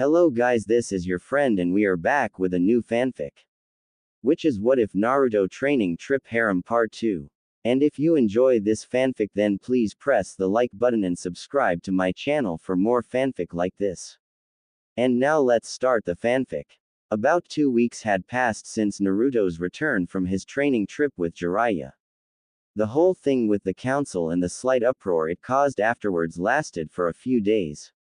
Hello guys, this is your friend and we are back with a new fanfic. Which is What If Naruto Training Trip Harem Part 2. And if you enjoy this fanfic then please press the like button and subscribe to my channel for more fanfic like this. And now let's start the fanfic. About 2 weeks had passed since Naruto's return from his training trip with Jiraiya. The whole thing with the council and the slight uproar it caused afterwards lasted for a few days.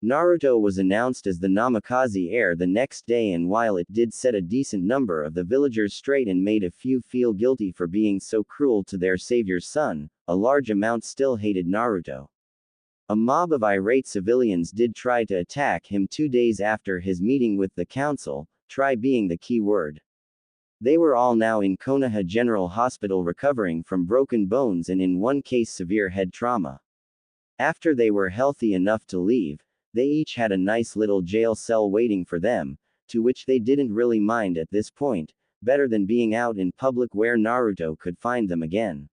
Naruto was announced as the Namikaze heir the next day, and while it did set a decent number of the villagers straight and made a few feel guilty for being so cruel to their savior's son, a large amount still hated Naruto. A mob of irate civilians did try to attack him 2 days after his meeting with the council, try being the key word. They were all now in Konoha General Hospital recovering from broken bones and in one case severe head trauma. After they were healthy enough to leave, they each had a nice little jail cell waiting for them, to which they didn't really mind at this point, better than being out in public where Naruto could find them again.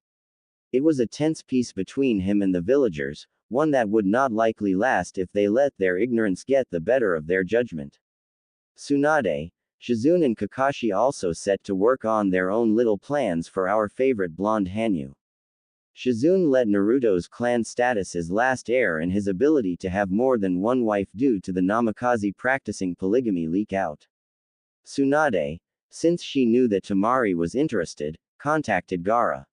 It was a tense peace between him and the villagers, one that would not likely last if they let their ignorance get the better of their judgment. Tsunade, Shizune and Kakashi also set to work on their own little plans for our favorite blonde Hanyu. Shizune let Naruto's clan status as last heir and his ability to have more than one wife due to the Namikaze practicing polygamy leak out. Tsunade, since she knew that Temari was interested, contacted Gaara.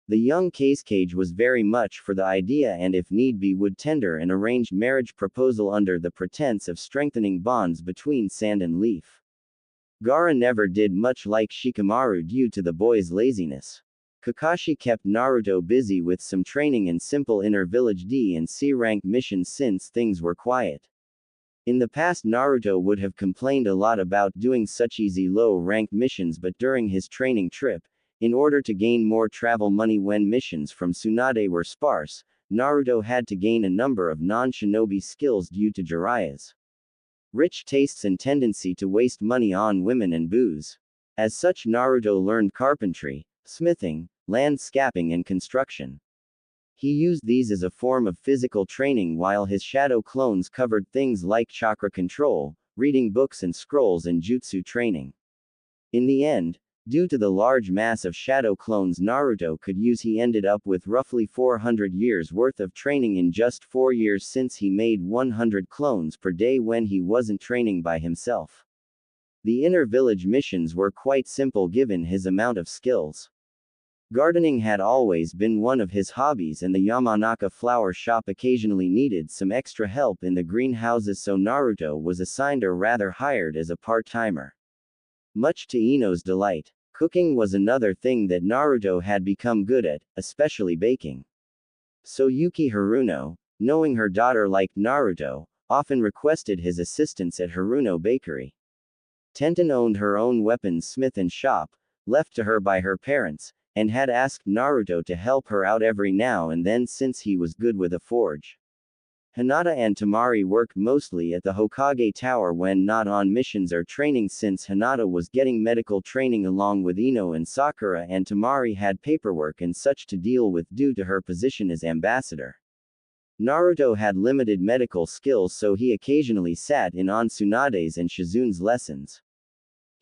The young Kazekage was very much for the idea and if need be would tender an arranged marriage proposal under the pretense of strengthening bonds between Sand and Leaf. Gaara never did much like Shikamaru due to the boy's laziness. Kakashi kept Naruto busy with some training and simple inner village D and C rank missions since things were quiet. In the past Naruto would have complained a lot about doing such easy low rank missions, but during his training trip, in order to gain more travel money when missions from Tsunade were sparse, Naruto had to gain a number of non-shinobi skills due to Jiraiya's rich tastes and tendency to waste money on women and booze. As such Naruto learned carpentry, smithing, landscaping and construction. He used these as a form of physical training while his shadow clones covered things like chakra control, reading books and scrolls and jutsu training. In the end, due to the large mass of shadow clones Naruto could use, he ended up with roughly 400 years worth of training in just 4 years, since he made 100 clones per day when he wasn't training by himself. The inner village missions were quite simple given his amount of skills. Gardening had always been one of his hobbies, and the Yamanaka flower shop occasionally needed some extra help in the greenhouses, so Naruto was assigned or rather hired as a part-timer. Much to Ino's delight, cooking was another thing that Naruto had become good at, especially baking. So Yuki Haruno, knowing her daughter liked Naruto, often requested his assistance at Haruno Bakery. Tenten owned her own weapons smith and shop, left to her by her parents, and had asked Naruto to help her out every now and then since he was good with a forge. Hinata and Temari worked mostly at the Hokage Tower when not on missions or training, since Hinata was getting medical training along with Ino and Sakura, and Temari had paperwork and such to deal with due to her position as ambassador. Naruto had limited medical skills, so he occasionally sat in on Tsunade's and Shizune's lessons.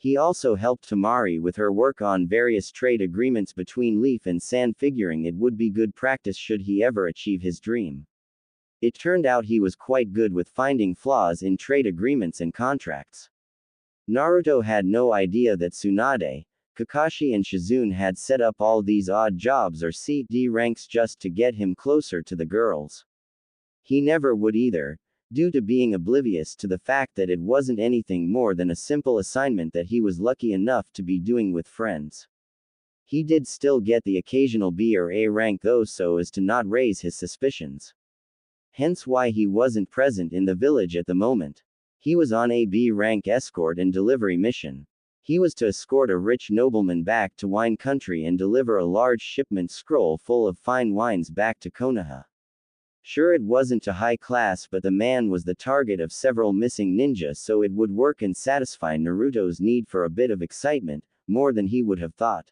He also helped Temari with her work on various trade agreements between Leaf and Sand, figuring it would be good practice should he ever achieve his dream. It turned out he was quite good with finding flaws in trade agreements and contracts. Naruto had no idea that Tsunade, Kakashi and Shizune had set up all these odd jobs or C.D. ranks just to get him closer to the girls. He never would either, due to being oblivious to the fact that it wasn't anything more than a simple assignment that he was lucky enough to be doing with friends. He did still get the occasional B or A rank though, so as to not raise his suspicions. Hence why he wasn't present in the village at the moment. He was on a B rank escort and delivery mission. He was to escort a rich nobleman back to wine country and deliver a large shipment scroll full of fine wines back to Konoha. Sure, it wasn't to high class, but the man was the target of several missing ninjas, so it would work and satisfy Naruto's need for a bit of excitement, more than he would have thought.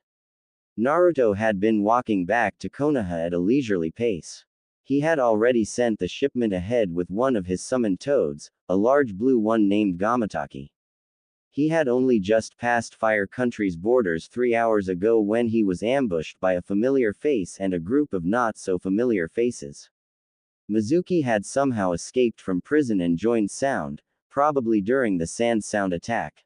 Naruto had been walking back to Konoha at a leisurely pace. He had already sent the shipment ahead with one of his summoned toads, a large blue one named Gamataki. He had only just passed Fire Country's borders 3 hours ago when he was ambushed by a familiar face and a group of not-so-familiar faces. Mizuki had somehow escaped from prison and joined Sound, probably during the Sand Sound attack.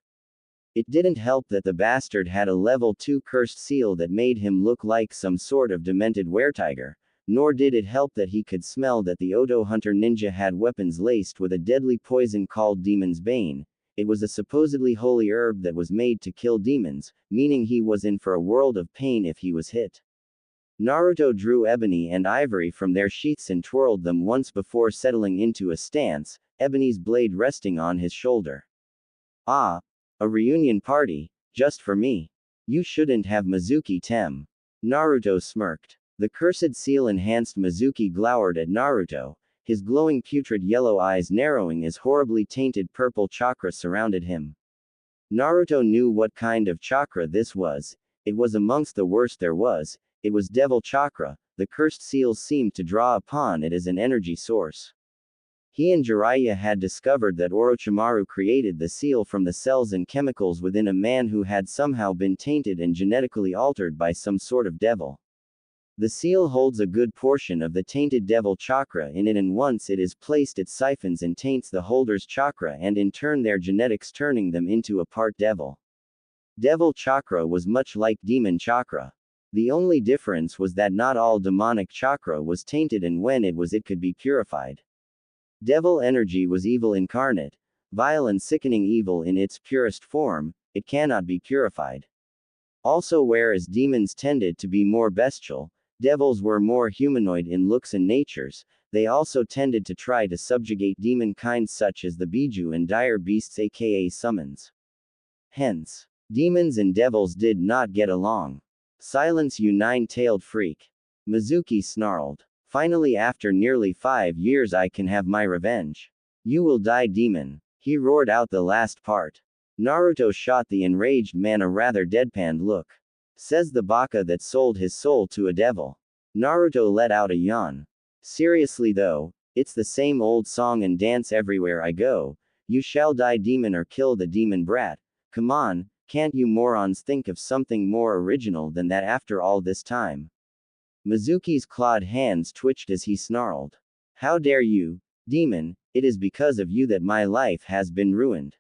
It didn't help that the bastard had a level 2 cursed seal that made him look like some sort of demented weretiger, nor did it help that he could smell that the Oto Hunter ninja had weapons laced with a deadly poison called Demon's Bane. It was a supposedly holy herb that was made to kill demons, meaning he was in for a world of pain if he was hit. Naruto drew Ebony and Ivory from their sheaths and twirled them once before settling into a stance, Ebony's blade resting on his shoulder. Ah, a reunion party, just for me. You shouldn't have Mizuki Tem. Naruto smirked. The cursed seal-enhanced Mizuki glowered at Naruto, his glowing putrid yellow eyes narrowing as horribly tainted purple chakra surrounded him. Naruto knew what kind of chakra this was. It was amongst the worst there was. It was devil chakra. The cursed seals seemed to draw upon it as an energy source. He and Jiraiya had discovered that Orochimaru created the seal from the cells and chemicals within a man who had somehow been tainted and genetically altered by some sort of devil. The seal holds a good portion of the tainted devil chakra in it, and once it is placed it siphons and taints the holder's chakra and in turn their genetics, turning them into a part devil. Devil chakra was much like demon chakra. The only difference was that not all demonic chakra was tainted, and when it was, it could be purified. Devil energy was evil incarnate, vile and sickening evil in its purest form. It cannot be purified. Also, whereas demons tended to be more bestial, devils were more humanoid in looks and natures, they also tended to try to subjugate demon kinds such as the Biju and dire beasts aka summons. Hence, demons and devils did not get along. Silence, you nine-tailed freak. Mizuki snarled. Finally, after nearly 5 years I can have my revenge. You will die, demon. He roared out the last part. Naruto shot the enraged man a rather deadpanned look. Says the baka that sold his soul to a devil. Naruto let out a yawn. Seriously though, it's the same old song and dance everywhere I go. You shall die, demon, or kill the demon brat. Come on, can't you morons think of something more original than that after all this time? Mizuki's clawed hands twitched as he snarled. How dare you, demon, it is because of you that my life has been ruined.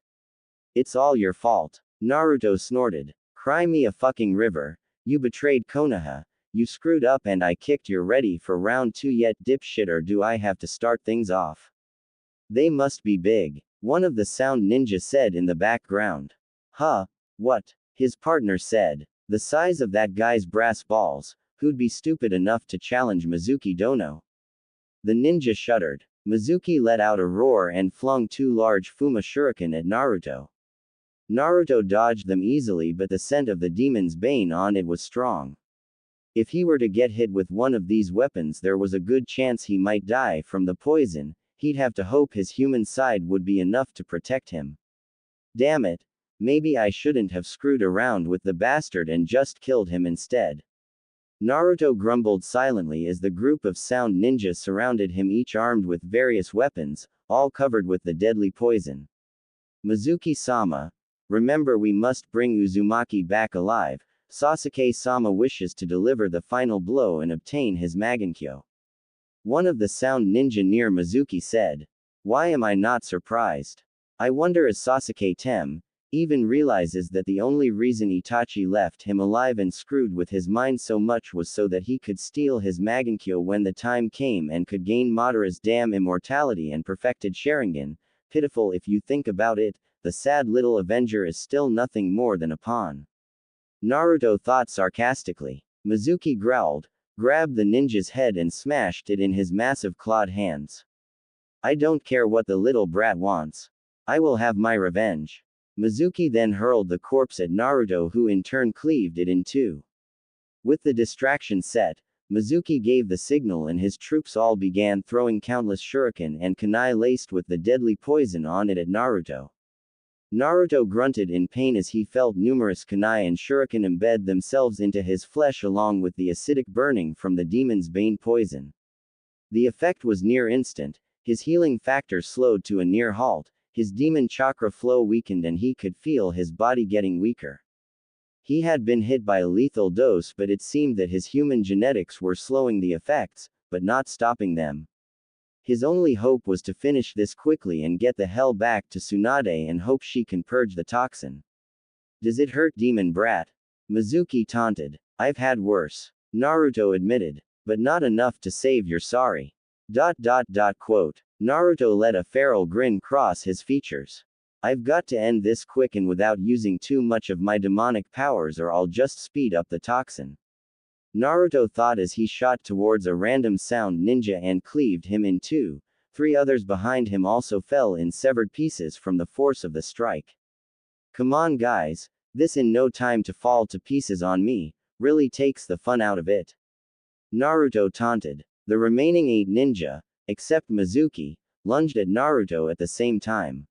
It's all your fault. Naruto snorted. Cry me a fucking river. You betrayed Konoha. You screwed up and I kicked your ready for round 2 yet, dipshit, or do I have to start things off? They must be big. One of the sound ninja said in the background. Huh? What? His partner said. The size of that guy's brass balls. Who'd be stupid enough to challenge Mizuki Dono? The ninja shuddered. Mizuki let out a roar and flung 2 large Fuma shuriken at Naruto. Naruto dodged them easily, but the scent of the demon's bane on it was strong. If he were to get hit with one of these weapons, there was a good chance he might die from the poison. He'd have to hope his human side would be enough to protect him. Damn it. Maybe I shouldn't have screwed around with the bastard and just killed him instead. Naruto grumbled silently as the group of sound ninjas surrounded him, each armed with various weapons, all covered with the deadly poison. Mizuki-sama, remember, we must bring Uzumaki back alive. Sasuke-sama wishes to deliver the final blow and obtain his Magankyo. One of the sound ninja near Mizuki said. Why am I not surprised? I wonder as Sasuke Tem even realizes that the only reason Itachi left him alive and screwed with his mind so much was so that he could steal his Magankyo when the time came and could gain Madara's damn immortality and perfected Sharingan. Pitiful if you think about it, the sad little Avenger is still nothing more than a pawn. Naruto thought sarcastically. Mizuki growled, grabbed the ninja's head and smashed it in his massive clawed hands. I don't care what the little brat wants. I will have my revenge. Mizuki then hurled the corpse at Naruto, who in turn cleaved it in 2. With the distraction set, Mizuki gave the signal and his troops all began throwing countless shuriken and kunai laced with the deadly poison on it at Naruto. Naruto grunted in pain as he felt numerous kunai and shuriken embed themselves into his flesh along with the acidic burning from the demon's bane poison. The effect was near instant, his healing factor slowed to a near halt, his demon chakra flow weakened and he could feel his body getting weaker. He had been hit by a lethal dose, but it seemed that his human genetics were slowing the effects, but not stopping them. His only hope was to finish this quickly and get the hell back to Tsunade and hope she can purge the toxin. Does it hurt, demon brat? Mizuki taunted. I've had worse. Naruto admitted. But not enough to save your sorry. Quote. Naruto let a feral grin cross his features. I've got to end this quick and without using too much of my demonic powers or I'll just speed up the toxin. Naruto thought as he shot towards a random sound ninja and cleaved him in two. 3 others behind him also fell in severed pieces from the force of the strike. Come on guys, this in no time to fall to pieces on me, really takes the fun out of it. Naruto taunted. The remaining 8 ninja, except Mizuki, lunged at Naruto at the same time.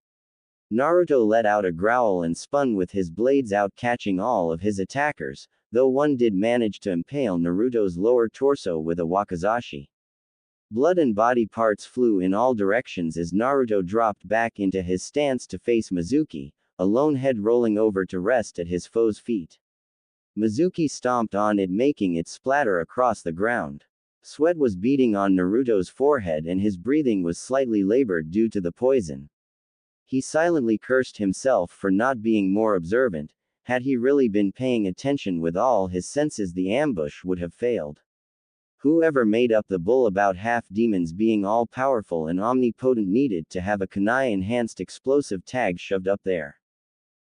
Naruto let out a growl and spun with his blades out, catching all of his attackers, though one did manage to impale Naruto's lower torso with a wakizashi. Blood and body parts flew in all directions as Naruto dropped back into his stance to face Mizuki, a lone head rolling over to rest at his foe's feet. Mizuki stomped on it, making it splatter across the ground. Sweat was beading on Naruto's forehead and his breathing was slightly labored due to the poison. He silently cursed himself for not being more observant. Had he really been paying attention with all his senses, the ambush would have failed. Whoever made up the bull about half-demons being all-powerful and omnipotent needed to have a kunai-enhanced explosive tag shoved up there.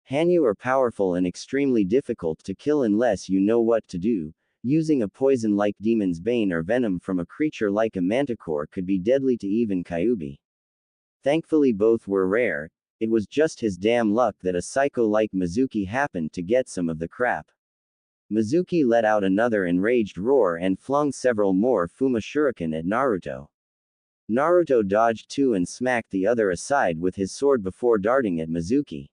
Hanyu are powerful and extremely difficult to kill unless you know what to do. Using a poison like Demon's Bane or venom from a creature like a manticore could be deadly to even Kyuubi. Thankfully both were rare. It was just his damn luck that a psycho like Mizuki happened to get some of the crap. Mizuki let out another enraged roar and flung several more Fuma shuriken at Naruto. Naruto dodged 2 and smacked the other aside with his sword before darting at Mizuki.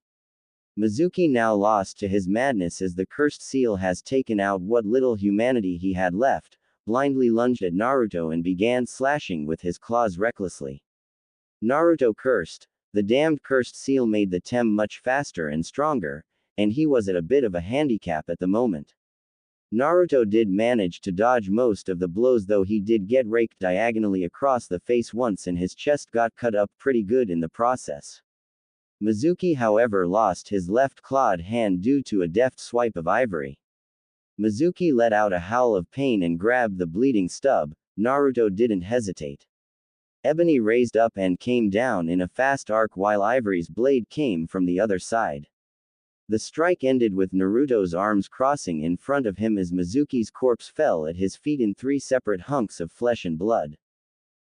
Mizuki now lost to his madness as the cursed seal has taken out what little humanity he had left, blindly lunged at Naruto and began slashing with his claws recklessly. Naruto cursed. The damned cursed seal made the tem much faster and stronger, and he was at a bit of a handicap at the moment. Naruto did manage to dodge most of the blows, though he did get raked diagonally across the face once and his chest got cut up pretty good in the process. Mizuki, however, lost his left clawed hand due to a deft swipe of ivory. Mizuki let out a howl of pain and grabbed the bleeding stub. Naruto didn't hesitate. Ebony raised up and came down in a fast arc while Ivory's blade came from the other side. The strike ended with Naruto's arms crossing in front of him as Mizuki's corpse fell at his feet in 3 separate hunks of flesh and blood.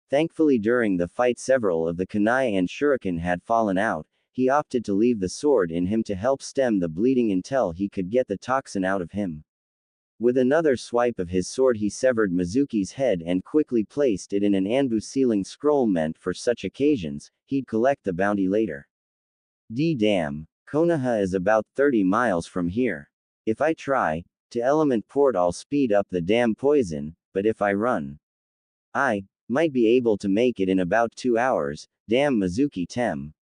Thankfully during the fight several of the kunai and shuriken had fallen out. He opted to leave the sword in him to help stem the bleeding until he could get the toxin out of him. With another swipe of his sword he severed Mizuki's head and quickly placed it in an Anbu sealing scroll meant for such occasions. He'd collect the bounty later. Damn. Konoha is about 30 miles from here. If I try to element port I'll speed up the damn poison, but if I run, I might be able to make it in about 2 hours. Damn Mizuki tem.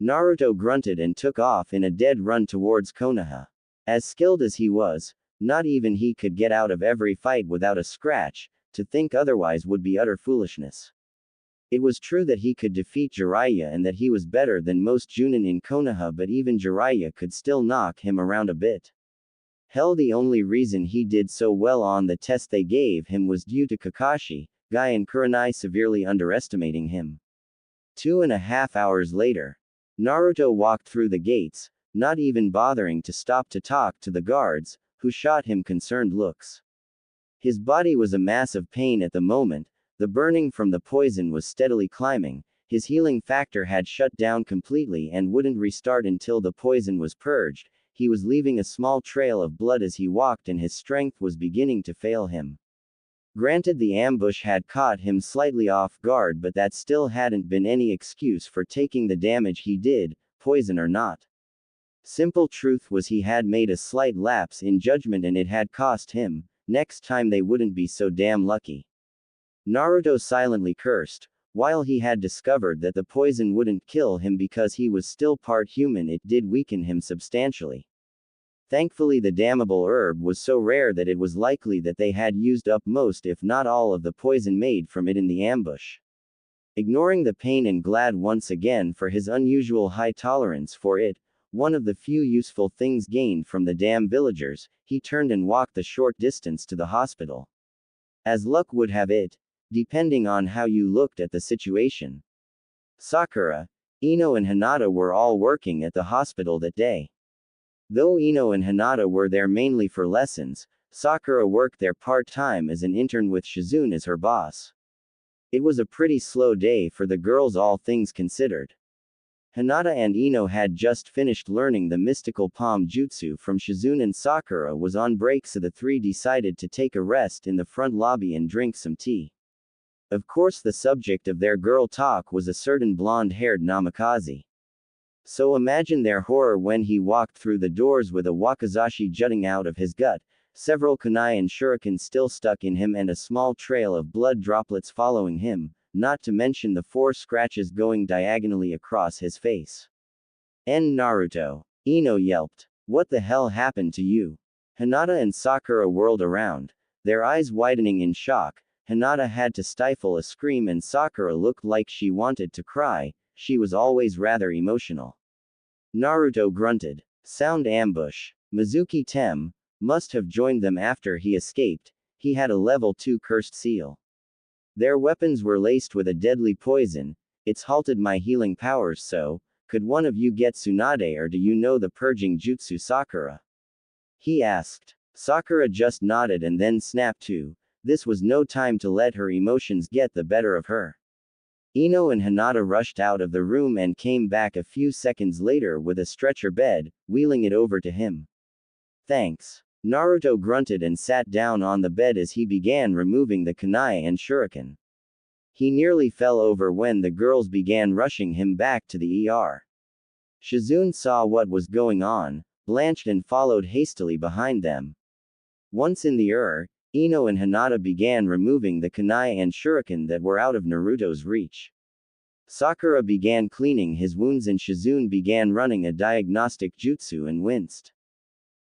Naruto grunted and took off in a dead run towards Konoha. As skilled as he was, not even he could get out of every fight without a scratch. To think otherwise would be utter foolishness. It was true that he could defeat Jiraiya and that he was better than most Junin in Konoha, but even Jiraiya could still knock him around a bit. Hell, the only reason he did so well on the test they gave him was due to Kakashi, Guy and Kurenai severely underestimating him. 2.5 hours later, Naruto walked through the gates, not even bothering to stop to talk to the guards, who shot him concerned looks. His body was a mass of pain at the moment. The burning from the poison was steadily climbing. His healing factor had shut down completely and wouldn't restart until the poison was purged. He was leaving a small trail of blood as he walked and his strength was beginning to fail him. Granted, the ambush had caught him slightly off guard, but that still hadn't been any excuse for taking the damage he did, poison or not. Simple truth was he had made a slight lapse in judgment and it had cost him. Next time they wouldn't be so damn lucky. Naruto silently cursed. While he had discovered that the poison wouldn't kill him because he was still part human, it did weaken him substantially. Thankfully, the damnable herb was so rare that it was likely that they had used up most, if not all, of the poison made from it in the ambush. Ignoring the pain and glad once again for his unusual high tolerance for it, one of the few useful things gained from the damn villagers, he turned and walked the short distance to the hospital. As luck would have it, depending on how you looked at the situation, Sakura, Ino and Hinata were all working at the hospital that day. Though Ino and Hinata were there mainly for lessons, Sakura worked there part-time as an intern with Shizune as her boss. It was a pretty slow day for the girls, all things considered. Hinata and Ino had just finished learning the mystical palm jutsu from Shizune, and Sakura was on break, so the three decided to take a rest in the front lobby and drink some tea. Of course, the subject of their girl talk was a certain blonde-haired Namikaze. So imagine their horror when he walked through the doors with a wakizashi jutting out of his gut, several kunai and shurikens still stuck in him, and a small trail of blood droplets following him, not to mention the 4 scratches going diagonally across his face. Naruto. Ino yelped. What the hell happened to you? Hinata and Sakura whirled around, their eyes widening in shock. Hinata had to stifle a scream, and Sakura looked like she wanted to cry. She was always rather emotional. Naruto grunted. Sound ambush. Mizuki Tem must have joined them after he escaped. He had a level 2 cursed seal. Their weapons were laced with a deadly poison. It's halted my healing powers, so could one of you get Tsunade, or do you know the purging jutsu, Sakura? He asked. Sakura just nodded and then snapped to. This was no time to let her emotions get the better of her. Ino and Hinata rushed out of the room and came back a few seconds later with a stretcher bed, wheeling it over to him. Thanks. Naruto grunted and sat down on the bed as he began removing the kunai and shuriken. He nearly fell over when the girls began rushing him back to the ER. Shizune saw what was going on, blanched and followed hastily behind them. Once in the Ino and Hinata began removing the kunai and shuriken that were out of Naruto's reach. Sakura began cleaning his wounds and Shizune began running a diagnostic jutsu and winced.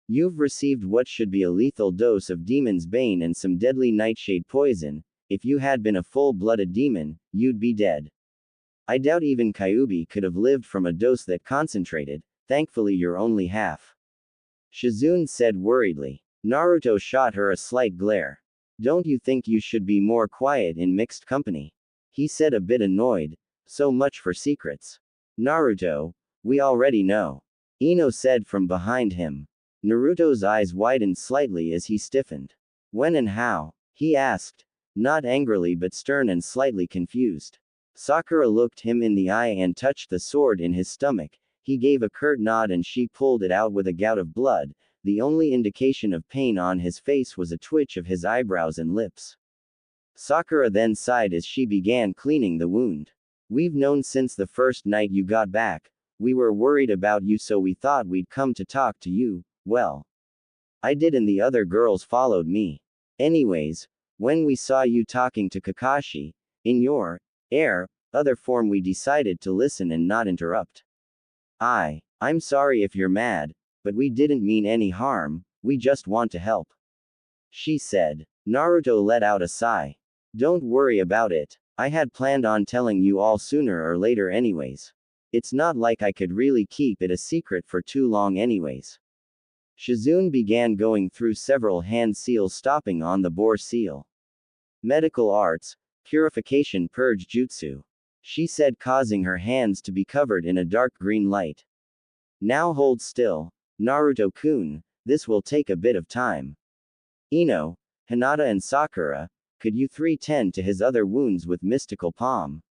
You've received what should be a lethal dose of Demon's Bane and some deadly nightshade poison. If you had been a full-blooded demon, you'd be dead. I doubt even Kyuubi could have lived from a dose that concentrated. Thankfully you're only half. Shizune said worriedly. Naruto shot her a slight glare. Don't you think you should be more quiet in mixed company? He said, a bit annoyed. So much for secrets. Naruto, we already know. Ino said from behind him. Naruto's eyes widened slightly as he stiffened. When and how? He asked. Not angrily but stern and slightly confused. Sakura looked him in the eye and touched the sword in his stomach. He gave a curt nod and she pulled it out with a gout of blood. The only indication of pain on his face was a twitch of his eyebrows and lips. Sakura then sighed as she began cleaning the wound. We've known since the first night you got back. We were worried about you, so we thought we'd come to talk to you. Well, I did, and the other girls followed me. Anyways, when we saw you talking to Kakashi, in your other form, we decided to listen and not interrupt. I'm sorry if you're mad, but we didn't mean any harm, we just want to help. She said. Naruto let out a sigh. Don't worry about it. I had planned on telling you all sooner or later anyways. It's not like I could really keep it a secret for too long anyways. Shizune began going through several hand seals, stopping on the boar seal. Medical arts, purification purge jutsu. She said, causing her hands to be covered in a dark green light. Now hold still, Naruto-kun, this will take a bit of time. Ino, Hinata and Sakura, could you 3 tend to his other wounds with mystical palm?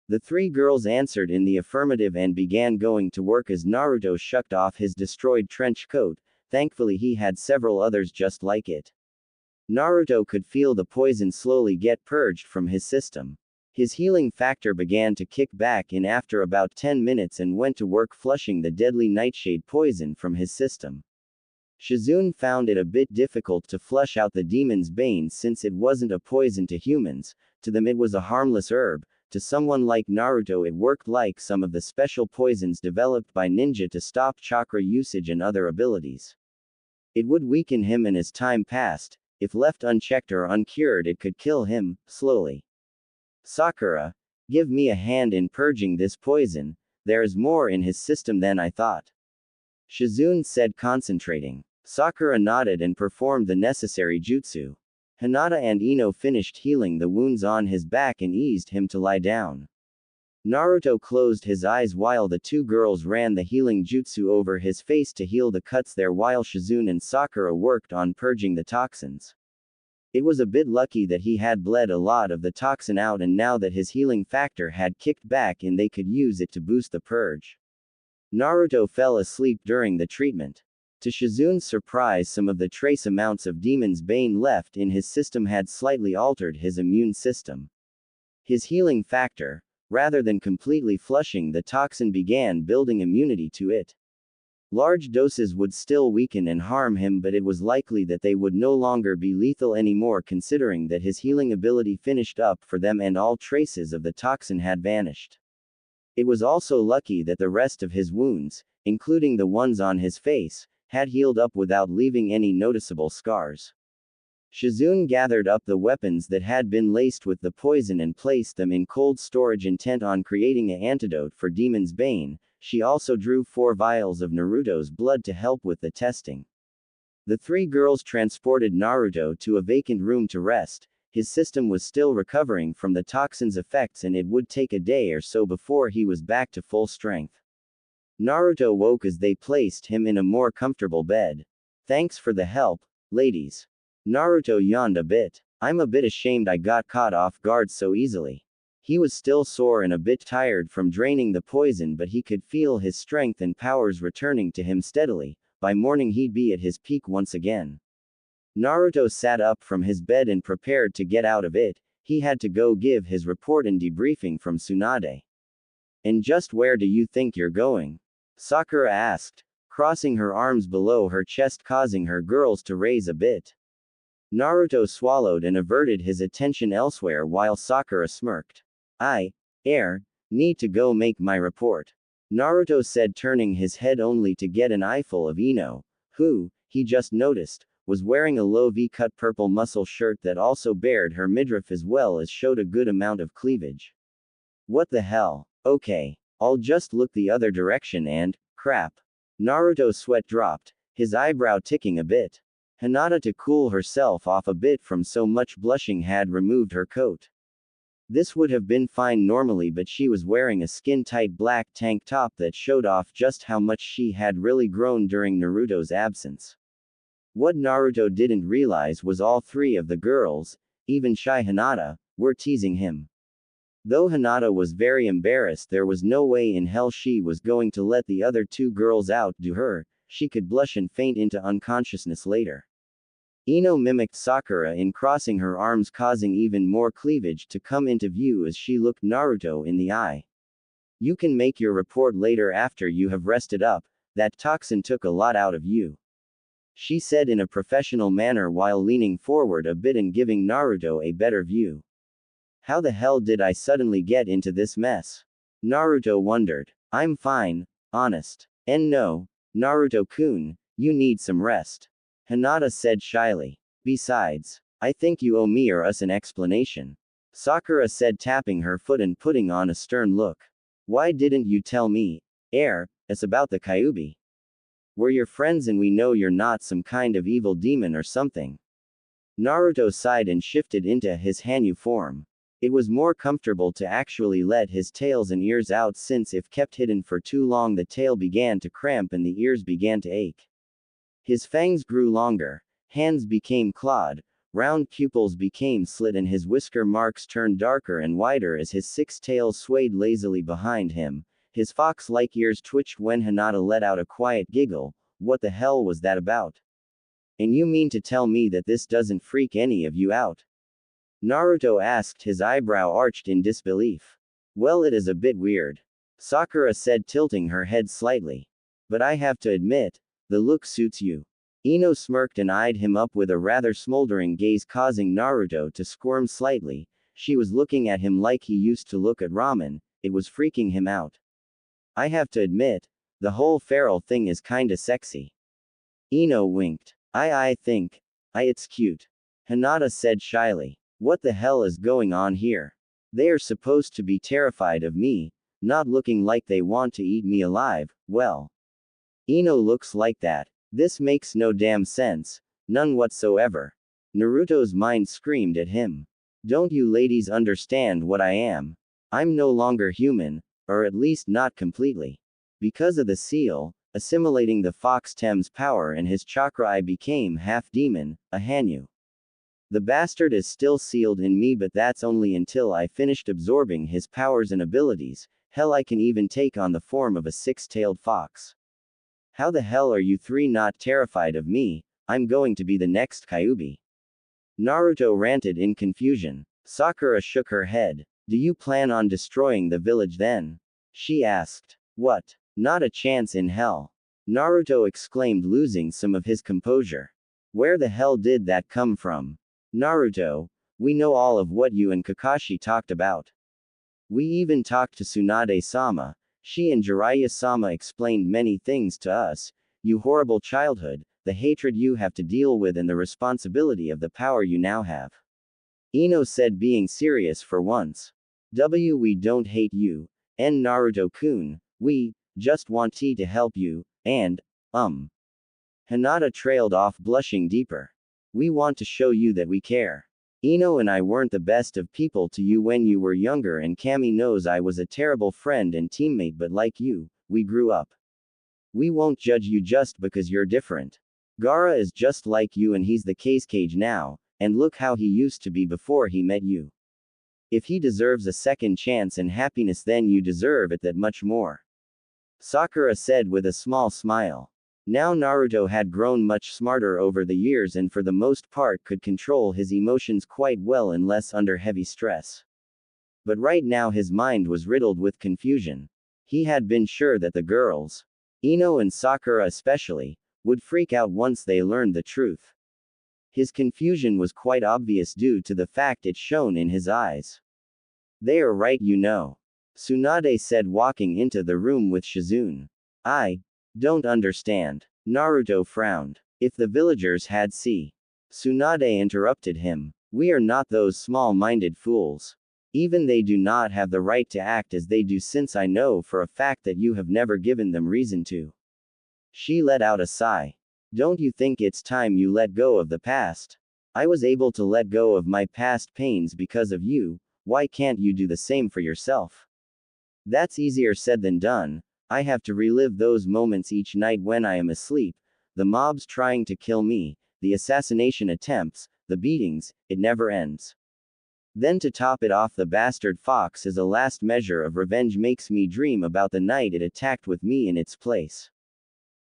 The 3 girls answered in the affirmative and began going to work as Naruto shucked off his destroyed trench coat. Thankfully he had several others just like it. Naruto could feel the poison slowly get purged from his system. His healing factor began to kick back in after about 10 minutes and went to work flushing the deadly nightshade poison from his system. Shizune found it a bit difficult to flush out the Demon's Bane since it wasn't a poison to humans, to them it was a harmless herb. To someone like Naruto it worked like some of the special poisons developed by ninja to stop chakra usage and other abilities. It would weaken him, and as time passed, if left unchecked or uncured it could kill him, slowly. Sakura, give me a hand in purging this poison, there is more in his system than I thought. Shizune said, concentrating. Sakura nodded and performed the necessary jutsu. Hinata and Ino finished healing the wounds on his back and eased him to lie down. Naruto closed his eyes while the two girls ran the healing jutsu over his face to heal the cuts there, while Shizune and Sakura worked on purging the toxins. It was a bit lucky that he had bled a lot of the toxin out, and now that his healing factor had kicked back in they could use it to boost the purge. Naruto fell asleep during the treatment. To Shizune's surprise, some of the trace amounts of Demon's Bane left in his system had slightly altered his immune system. His healing factor, rather than completely flushing the toxin, began building immunity to it. Large doses would still weaken and harm him, but it was likely that they would no longer be lethal anymore, considering that his healing ability finished up for them and all traces of the toxin had vanished. It was also lucky that the rest of his wounds, including the ones on his face, had healed up without leaving any noticeable scars. Shizune gathered up the weapons that had been laced with the poison and placed them in cold storage, intent on creating an antidote for Demon's Bane. She also drew 4 vials of Naruto's blood to help with the testing. The 3 girls transported Naruto to a vacant room to rest. His system was still recovering from the toxin's effects, and it would take a day or so before he was back to full strength. Naruto woke as they placed him in a more comfortable bed. Thanks for the help, ladies. Naruto yawned a bit. I'm a bit ashamed I got caught off guard so easily. He was still sore and a bit tired from draining the poison, but he could feel his strength and powers returning to him steadily. By morning he'd be at his peak once again. Naruto sat up from his bed and prepared to get out of it. He had to go give his report and debriefing from Tsunade. And just where do you think you're going? Sakura asked, crossing her arms below her chest, causing her girls to raise a bit. Naruto swallowed and averted his attention elsewhere while Sakura smirked. Need to go make my report. Naruto said, turning his head only to get an eyeful of Ino, who, he just noticed, was wearing a low V-cut purple muscle shirt that also bared her midriff as well as showed a good amount of cleavage. What the hell? Okay. I'll just look the other direction and, crap. Naruto's sweat dropped, his eyebrow ticking a bit. Hinata, to cool herself off a bit from so much blushing, had removed her coat. This would have been fine normally, but she was wearing a skin-tight black tank top that showed off just how much she had really grown during Naruto's absence. What Naruto didn't realize was all 3 of the girls, even shy Hinata, were teasing him. Though Hinata was very embarrassed, there was no way in hell she was going to let the other 2 girls outdo her. She could blush and faint into unconsciousness later. Ino mimicked Sakura in crossing her arms, causing even more cleavage to come into view as she looked Naruto in the eye. You can make your report later after you have rested up. That toxin took a lot out of you, she said in a professional manner while leaning forward a bit and giving Naruto a better view. How the hell did I suddenly get into this mess? Naruto wondered. I'm fine, honest. And no, Naruto-kun, you need some rest. Hinata said shyly. Besides, I think you owe me or us an explanation. Sakura said, tapping her foot and putting on a stern look. Why didn't you tell me, us about the Kyuubi? We're your friends and we know you're not some kind of evil demon or something. Naruto sighed and shifted into his Hanyu form. It was more comfortable to actually let his tails and ears out, since if kept hidden for too long the tail began to cramp and the ears began to ache. His fangs grew longer, hands became clawed, round pupils became slit, and his whisker marks turned darker and wider as his 6 tails swayed lazily behind him. His fox-like ears twitched when Hinata let out a quiet giggle. What the hell was that about? And you mean to tell me that this doesn't freak any of you out? Naruto asked, his eyebrow arched in disbelief. Well, it is a bit weird, Sakura said, tilting her head slightly. But I have to admit, the look suits you. Ino smirked and eyed him up with a rather smoldering gaze, causing Naruto to squirm slightly. She was looking at him like he used to look at ramen. It was freaking him out. I have to admit, the whole feral thing is kinda sexy. Ino winked. I think. It's cute. Hinata said shyly. What the hell is going on here? They are supposed to be terrified of me, not looking like they want to eat me alive. Well, Ino looks like that. This makes no damn sense. None whatsoever. Naruto's mind screamed at him. Don't you ladies understand what I am? I'm no longer human, or at least not completely. Because of the seal, assimilating the fox Tem's power and his chakra, I became half demon, a Hanyu. The bastard is still sealed in me, but that's only until I finished absorbing his powers and abilities. Hell, I can even take on the form of a six-tailed fox. How the hell are you three not terrified of me? I'm going to be the next Kyuubi. Naruto ranted in confusion. Sakura shook her head. Do you plan on destroying the village then? She asked. What? Not a chance in hell. Naruto exclaimed, losing some of his composure. Where the hell did that come from? Naruto, we know all of what you and Kakashi talked about. We even talked to Tsunade-sama. She and Jiraiya-sama explained many things to us. You horrible childhood, the hatred you have to deal with, and the responsibility of the power you now have. Ino said, being serious for once. We don't hate you, and Naruto-kun, we just want to help you, and, Hinata trailed off, blushing deeper. We want to show you that we care. Ino and I weren't the best of people to you when you were younger, and Kami knows I was a terrible friend and teammate, but like you, we grew up. We won't judge you just because you're different. Gaara is just like you, and he's the cage now, and look how he used to be before he met you. If he deserves a second chance and happiness, then you deserve it that much more. Sakura said with a small smile. Now Naruto had grown much smarter over the years and for the most part could control his emotions quite well unless under heavy stress. But right now his mind was riddled with confusion. He had been sure that the girls, Ino and Sakura especially, would freak out once they learned the truth. His confusion was quite obvious due to the fact it shone in his eyes. They are right, you know. Tsunade said, walking into the room with Shizune. I don't understand. Naruto frowned. If the villagers had Tsunade interrupted him. We are not those small-minded fools. Even they do not have the right to act as they do, since I know for a fact that you have never given them reason to. She let out a sigh. Don't you think it's time you let go of the past? I was able to let go of my past pains because of you. Why can't you do the same for yourself? That's easier said than done. I have to relive those moments each night when I am asleep. The mobs trying to kill me, the assassination attempts, the beatings, it never ends. Then to top it off, the bastard fox as a last measure of revenge makes me dream about the night it attacked with me in its place.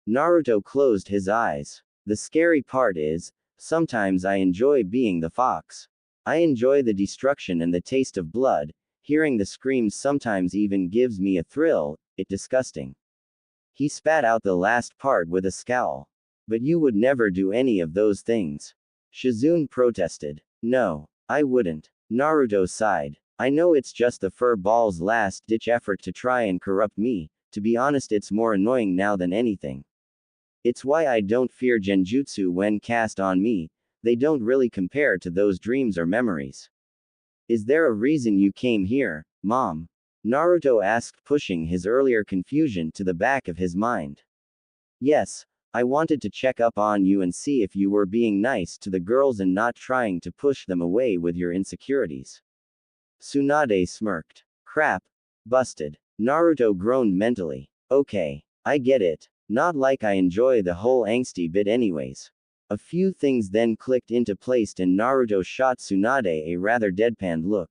Naruto closed his eyes. The scary part is, sometimes I enjoy being the fox. I enjoy the destruction and the taste of blood. Hearing the screams sometimes even gives me a thrill. It's disgusting. He spat out the last part with a scowl. But you would never do any of those things. Shizune protested. No, I wouldn't. Naruto sighed. I know it's just the fur ball's last-ditch effort to try and corrupt me. To be honest, it's more annoying now than anything. It's why I don't fear genjutsu when cast on me. They don't really compare to those dreams or memories. Is there a reason you came here, Mom? Naruto asked, pushing his earlier confusion to the back of his mind. Yes, I wanted to check up on you and see if you were being nice to the girls and not trying to push them away with your insecurities. Tsunade smirked. Crap. Busted. Naruto groaned mentally. Okay, I get it. Not like I enjoy the whole angsty bit anyways. A few things then clicked into place and Naruto shot Tsunade a rather deadpan look.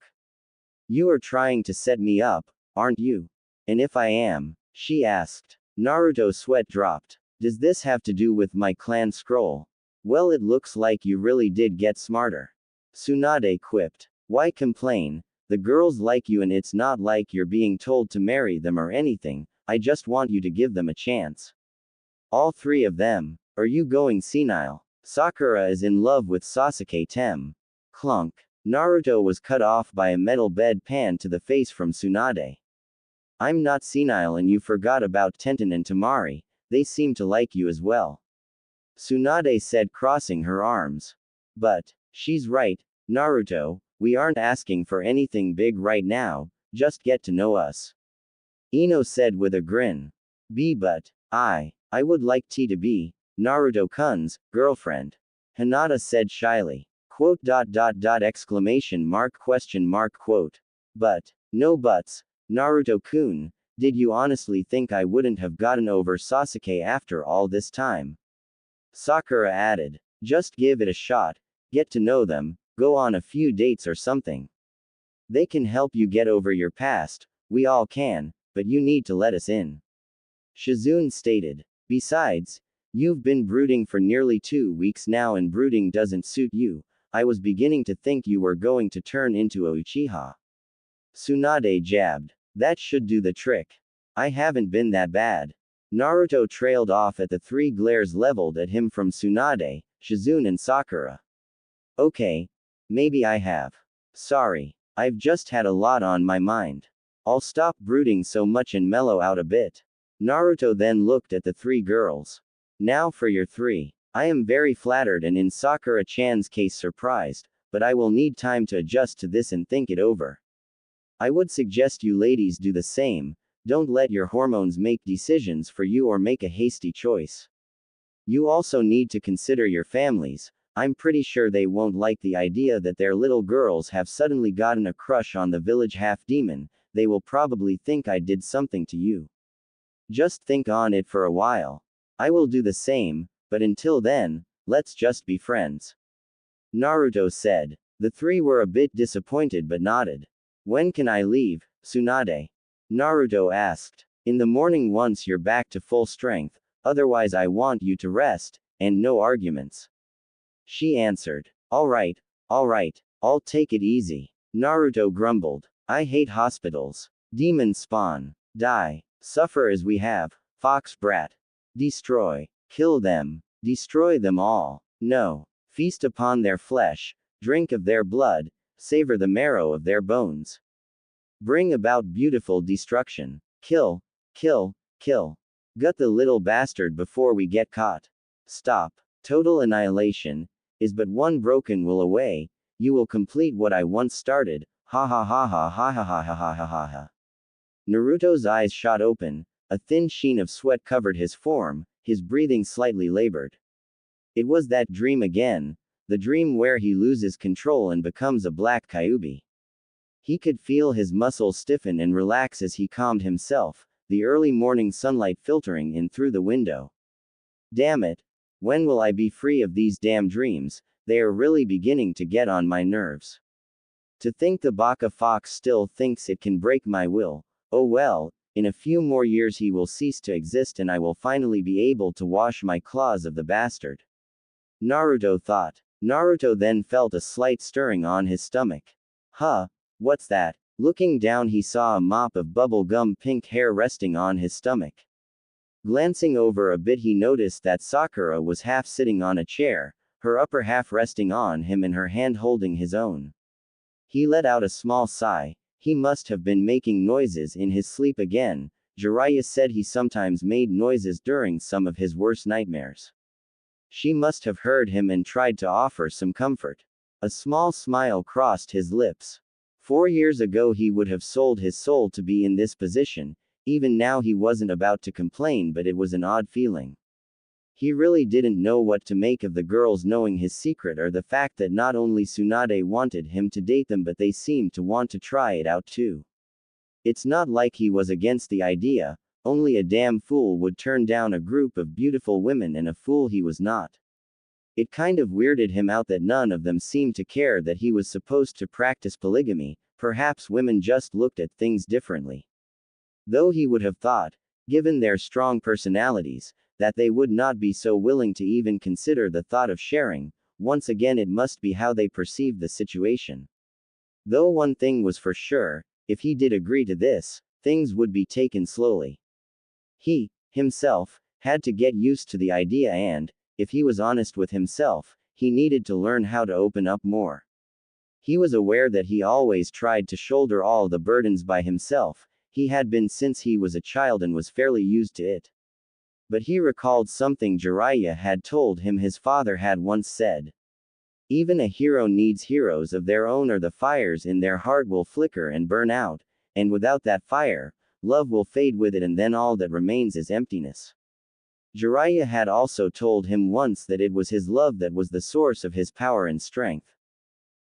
You are trying to set me up, aren't you? And if I am? She asked. Naruto's sweat dropped. Does this have to do with my clan scroll? Well, it looks like you really did get smarter. Tsunade quipped. Why complain? The girls like you and it's not like you're being told to marry them or anything. I just want you to give them a chance. All three of them. Are you going senile? Sakura is in love with Sasuke Tem. Clunk. Naruto was cut off by a metal bedpan to the face from Tsunade. I'm not senile and you forgot about Tenten and Tamari, they seem to like you as well. Tsunade said, crossing her arms. But, she's right, Naruto, we aren't asking for anything big right now, just get to know us. Ino said with a grin. But, I would like T to be, Naruto-kun's, girlfriend. Hinata said shyly. Quote. Exclamation mark question mark quote. But, no buts, Naruto-kun, did you honestly think I wouldn't have gotten over Sasuke after all this time? Sakura added. Just give it a shot, get to know them, go on a few dates or something. They can help you get over your past, we all can, but you need to let us in. Shizune stated. Besides, you've been brooding for nearly 2 weeks now and brooding doesn't suit you. I was beginning to think you were going to turn into a Uchiha. Tsunade jabbed. That should do the trick. I haven't been that bad. Naruto trailed off at the 3 glares leveled at him from Tsunade, Shizune and Sakura. Okay. Maybe I have. Sorry. I've just had a lot on my mind. I'll stop brooding so much and mellow out a bit. Naruto then looked at the 3 girls. Now for your 3. I am very flattered and in Sakura-chan's case surprised, but I will need time to adjust to this and think it over. I would suggest you ladies do the same, don't let your hormones make decisions for you or make a hasty choice. You also need to consider your families. I'm pretty sure they won't like the idea that their little girls have suddenly gotten a crush on the village half-demon, they will probably think I did something to you. Just think on it for a while. I will do the same, but until then, let's just be friends. Naruto said. The 3 were a bit disappointed but nodded. When can I leave, Tsunade? Naruto asked. In the morning once you're back to full strength, otherwise I want you to rest, and no arguments. She answered. Alright, I'll take it easy. Naruto grumbled. I hate hospitals. Demon spawn. Die. Suffer as we have. Fox brat. Destroy. Kill them. Destroy them all. No. Feast upon their flesh. Drink of their blood. Savor the marrow of their bones. Bring about beautiful destruction. Kill. Kill. Kill. Gut the little bastard before we get caught. Stop. Total annihilation is but one broken will away. You will complete what I once started. Ha ha ha ha ha ha ha ha ha ha ha ha. Naruto's eyes shot open, a thin sheen of sweat covered his form, his breathing slightly labored. It was that dream again, the dream where he loses control and becomes a black Kyuubi. He could feel his muscles stiffen and relax as he calmed himself, the early morning sunlight filtering in through the window. Damn it. When will I be free of these damn dreams? They are really beginning to get on my nerves. To think the Baka Fox still thinks it can break my will. Oh well, in a few more years he will cease to exist and I will finally be able to wash my claws of the bastard. Naruto thought. Naruto then felt a slight stirring on his stomach. Huh, what's that? Looking down he saw a mop of bubble-gum pink hair resting on his stomach. Glancing over a bit he noticed that Sakura was half sitting on a chair, her upper half resting on him and her hand holding his own. He let out a small sigh. He must have been making noises in his sleep again. Jiraiya said he sometimes made noises during some of his worst nightmares. She must have heard him and tried to offer some comfort. A small smile crossed his lips. 4 years ago he would have sold his soul to be in this position. Even now he wasn't about to complain, but it was an odd feeling. He really didn't know what to make of the girls knowing his secret or the fact that not only Tsunade wanted him to date them but they seemed to want to try it out too. It's not like he was against the idea, only a damn fool would turn down a group of beautiful women and a fool he was not. It kind of weirded him out that none of them seemed to care that he was supposed to practice polygamy, perhaps women just looked at things differently. Though he would have thought, given their strong personalities, that they would not be so willing to even consider the thought of sharing. Once again it must be how they perceived the situation. Though one thing was for sure, if he did agree to this, things would be taken slowly. He, himself, had to get used to the idea and, if he was honest with himself, he needed to learn how to open up more. He was aware that he always tried to shoulder all the burdens by himself, he had been since he was a child and was fairly used to it. But he recalled something Jiraiya had told him his father had once said. Even a hero needs heroes of their own or the fires in their heart will flicker and burn out, and without that fire, love will fade with it and then all that remains is emptiness. Jiraiya had also told him once that it was his love that was the source of his power and strength.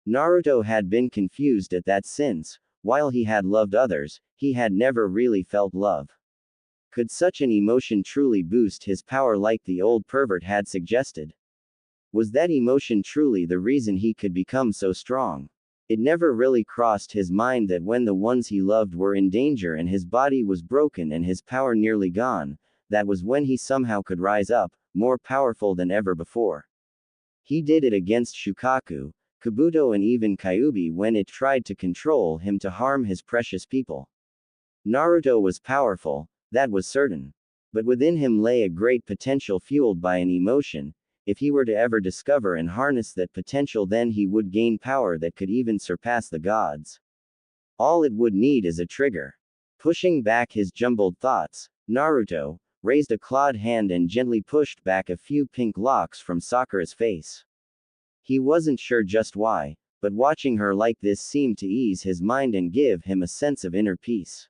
Naruto had been confused at that since, while he had loved others, he had never really felt love. Could such an emotion truly boost his power like the old pervert had suggested? Was that emotion truly the reason he could become so strong? It never really crossed his mind that when the ones he loved were in danger and his body was broken and his power nearly gone, that was when he somehow could rise up, more powerful than ever before. He did it against Shukaku, Kabuto and even Kyuubi when it tried to control him to harm his precious people. Naruto was powerful, that was certain. But within him lay a great potential fueled by an emotion. If he were to ever discover and harness that potential, then he would gain power that could even surpass the gods. All it would need is a trigger. Pushing back his jumbled thoughts, Naruto raised a clawed hand and gently pushed back a few pink locks from Sakura's face. He wasn't sure just why, but watching her like this seemed to ease his mind and give him a sense of inner peace.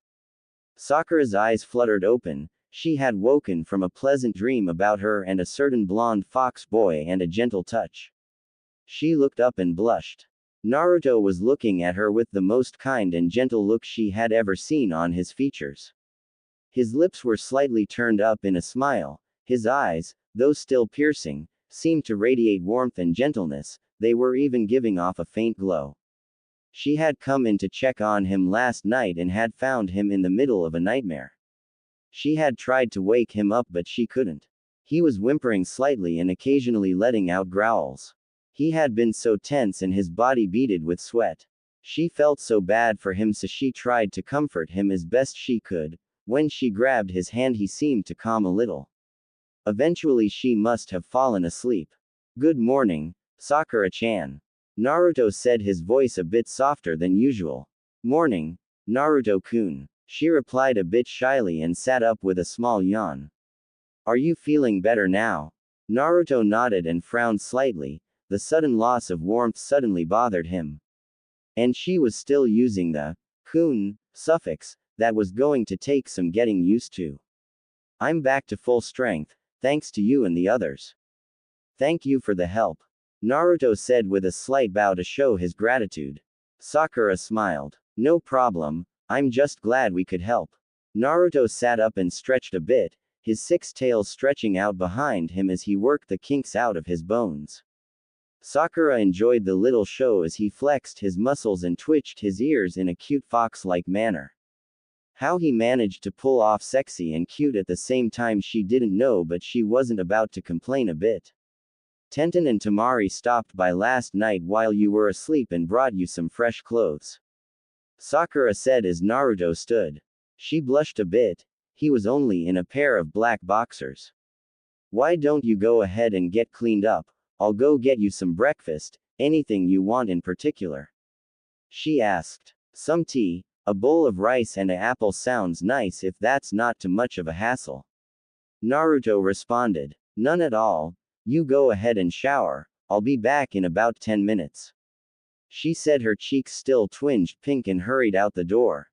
Sakura's eyes fluttered open. She had woken from a pleasant dream about her and a certain blonde fox boy and a gentle touch. She looked up and blushed. Naruto was looking at her with the most kind and gentle look she had ever seen on his features. His lips were slightly turned up in a smile. His eyes, though still piercing, seemed to radiate warmth and gentleness. They were even giving off a faint glow. She had come in to check on him last night and had found him in the middle of a nightmare. She had tried to wake him up but she couldn't. He was whimpering slightly and occasionally letting out growls. He had been so tense and his body beaded with sweat. She felt so bad for him, so she tried to comfort him as best she could. When she grabbed his hand he seemed to calm a little. Eventually she must have fallen asleep. Good morning, Sakura-chan. Naruto said, his voice a bit softer than usual. Morning, Naruto-kun. She replied a bit shyly and sat up with a small yawn. Are you feeling better now? Naruto nodded and frowned slightly. The sudden loss of warmth suddenly bothered him. And she was still using the kun suffix. That was going to take some getting used to. I'm back to full strength, thanks to you and the others. Thank you for the help, Naruto said with a slight bow to show his gratitude. Sakura smiled. No problem, I'm just glad we could help. Naruto sat up and stretched a bit, his 6 tails stretching out behind him as he worked the kinks out of his bones. Sakura enjoyed the little show as he flexed his muscles and twitched his ears in a cute fox-like manner. How he managed to pull off sexy and cute at the same time she didn't know, but she wasn't about to complain a bit. Tenten and Tamari stopped by last night while you were asleep and brought you some fresh clothes, Sakura said as Naruto stood. She blushed a bit. He was only in a pair of black boxers. Why don't you go ahead and get cleaned up? I'll go get you some breakfast, anything you want in particular, she asked. Some tea, a bowl of rice and an apple sounds nice if that's not too much of a hassle, Naruto responded. None at all. You go ahead and shower, I'll be back in about 10 minutes. She said, her cheeks still twinged pink, and hurried out the door.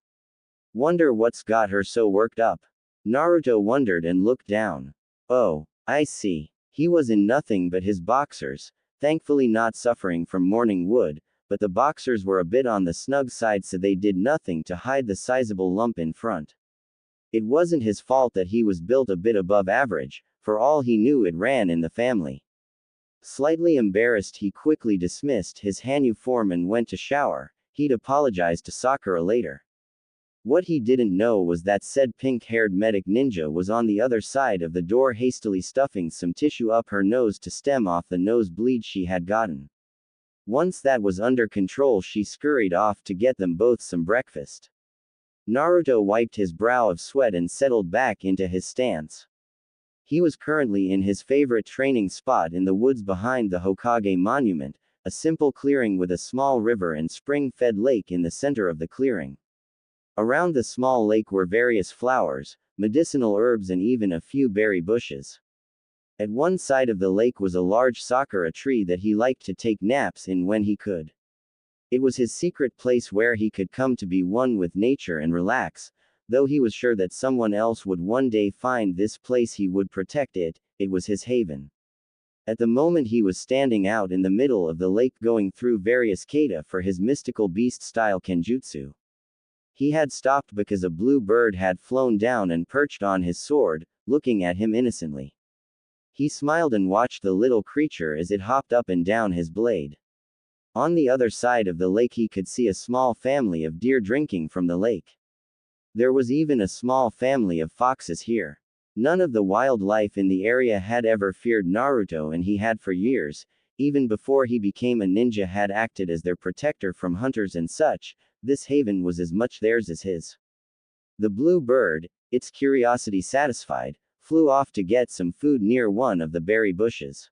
Wonder what's got her so worked up? Naruto wondered and looked down. Oh, I see. He was in nothing but his boxers, thankfully not suffering from morning wood, but the boxers were a bit on the snug side so they did nothing to hide the sizable lump in front. It wasn't his fault that he was built a bit above average, for all he knew it ran in the family. Slightly embarrassed, he quickly dismissed his Hanyu form and went to shower. He'd apologize to Sakura later. What he didn't know was that said pink-haired medic ninja was on the other side of the door, hastily stuffing some tissue up her nose to stem off the nosebleed she had gotten. Once that was under control, she scurried off to get them both some breakfast. Naruto wiped his brow of sweat and settled back into his stance. He was currently in his favorite training spot in the woods behind the Hokage monument, a simple clearing with a small river and spring-fed lake in the center of the clearing. Around the small lake were various flowers, medicinal herbs and even a few berry bushes. At one side of the lake was a large sakura tree that he liked to take naps in when he could. It was his secret place where he could come to be one with nature and relax, though he was sure that someone else would one day find this place he would protect it, it was his haven. At the moment he was standing out in the middle of the lake going through various kata for his mystical beast-style kenjutsu. He had stopped because a blue bird had flown down and perched on his sword, looking at him innocently. He smiled and watched the little creature as it hopped up and down his blade. On the other side of the lake he could see a small family of deer drinking from the lake. There was even a small family of foxes here. None of the wildlife in the area had ever feared Naruto, and he had for years, even before he became a ninja, had acted as their protector from hunters and such. This haven was as much theirs as his. The blue bird, its curiosity satisfied, flew off to get some food near one of the berry bushes.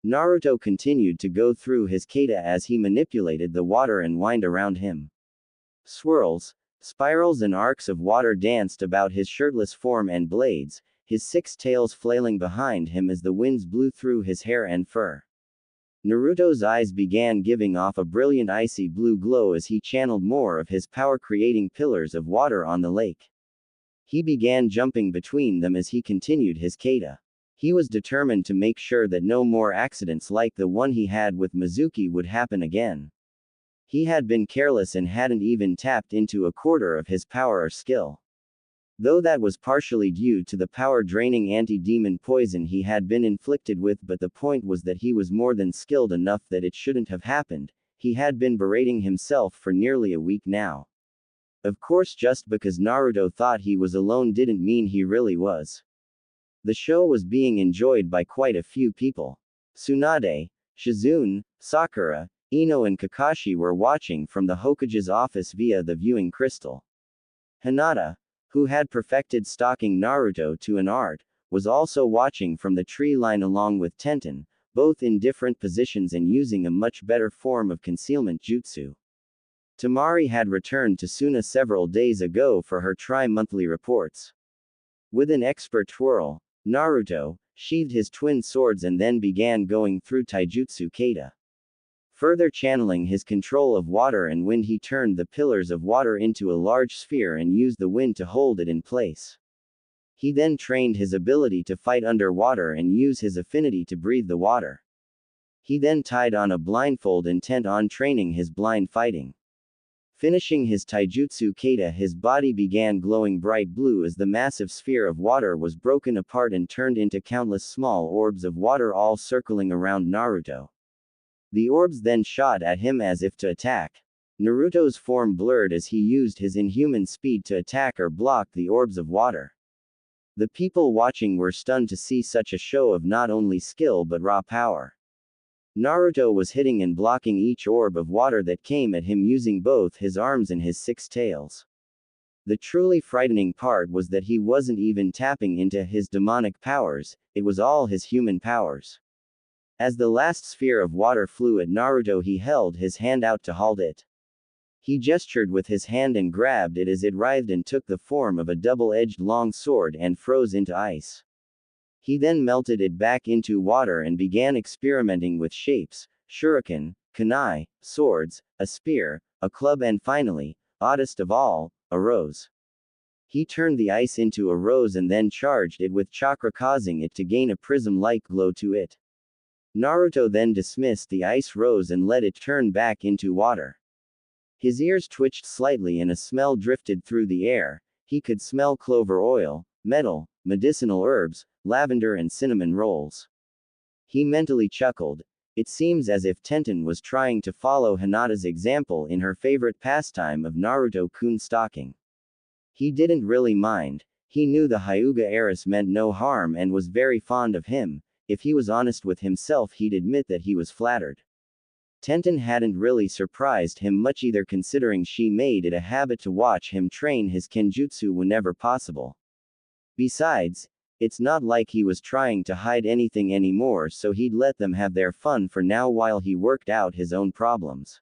Naruto continued to go through his kata as he manipulated the water and wind around him. Swirls, spirals and arcs of water danced about his shirtless form and blades, his 6 tails flailing behind him as the winds blew through his hair and fur. Naruto's eyes began giving off a brilliant icy blue glow as he channeled more of his power, creating pillars of water on the lake. He began jumping between them as he continued his kata. He was determined to make sure that no more accidents like the one he had with Mizuki would happen again. He had been careless and hadn't even tapped into a quarter of his power or skill. Though that was partially due to the power-draining anti-demon poison he had been inflicted with, but the point was that he was more than skilled enough that it shouldn't have happened. He had been berating himself for nearly a week now. Of course, just because Naruto thought he was alone didn't mean he really was. The show was being enjoyed by quite a few people. Tsunade, Shizune, Sakura, Ino and Kakashi were watching from the Hokage's office via the viewing crystal. Hinata, who had perfected stalking Naruto to an art, was also watching from the tree line along with Tenten, both in different positions and using a much better form of concealment jutsu. Temari had returned to Suna several days ago for her tri-monthly reports. With an expert twirl, Naruto sheathed his twin swords and then began going through taijutsu kata. Further channeling his control of water and wind, he turned the pillars of water into a large sphere and used the wind to hold it in place. He then trained his ability to fight underwater and use his affinity to breathe the water. He then tied on a blindfold intent on training his blind fighting. Finishing his taijutsu kata, his body began glowing bright blue as the massive sphere of water was broken apart and turned into countless small orbs of water, all circling around Naruto. The orbs then shot at him as if to attack. Naruto's form blurred as he used his inhuman speed to attack or block the orbs of water. The people watching were stunned to see such a show of not only skill but raw power. Naruto was hitting and blocking each orb of water that came at him using both his arms and his 6 tails. The truly frightening part was that he wasn't even tapping into his demonic powers, it was all his human powers. As the last sphere of water flew at Naruto, he held his hand out to halt it. He gestured with his hand and grabbed it as it writhed and took the form of a double-edged long sword and froze into ice. He then melted it back into water and began experimenting with shapes: shuriken, kunai, swords, a spear, a club and finally, oddest of all, a rose. He turned the ice into a rose and then charged it with chakra, causing it to gain a prism-like glow to it. Naruto then dismissed the ice rose and let it turn back into water. His ears twitched slightly and a smell drifted through the air. He could smell clover oil, metal, medicinal herbs, lavender and cinnamon rolls. He mentally chuckled. It seems as if Tenten was trying to follow Hinata's example in her favorite pastime of Naruto-kun stalking. He didn't really mind. He knew the Hyuga heiress meant no harm and was very fond of him. If he was honest with himself, he'd admit that he was flattered. Tenten hadn't really surprised him much either, considering she made it a habit to watch him train his kenjutsu whenever possible. Besides, It's not like he was trying to hide anything anymore, so he'd let them have their fun for now while he worked out his own problems.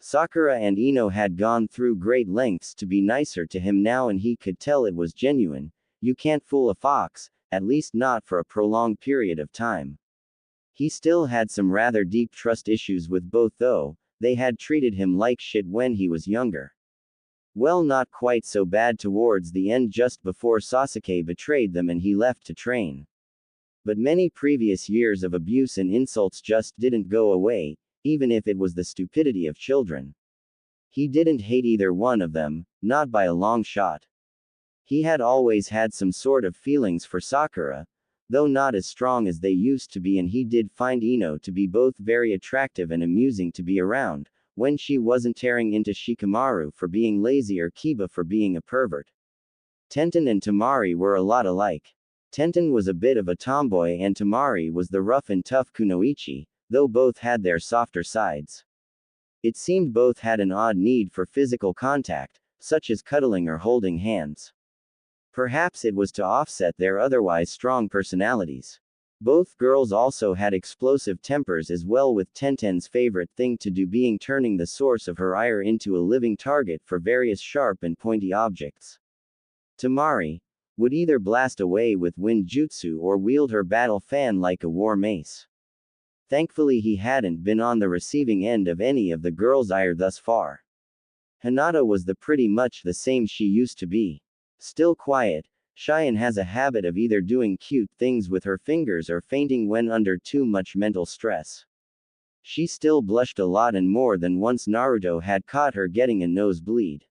Sakura and Ino had gone through great lengths to be nicer to him now, and he could tell it was genuine. You can't fool a fox, at least not for a prolonged period of time. He still had some rather deep trust issues with both, though. They had treated him like shit when he was younger. Well, not quite so bad towards the end, just before Sasuke betrayed them and he left to train. But many previous years of abuse and insults just didn't go away, even if it was the stupidity of children. He didn't hate either one of them, not by a long shot. He had always had some sort of feelings for Sakura, though not as strong as they used to be, and he did find Ino to be both very attractive and amusing to be around, when she wasn't tearing into Shikamaru for being lazy or Kiba for being a pervert. Tenten and Tamari were a lot alike. Tenten was a bit of a tomboy and Tamari was the rough and tough kunoichi, though both had their softer sides. It seemed both had an odd need for physical contact, such as cuddling or holding hands. Perhaps it was to offset their otherwise strong personalities. Both girls also had explosive tempers as well, with Tenten's favorite thing to do being turning the source of her ire into a living target for various sharp and pointy objects. Tamari would either blast away with wind jutsu or wield her battle fan like a war mace. Thankfully he hadn't been on the receiving end of any of the girls' ire thus far. Hinata was pretty much the same she used to be. Still quiet, shy, and has a habit of either doing cute things with her fingers or fainting when under too much mental stress. She still blushed a lot, and more than once Naruto had caught her getting a nosebleed.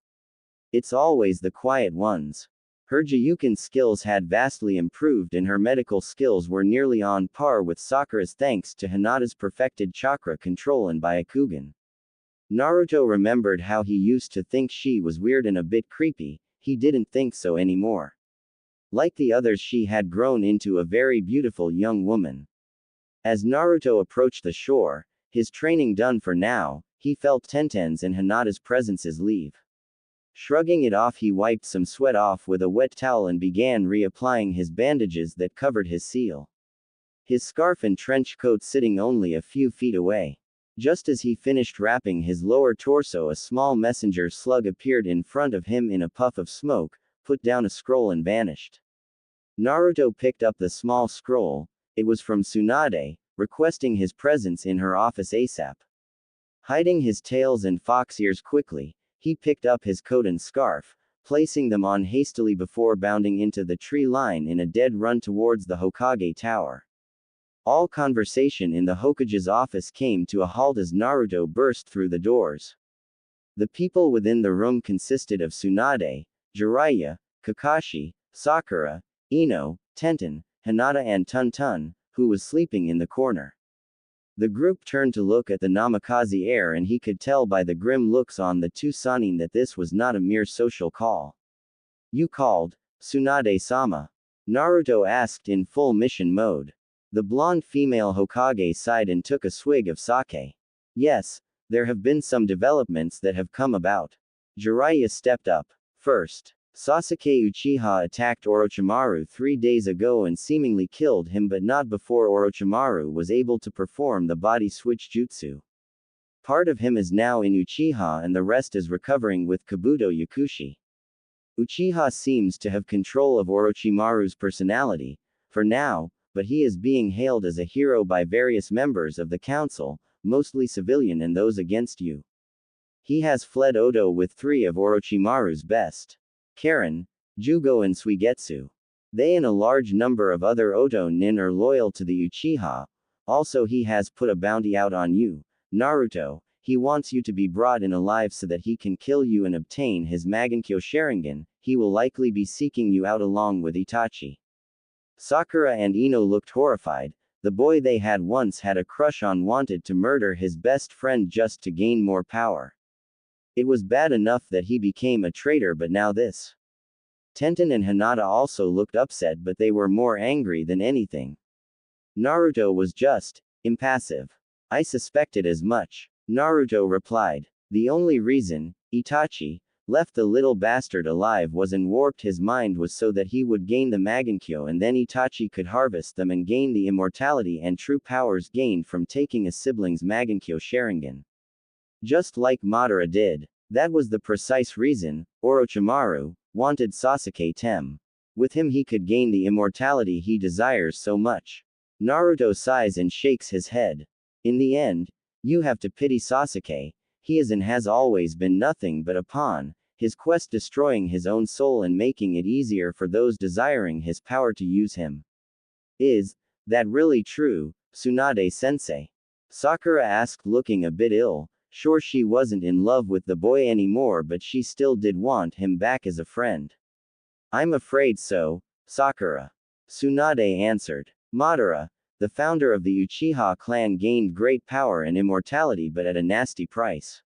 It's always the quiet ones. Her Juyuken skills had vastly improved and her medical skills were nearly on par with Sakura's thanks to Hinata's perfected chakra control and Byakugan. Naruto remembered how he used to think she was weird and a bit creepy. He didn't think so anymore. Like the others, she had grown into a very beautiful young woman. As Naruto approached the shore, his training done for now, he felt Tenten's and Hinata's presences leave. Shrugging it off, he wiped some sweat off with a wet towel and began reapplying his bandages that covered his seal. His scarf and trench coat sitting only a few feet away. Just as he finished wrapping his lower torso, a small messenger slug appeared in front of him in a puff of smoke, put down a scroll and vanished. Naruto picked up the small scroll. It was from Tsunade, requesting his presence in her office ASAP. Hiding his tails and fox ears quickly, he picked up his coat and scarf, placing them on hastily before bounding into the tree line in a dead run towards the Hokage Tower. All conversation in the Hokage's office came to a halt as Naruto burst through the doors. The people within the room consisted of Tsunade, Jiraiya, Kakashi, Sakura, Ino, Tenten, Hinata, and Tun-Tun, who was sleeping in the corner. The group turned to look at the Namikaze heir, and he could tell by the grim looks on the two Sannin that this was not a mere social call. "You called, Tsunade-sama?" Naruto asked in full mission mode. The blonde female Hokage sighed and took a swig of sake. "Yes, there have been some developments that have come about." Jiraiya stepped up. "First, Sasuke Uchiha attacked Orochimaru 3 days ago and seemingly killed him, but not before Orochimaru was able to perform the body switch jutsu. Part of him is now in Uchiha and the rest is recovering with Kabuto Yakushi. Uchiha seems to have control of Orochimaru's personality, for now, but he is being hailed as a hero by various members of the council, mostly civilian and those against you. He has fled Odo with 3 of Orochimaru's best. Karen, Jugo and Suigetsu. They and a large number of other Oto nin are loyal to the Uchiha. Also he has put a bounty out on you, Naruto. He wants you to be brought in alive so that he can kill you and obtain his Magankyo Sharingan. He will likely be seeking you out along with Itachi." Sakura and Ino looked horrified. The boy they had once had a crush on wanted to murder his best friend just to gain more power. It was bad enough that he became a traitor, but now this. Tenten and Hinata also looked upset, but they were more angry than anything. Naruto was just impassive. "I suspected as much," Naruto replied. "The only reason, Itachi, Left the little bastard alive was and warped his mind was so that he would gain the Magankyo and then Itachi could harvest them and gain the immortality and true powers gained from taking a sibling's Magankyo Sharingan. Just like Madara did. That was the precise reason Orochimaru wanted Sasuke Tem. With him he could gain the immortality he desires so much. Naruto sighs and shakes his head. In the end, you have to pity Sasuke. He is and has always been nothing but a pawn, his quest destroying his own soul and making it easier for those desiring his power to use him. Is that really true, Tsunade-sensei? Sakura asked, looking a bit ill. Sure, she wasn't in love with the boy anymore, but she still did want him back as a friend. I'm afraid so, Sakura. Tsunade answered. Madara, the founder of the Uchiha clan, gained great power and immortality but at a nasty price.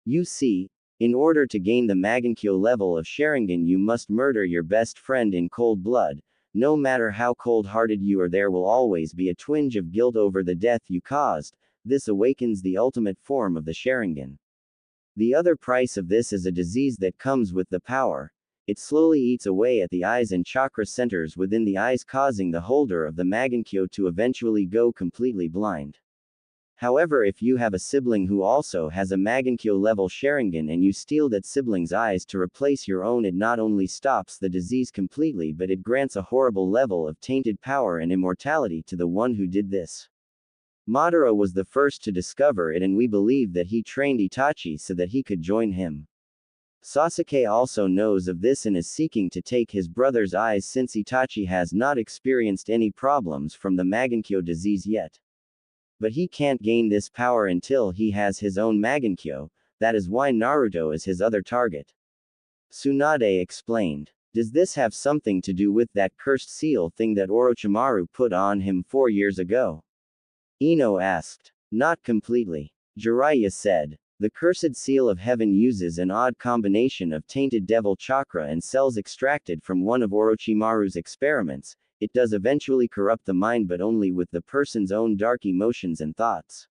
You see, in order to gain the Magankyo level of Sharingan you must murder your best friend in cold blood. No matter how cold-hearted you are, there will always be a twinge of guilt over the death you caused. This awakens the ultimate form of the Sharingan. The other price of this is a disease that comes with the power. It slowly eats away at the eyes and chakra centers within the eyes, causing the holder of the Magankyo to eventually go completely blind. However, if you have a sibling who also has a Magankyo level Sharingan and you steal that sibling's eyes to replace your own, it not only stops the disease completely but it grants a horrible level of tainted power and immortality to the one who did this. Madara was the first to discover it and we believe that he trained Itachi so that he could join him. Sasuke also knows of this and is seeking to take his brother's eyes since Itachi has not experienced any problems from the Magankyo disease yet. But he can't gain this power until he has his own Magankyo, that is why Naruto is his other target. Tsunade explained. Does this have something to do with that cursed seal thing that Orochimaru put on him 4 years ago? Ino asked. Not completely. Jiraiya said. The cursed seal of heaven uses an odd combination of tainted devil chakra and cells extracted from one of Orochimaru's experiments. It does eventually corrupt the mind but only with the person's own dark emotions and thoughts.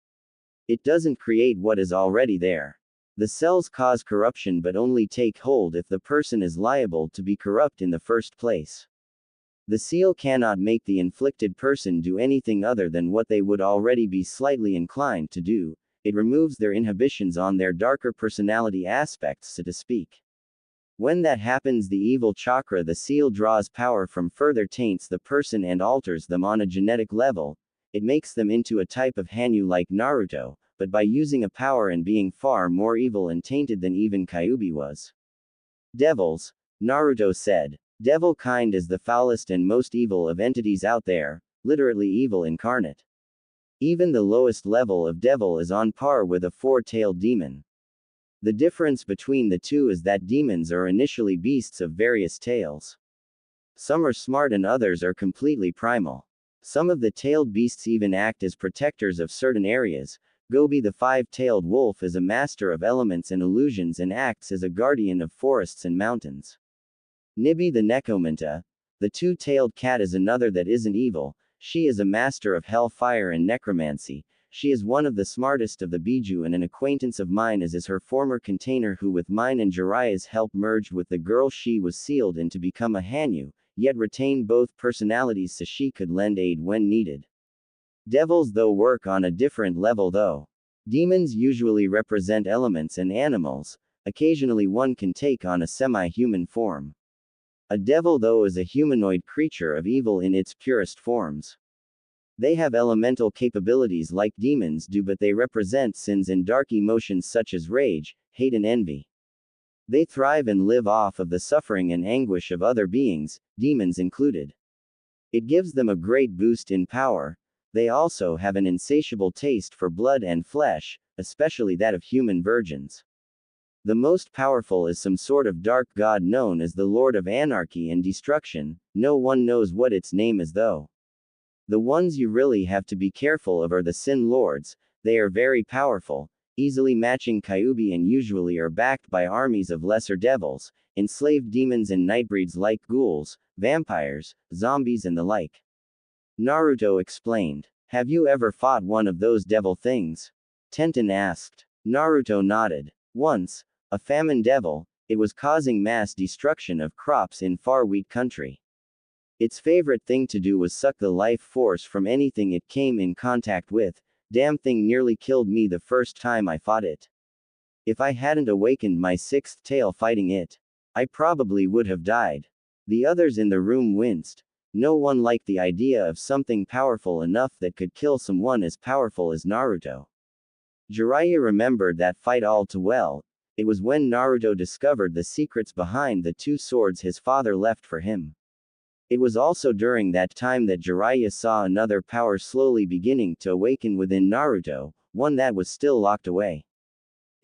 It doesn't create what is already there. The cells cause corruption but only take hold if the person is liable to be corrupt in the first place. The seal cannot make the inflicted person do anything other than what they would already be slightly inclined to do. It removes their inhibitions on their darker personality aspects, so to speak. When that happens, the evil chakra, the seal, draws power from further taints the person and alters them on a genetic level. It makes them into a type of Hanyu like Naruto, but by using a power and being far more evil and tainted than even Kyuubi was. Devils, Naruto said. Devil kind is the foulest and most evil of entities out there, literally evil incarnate. Even the lowest level of devil is on par with a four-tailed demon. The difference between the two is that demons are initially beasts of various tails. Some are smart and others are completely primal. Some of the tailed beasts even act as protectors of certain areas. Gobi the five-tailed wolf is a master of elements and illusions and acts as a guardian of forests and mountains. Nibi the Necomanta, the two-tailed cat, is another that isn't evil. She is a master of hellfire and necromancy. She is one of the smartest of the Biju and an acquaintance of mine, as is her former container, who with mine and Jiraiya's help merged with the girl she was sealed in to become a Hanyu, yet retained both personalities so she could lend aid when needed. Devils though work on a different level though. Demons usually represent elements and animals. Occasionally one can take on a semi-human form. A devil though is a humanoid creature of evil in its purest forms. They have elemental capabilities like demons do, but they represent sins and dark emotions such as rage, hate and envy. They thrive and live off of the suffering and anguish of other beings, demons included. It gives them a great boost in power. They also have an insatiable taste for blood and flesh, especially that of human virgins. The most powerful is some sort of dark god known as the Lord of Anarchy and Destruction. No one knows what its name is though. The ones you really have to be careful of are the Sin Lords. They are very powerful, easily matching Kyuubi, and usually are backed by armies of lesser devils, enslaved demons and nightbreeds like ghouls, vampires, zombies and the like. Naruto explained. Have you ever fought one of those devil things? Tenten asked. Naruto nodded. Once, a famine devil, It was causing mass destruction of crops in far wheat country. Its favorite thing to do was suck the life force from anything it came in contact with. Damn thing nearly killed me the first time I fought it. If I hadn't awakened my sixth tail fighting it, I probably would have died. The others in the room winced. No one liked the idea of something powerful enough that could kill someone as powerful as Naruto. Jiraiya remembered that fight all too well. It was when Naruto discovered the secrets behind the two swords his father left for him. It was also during that time that Jiraiya saw another power slowly beginning to awaken within Naruto, one that was still locked away.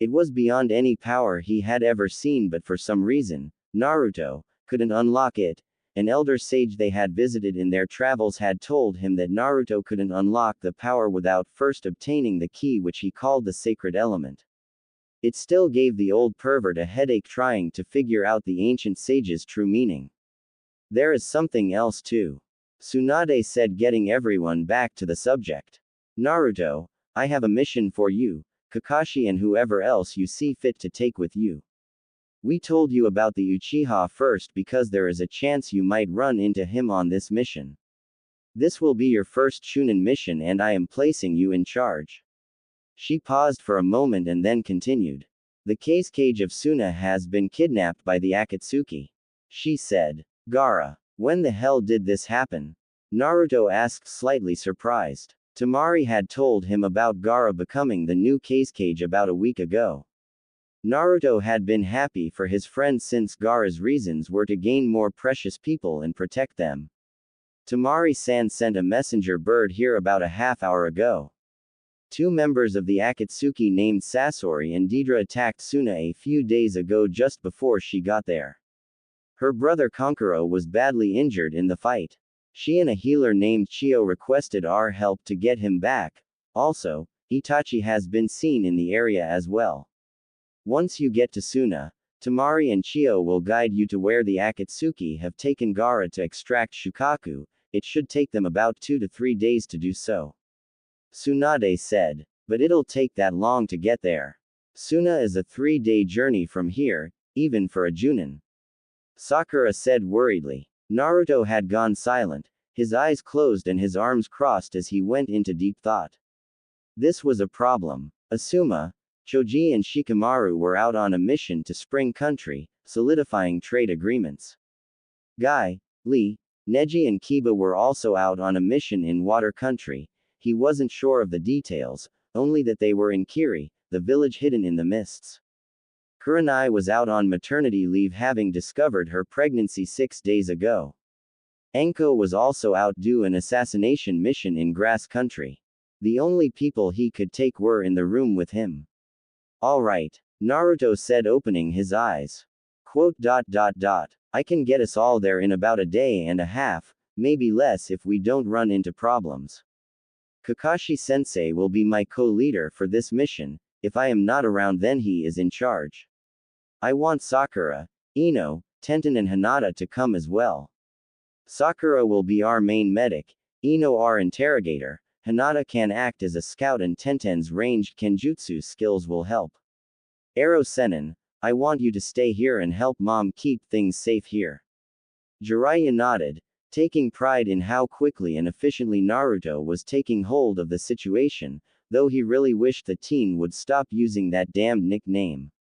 It was beyond any power he had ever seen, but for some reason, Naruto couldn't unlock it. An elder sage they had visited in their travels had told him that Naruto couldn't unlock the power without first obtaining the key, which he called the sacred element. It still gave the old pervert a headache trying to figure out the ancient sage's true meaning. There is something else too, Tsunade said, getting everyone back to the subject. Naruto, I have a mission for you, Kakashi and whoever else you see fit to take with you. We told you about the Uchiha first because there is a chance you might run into him on this mission. This will be your first Chunin mission and I am placing you in charge. She paused for a moment and then continued. The cage of Suna has been kidnapped by the Akatsuki. She said. Gaara, when the hell did this happen? Naruto asked, slightly surprised. Temari had told him about Gaara becoming the new cage about a week ago. Naruto had been happy for his friend since Gaara's reasons were to gain more precious people and protect them. Temari-san sent a messenger bird here about a half hour ago. 2 members of the Akatsuki named Sasori and Deidara attacked Suna a few days ago just before she got there. Her brother Kankuro was badly injured in the fight. She and a healer named Chio requested our help to get him back. Also, Itachi has been seen in the area as well. Once you get to Suna, Temari and Chio will guide you to where the Akatsuki have taken Gaara to extract Shukaku. It should take them about 2 to 3 days to do so. Tsunade said. But it'll take that long to get there. Suna is a 3-day journey from here, even for a Junin. Sakura said worriedly. Naruto had gone silent, his eyes closed and his arms crossed as he went into deep thought. This was a problem. Asuma, Choji and Shikamaru were out on a mission to Spring Country, solidifying trade agreements. Guy, Lee, Neji and Kiba were also out on a mission in Water Country. He wasn't sure of the details, only that they were in Kiri, the village hidden in the mists. Kurenai was out on maternity leave, having discovered her pregnancy 6 days ago. Enko was also out due an assassination mission in Grass Country. The only people he could take were in the room with him. All right, Naruto said, opening his eyes. I can get us all there in about a day and a half, maybe less if we don't run into problems. Kakashi-sensei will be my co-leader for this mission. If I am not around, then he is in charge. I want Sakura, Ino, Tenten and Hinata to come as well. Sakura will be our main medic, Ino our interrogator, Hinata can act as a scout and Tenten's ranged kenjutsu skills will help. Ero Sennin, I want you to stay here and help mom keep things safe here. Jiraiya nodded, taking pride in how quickly and efficiently Naruto was taking hold of the situation, though he really wished the teen would stop using that damned nickname.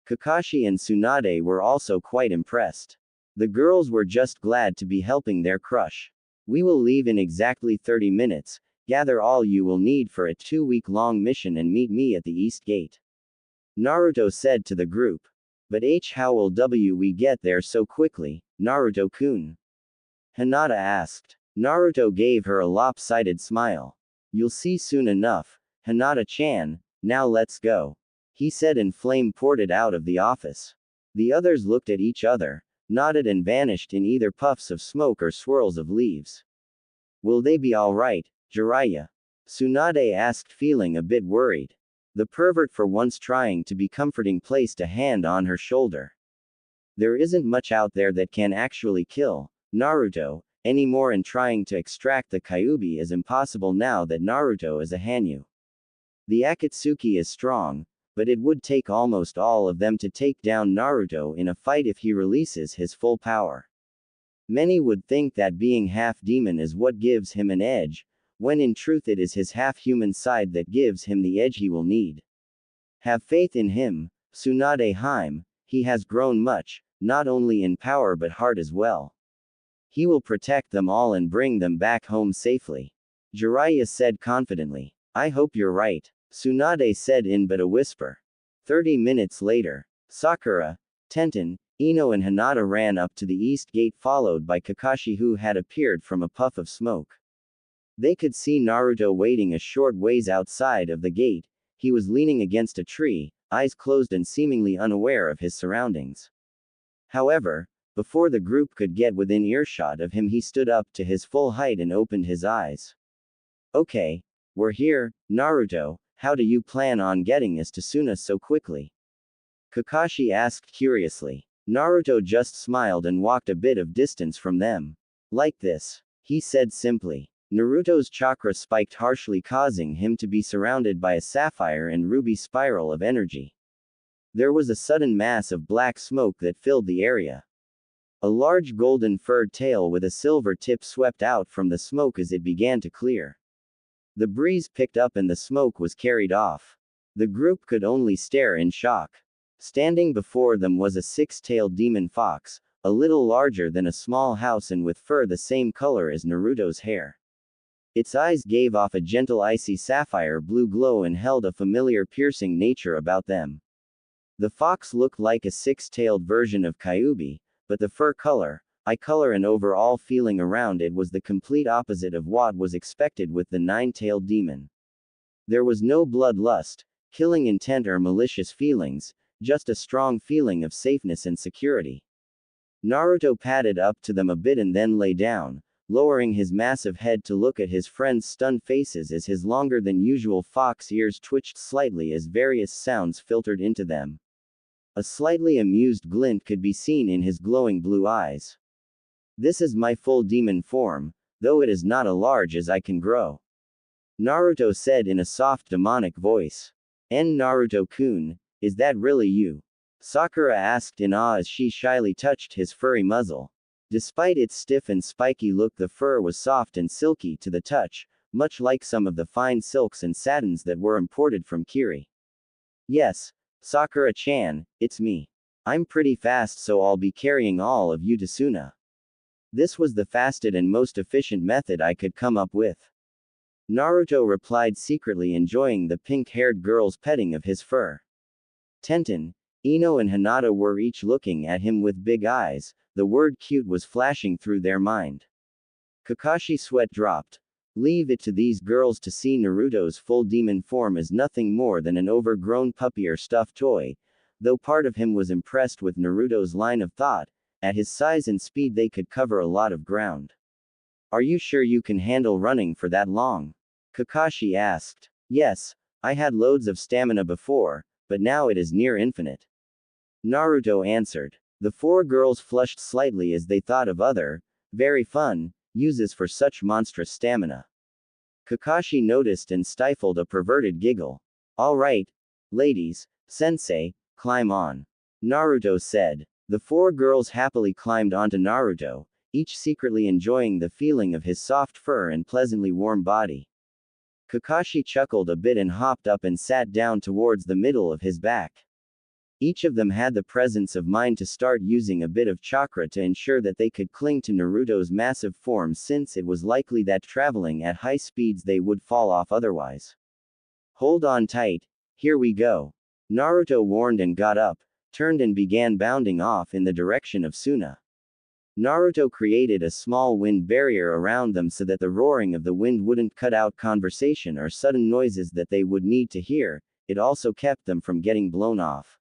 Kakashi and Tsunade were also quite impressed. The girls were just glad to be helping their crush. We will leave in exactly 30 minutes, gather all you will need for a 2-week-long mission and meet me at the East Gate. Naruto said to the group. But how will we get there so quickly, Naruto-kun? Hinata asked. Naruto gave her a lopsided smile. You'll see soon enough, Hinata-chan, now let's go. He said and flame ported out of the office. The others looked at each other, nodded and vanished in either puffs of smoke or swirls of leaves. Will they be alright, Jiraiya? Tsunade asked, feeling a bit worried. The pervert, for once trying to be comforting, placed a hand on her shoulder. There isn't much out there that can actually kill Naruto anymore, and trying to extract the Kyuubi is impossible now that Naruto is a Hanyu. The Akatsuki is strong, but it would take almost all of them to take down Naruto in a fight if he releases his full power. Many would think that being half-demon is what gives him an edge, when in truth it is his half-human side that gives him the edge he will need. Have faith in him, Tsunade Harem, he has grown much, not only in power but heart as well. He will protect them all and bring them back home safely. Jiraiya said confidently. I hope you're right, Tsunade said in but a whisper. 30 minutes later, Sakura, Tenten, Ino and Hinata ran up to the east gate followed by Kakashi who had appeared from a puff of smoke. They could see Naruto waiting a short ways outside of the gate. He was leaning against a tree, eyes closed and seemingly unaware of his surroundings. However, before the group could get within earshot of him he stood up to his full height and opened his eyes. Okay, we're here, Naruto, how do you plan on getting us to Suna so quickly? Kakashi asked curiously. Naruto just smiled and walked a bit of distance from them. Like this, he said simply. Naruto's chakra spiked harshly causing him to be surrounded by a sapphire and ruby spiral of energy. There was a sudden mass of black smoke that filled the area. A large golden furred tail with a silver tip swept out from the smoke as it began to clear. The breeze picked up and the smoke was carried off. The group could only stare in shock. Standing before them was a six-tailed demon fox, a little larger than a small house and with fur the same color as Naruto's hair. Its eyes gave off a gentle icy sapphire blue glow and held a familiar piercing nature about them. The fox looked like a six-tailed version of Kyuubi, but the fur color, eye color and overall feeling around it was the complete opposite of what was expected with the nine-tailed demon. There was no bloodlust, killing intent or malicious feelings, just a strong feeling of safeness and security. Naruto padded up to them a bit and then lay down, lowering his massive head to look at his friends' stunned faces as his longer than usual fox ears twitched slightly as various sounds filtered into them. A slightly amused glint could be seen in his glowing blue eyes. This is my full demon form, though it is not as large as I can grow. Naruto said in a soft demonic voice. Naruto-kun, is that really you? Sakura asked in awe as she shyly touched his furry muzzle. Despite its stiff and spiky look, the fur was soft and silky to the touch, much like some of the fine silks and satins that were imported from Kiri. Yes, Sakura-chan, it's me. I'm pretty fast, so I'll be carrying all of you to Suna. This was the fastest and most efficient method I could come up with. Naruto replied, secretly enjoying the pink-haired girl's petting of his fur. Tenten, Ino and Hinata were each looking at him with big eyes. The word cute was flashing through their mind. Kakashi's sweat dropped. Leave it to these girls to see Naruto's full demon form as nothing more than an overgrown puppy or stuffed toy, though part of him was impressed with Naruto's line of thought. At his size and speed they could cover a lot of ground. Are you sure you can handle running for that long? Kakashi asked. Yes, I had loads of stamina before, but now it is near infinite. Naruto answered. The four girls flushed slightly as they thought of other, very fun, uses for such monstrous stamina. Kakashi noticed and stifled a perverted giggle. All right, ladies, sensei, climb on. Naruto said. The four girls happily climbed onto Naruto, each secretly enjoying the feeling of his soft fur and pleasantly warm body. Kakashi chuckled a bit and hopped up and sat down towards the middle of his back. Each of them had the presence of mind to start using a bit of chakra to ensure that they could cling to Naruto's massive form, since it was likely that traveling at high speeds they would fall off otherwise. Hold on tight, here we go. Naruto warned and got up, turned and began bounding off in the direction of Suna. Naruto created a small wind barrier around them so that the roaring of the wind wouldn't cut out conversation or sudden noises that they would need to hear. It also kept them from getting blown off.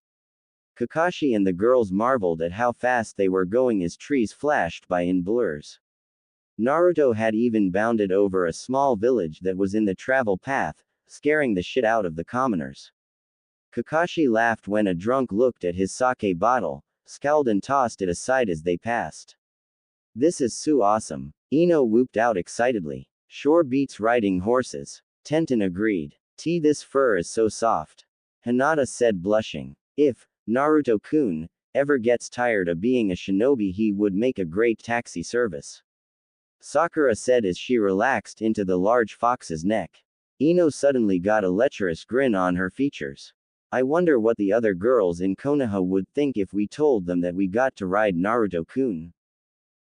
Kakashi and the girls marveled at how fast they were going as trees flashed by in blurs. Naruto had even bounded over a small village that was in the travel path, scaring the shit out of the commoners. Kakashi laughed when a drunk looked at his sake bottle, scowled and tossed it aside as they passed. This is so awesome. Ino whooped out excitedly. Sure beats riding horses. Tenten agreed. This fur is so soft. Hinata said, blushing. If Naruto-kun ever gets tired of being a shinobi, he would make a great taxi service. Sakura said as she relaxed into the large fox's neck. Ino suddenly got a lecherous grin on her features. I wonder what the other girls in Konoha would think if we told them that we got to ride Naruto-kun.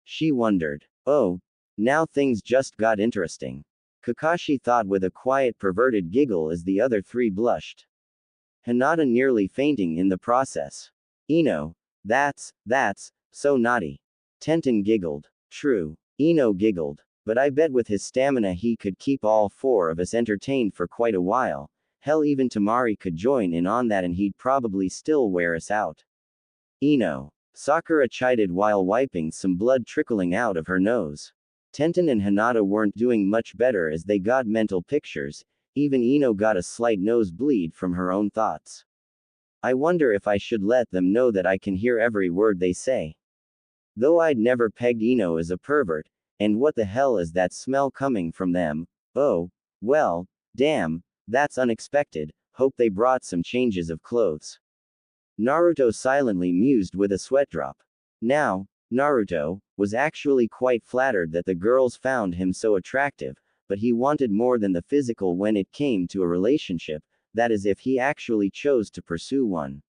She wondered. Oh, now things just got interesting. Kakashi thought with a quiet perverted giggle as the other three blushed. Hinata nearly fainting in the process. Ino, that's so naughty. Tenten giggled. True. Ino giggled. But I bet with his stamina he could keep all four of us entertained for quite a while. Hell, even Tamari could join in on that and he'd probably still wear us out. Ino. Sakura chided while wiping some blood trickling out of her nose. Tenten and Hinata weren't doing much better as they got mental pictures. Even Ino got a slight nosebleed from her own thoughts. I wonder if I should let them know that I can hear every word they say. Though I'd never pegged Ino as a pervert, and what the hell is that smell coming from them? Oh, well, damn, that's unexpected, hope they brought some changes of clothes. Naruto silently mused with a sweat drop. Now, Naruto was actually quite flattered that the girls found him so attractive, but he wanted more than the physical when it came to a relationship, that is if he actually chose to pursue one.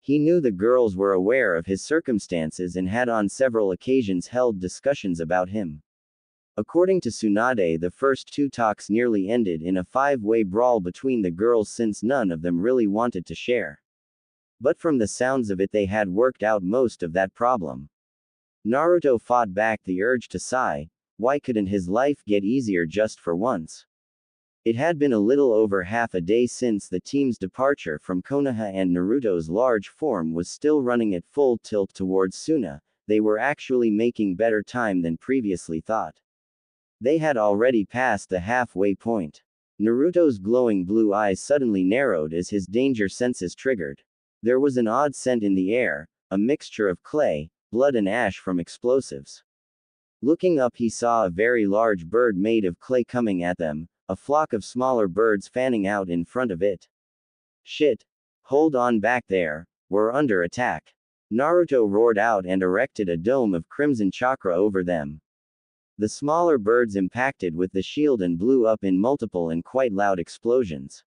He knew the girls were aware of his circumstances and had on several occasions held discussions about him. According to Tsunade, the first two talks nearly ended in a five-way brawl between the girls since none of them really wanted to share. But from the sounds of it, they had worked out most of that problem. Naruto fought back the urge to sigh. Why couldn't his life get easier just for once? It had been a little over half a day since the team's departure from Konoha and Naruto's large form was still running at full tilt towards Suna. They were actually making better time than previously thought. They had already passed the halfway point. Naruto's glowing blue eyes suddenly narrowed as his danger senses triggered. There was an odd scent in the air, a mixture of clay, blood and ash from explosives. Looking up, he saw a very large bird made of clay coming at them, a flock of smaller birds fanning out in front of it. Shit! Hold on back there, we're under attack. Naruto roared out and erected a dome of crimson chakra over them. The smaller birds impacted with the shield and blew up in multiple and quite loud explosions.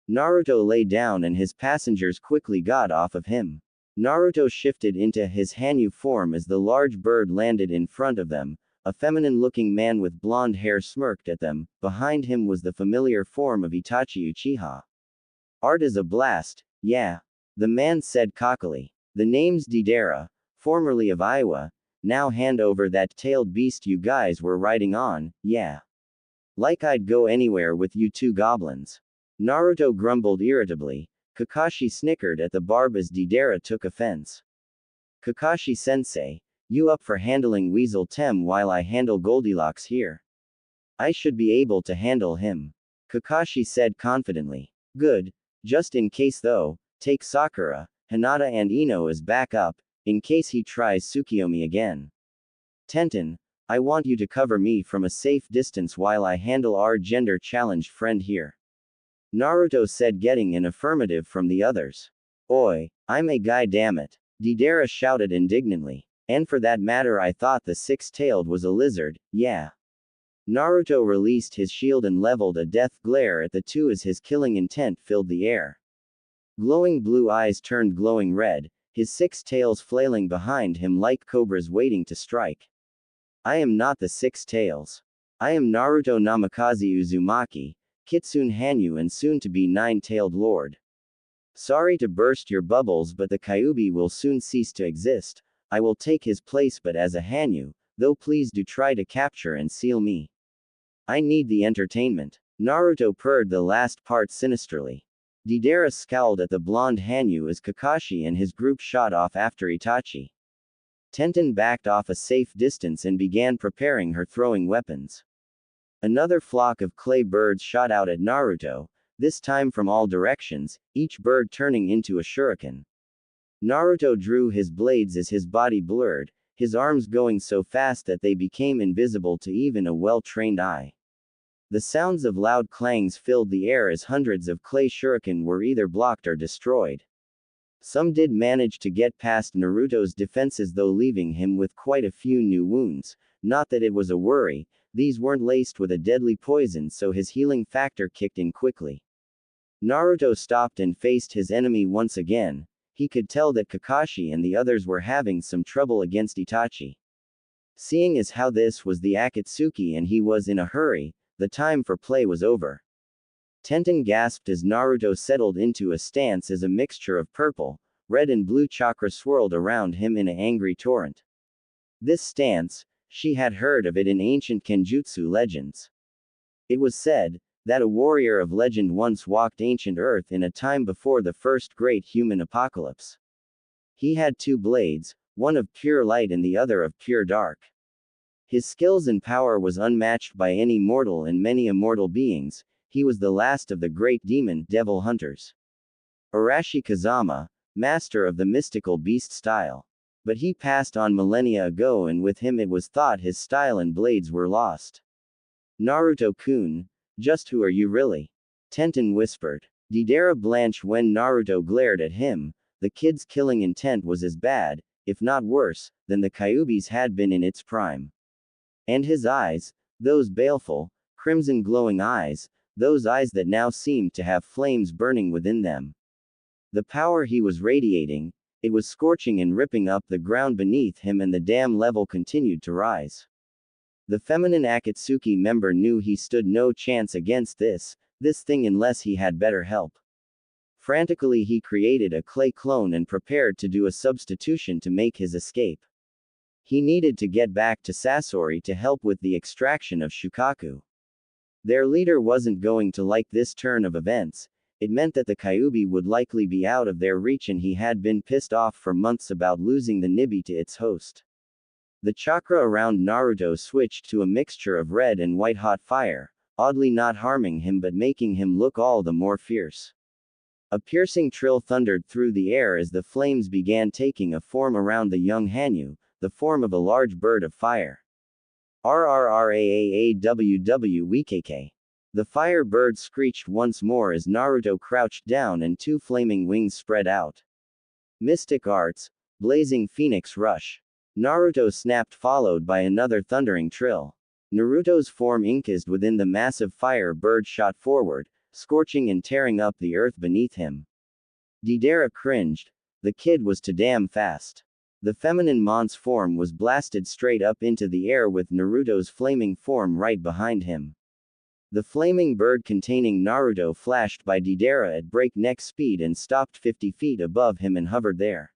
Naruto lay down and his passengers quickly got off of him. Naruto shifted into his Hanyu form as the large bird landed in front of them. A feminine-looking man with blonde hair smirked at them. Behind him was the familiar form of Itachi Uchiha. Art is a blast, yeah. The man said cockily. The name's Deidara, formerly of Iowa. Now hand over that tailed beast you guys were riding on, yeah. Like I'd go anywhere with you two goblins. Naruto grumbled irritably. Kakashi snickered at the barb as Deidara took offense. Kakashi-sensei, you up for handling Weasel Tem while I handle Goldilocks here? I should be able to handle him. Kakashi said confidently. Good. Just in case though, take Sakura, Hinata and Ino as backup, in case he tries Tsukiyomi again. Tenten, I want you to cover me from a safe distance while I handle our gender-challenged friend here. Naruto said, getting an affirmative from the others. Oi, I'm a guy, damn it. Deidara shouted indignantly. And for that matter, I thought the six-tailed was a lizard, yeah. Naruto released his shield and leveled a death glare at the two as his killing intent filled the air. Glowing blue eyes turned glowing red, his six tails flailing behind him like cobras waiting to strike. I am not the six tails. I am Naruto Namikaze Uzumaki, Kitsune Hanyu and soon-to-be nine-tailed lord. Sorry to burst your bubbles, but the Kyuubi will soon cease to exist. I will take his place, but as a Hanyu, though please do try to capture and seal me. I need the entertainment. Naruto purred the last part sinisterly. Deidara scowled at the blonde Hanyu as Kakashi and his group shot off after Itachi. Tenten backed off a safe distance and began preparing her throwing weapons. Another flock of clay birds shot out at Naruto, this time from all directions, each bird turning into a shuriken. Naruto drew his blades as his body blurred, his arms going so fast that they became invisible to even a well-trained eye. The sounds of loud clangs filled the air as hundreds of clay shuriken were either blocked or destroyed. Some did manage to get past Naruto's defenses, though leaving him with quite a few new wounds. Not that it was a worry, these weren't laced with a deadly poison, so his healing factor kicked in quickly. Naruto stopped and faced his enemy once again. He could tell that Kakashi and the others were having some trouble against Itachi. Seeing as how this was the Akatsuki and he was in a hurry, the time for play was over. Tenten gasped as Naruto settled into a stance as a mixture of purple, red and blue chakra swirled around him in an angry torrent. This stance, she had heard of it in ancient Kenjutsu legends. It was said that a warrior of legend once walked ancient Earth in a time before the first great human apocalypse. He had two blades, one of pure light and the other of pure dark. His skills and power was unmatched by any mortal and many immortal beings. He was the last of the great demon devil hunters. Arashi Kazama, master of the mystical beast style. But he passed on millennia ago, and with him it was thought his style and blades were lost. Naruto-kun, just who are you really? Tenten whispered. Deidara blanched when Naruto glared at him. The kid's killing intent was as bad, if not worse, than the Kyuubi's had been in its prime. And his eyes, those baleful, crimson glowing eyes, those eyes that now seemed to have flames burning within them. The power he was radiating, it was scorching and ripping up the ground beneath him, and the dam level continued to rise. The feminine Akatsuki member knew he stood no chance against this thing unless he had better help. Frantically he created a clay clone and prepared to do a substitution to make his escape. He needed to get back to Sasori to help with the extraction of Shukaku. Their leader wasn't going to like this turn of events. It meant that the Kyuubi would likely be out of their reach, and he had been pissed off for months about losing the Nibi to its host. The chakra around Naruto switched to a mixture of red and white hot fire, oddly not harming him but making him look all the more fierce. A piercing trill thundered through the air as the flames began taking a form around the young Hanyu, the form of a large bird of fire. RRRAAAWWWKK. The fire bird screeched once more as Naruto crouched down and two flaming wings spread out. Mystic Arts, Blazing Phoenix Rush. Naruto snapped, followed by another thundering trill. Naruto's form incased within the massive fire bird shot forward, scorching and tearing up the earth beneath him. Deidara cringed. The kid was too damn fast. The feminine Mon's form was blasted straight up into the air with Naruto's flaming form right behind him. The flaming bird containing Naruto flashed by Deidara at breakneck speed and stopped 50 feet above him and hovered there.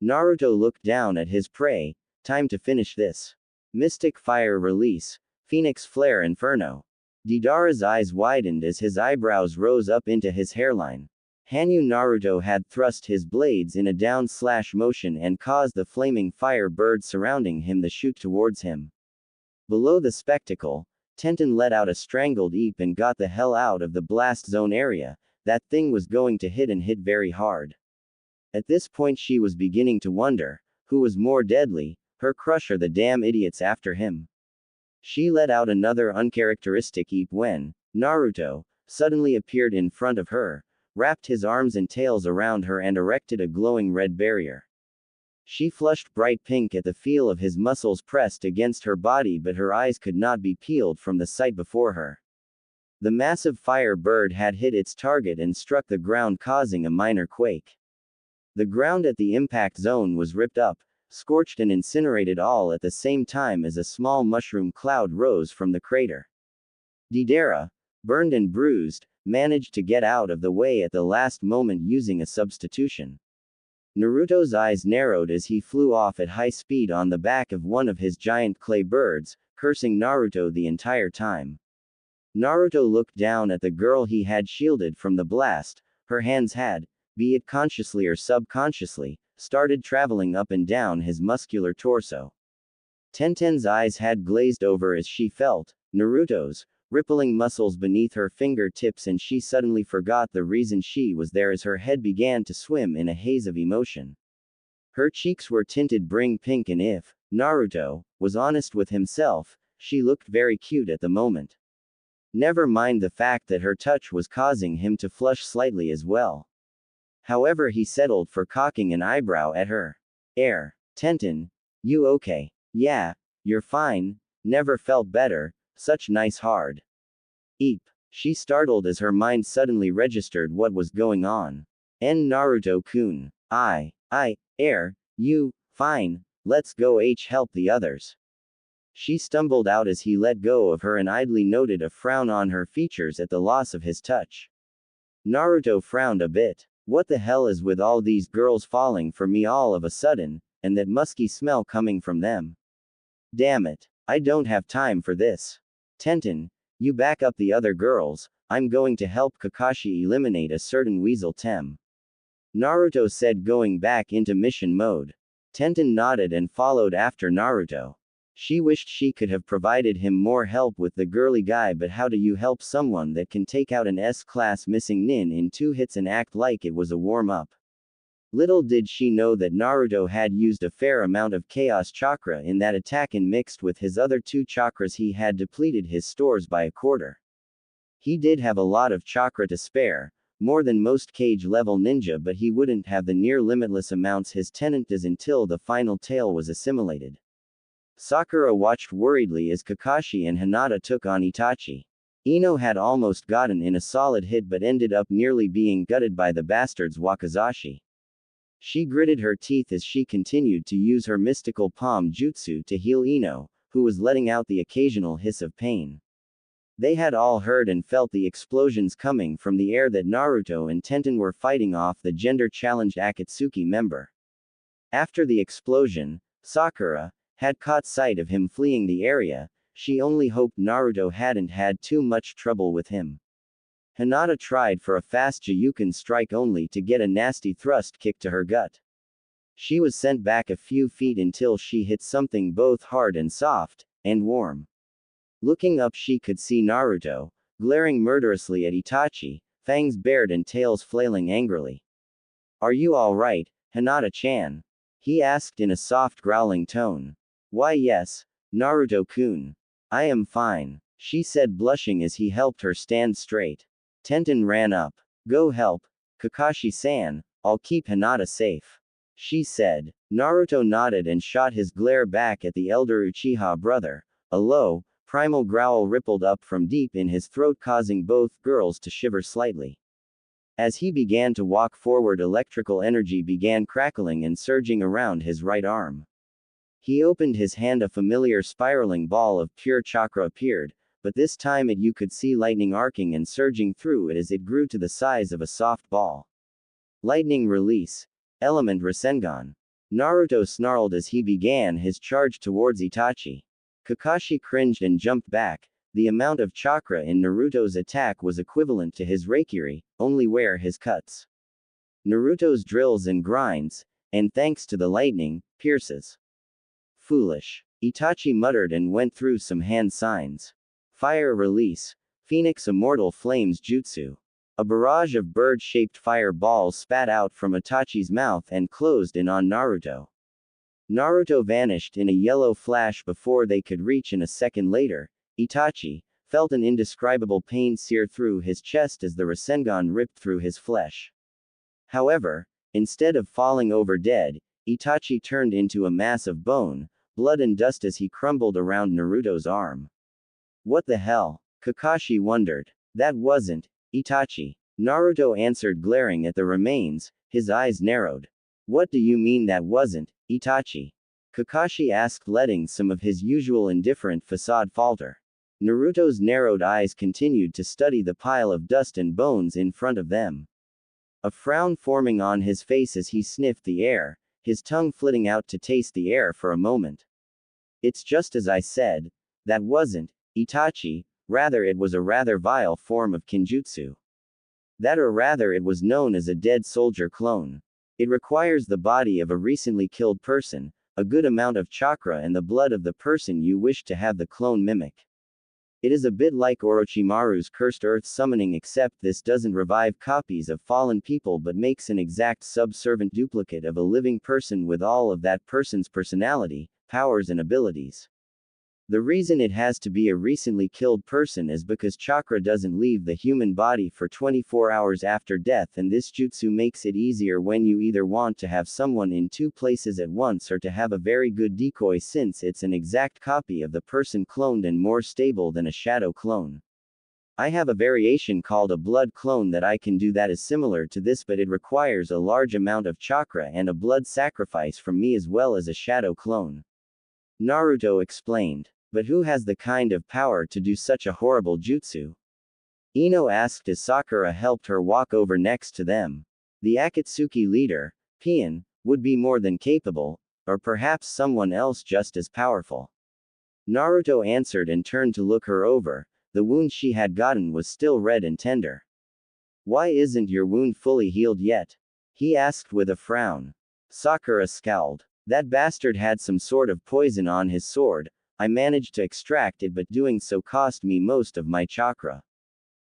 Naruto looked down at his prey. Time to finish this. Mystic Fire Release. Phoenix Flare Inferno. Deidara's eyes widened as his eyebrows rose up into his hairline. Hanyu Naruto had thrust his blades in a down-slash motion and caused the flaming fire bird surrounding him to shoot towards him. Below the spectacle, Tenten let out a strangled eep and got the hell out of the blast zone area. That thing was going to hit, and hit very hard. At this point she was beginning to wonder, who was more deadly, her crush or the damn idiots after him. She let out another uncharacteristic eep when Naruto suddenly appeared in front of her, wrapped his arms and tails around her and erected a glowing red barrier. She flushed bright pink at the feel of his muscles pressed against her body, but her eyes could not be peeled from the sight before her. The massive fire bird had hit its target and struck the ground, causing a minor quake. The ground at the impact zone was ripped up, scorched and incinerated all at the same time as a small mushroom cloud rose from the crater. Deidara, burned and bruised, managed to get out of the way at the last moment using a substitution. Naruto's eyes narrowed as he flew off at high speed on the back of one of his giant clay birds, cursing Naruto the entire time. Naruto looked down at the girl he had shielded from the blast. Her hands had, be it consciously or subconsciously, started traveling up and down his muscular torso. Tenten's eyes had glazed over as she felt Naruto's rippling muscles beneath her fingertips, and she suddenly forgot the reason she was there as her head began to swim in a haze of emotion. Her cheeks were tinted bring pink, and if Naruto was honest with himself, she looked very cute at the moment. Never mind the fact that her touch was causing him to flush slightly as well. However, he settled for cocking an eyebrow at her. Tenten, you okay? Yeah, you're fine, never felt better, such nice hard. Eep. She startled as her mind suddenly registered what was going on. Naruto-kun. You, fine, let's go help the others. She stumbled out as he let go of her and idly noted a frown on her features at the loss of his touch. Naruto frowned a bit. What the hell is with all these girls falling for me all of a sudden, and that musky smell coming from them? Damn it. I don't have time for this. Tenten, you back up the other girls, I'm going to help Kakashi eliminate a certain weasel Tem. Naruto said, going back into mission mode. Tenten nodded and followed after Naruto. She wished she could have provided him more help with the girly guy, but how do you help someone that can take out an S-class missing nin in 2 hits and act like it was a warm-up? Little did she know that Naruto had used a fair amount of chaos chakra in that attack, and mixed with his other 2 chakras he had depleted his stores by a quarter. He did have a lot of chakra to spare, more than most cage-level ninja, but he wouldn't have the near-limitless amounts his tenant does until the final tail was assimilated. Sakura watched worriedly as Kakashi and Hinata took on Itachi. Ino had almost gotten in a solid hit but ended up nearly being gutted by the bastard's wakizashi. She gritted her teeth as she continued to use her mystical palm jutsu to heal Ino, who was letting out the occasional hiss of pain. They had all heard and felt the explosions coming from the air that Naruto and Tenten were fighting off the gender-challenged Akatsuki member. After the explosion, Sakura had caught sight of him fleeing the area. She only hoped Naruto hadn't had too much trouble with him. Hinata tried for a fast Juyuken strike only to get a nasty thrust kick to her gut. She was sent back a few feet until she hit something both hard and soft, and warm. Looking up, she could see Naruto, glaring murderously at Itachi, fangs bared and tails flailing angrily. Are you alright, Hinata-chan? He asked in a soft growling tone. Why yes, Naruto-kun. I am fine, she said, blushing as he helped her stand straight. Tenten ran up. Go help, Kakashi-san, I'll keep Hinata safe, she said. Naruto nodded and shot his glare back at the elder Uchiha brother. A low, primal growl rippled up from deep in his throat, causing both girls to shiver slightly. As he began to walk forward, electrical energy began crackling and surging around his right arm. He opened his hand, a familiar spiraling ball of pure chakra appeared, but this time you could see lightning arcing and surging through it as it grew to the size of a soft ball. Lightning release. Element Rasengan. Naruto snarled as he began his charge towards Itachi. Kakashi cringed and jumped back. The amount of chakra in Naruto's attack was equivalent to his Reikiri, only where his cuts. Naruto's drills and grinds, and thanks to the lightning, pierces. Foolish. Itachi muttered and went through some hand signs. Fire release. Phoenix Immortal Flames Jutsu. A barrage of bird-shaped fire balls spat out from Itachi's mouth and closed in on Naruto. Naruto vanished in a yellow flash before they could reach, and a second later, Itachi felt an indescribable pain sear through his chest as the Rasengan ripped through his flesh. However, instead of falling over dead, Itachi turned into a mass of bone, blood and dust as he crumbled around Naruto's arm. What the hell? Kakashi wondered. That wasn't Itachi. Naruto answered, glaring at the remains, his eyes narrowed. What do you mean that wasn't Itachi? Kakashi asked, letting some of his usual indifferent facade falter. Naruto's narrowed eyes continued to study the pile of dust and bones in front of them. A frown forming on his face as he sniffed the air, his tongue flitting out to taste the air for a moment. It's just as I said, that wasn't Itachi, rather it was a rather vile form of kinjutsu. That, or rather it was known as a dead soldier clone. It requires the body of a recently killed person, a good amount of chakra and the blood of the person you wish to have the clone mimic. It is a bit like Orochimaru's cursed earth summoning, except this doesn't revive copies of fallen people but makes an exact subservient duplicate of a living person with all of that person's personality, powers and abilities. The reason it has to be a recently killed person is because chakra doesn't leave the human body for 24 hours after death, and this jutsu makes it easier when you either want to have someone in two places at once or to have a very good decoy, since it's an exact copy of the person cloned and more stable than a shadow clone. I have a variation called a blood clone that I can do that is similar to this, but it requires a large amount of chakra and a blood sacrifice from me as well as a shadow clone. Naruto explained. But who has the kind of power to do such a horrible jutsu? Ino asked as Sakura helped her walk over next to them. The Akatsuki leader, Pian, would be more than capable, or perhaps someone else just as powerful. Naruto answered and turned to look her over. The wound she had gotten was still red and tender. Why isn't your wound fully healed yet? He asked with a frown. Sakura scowled. That bastard had some sort of poison on his sword. I managed to extract it, but doing so cost me most of my chakra.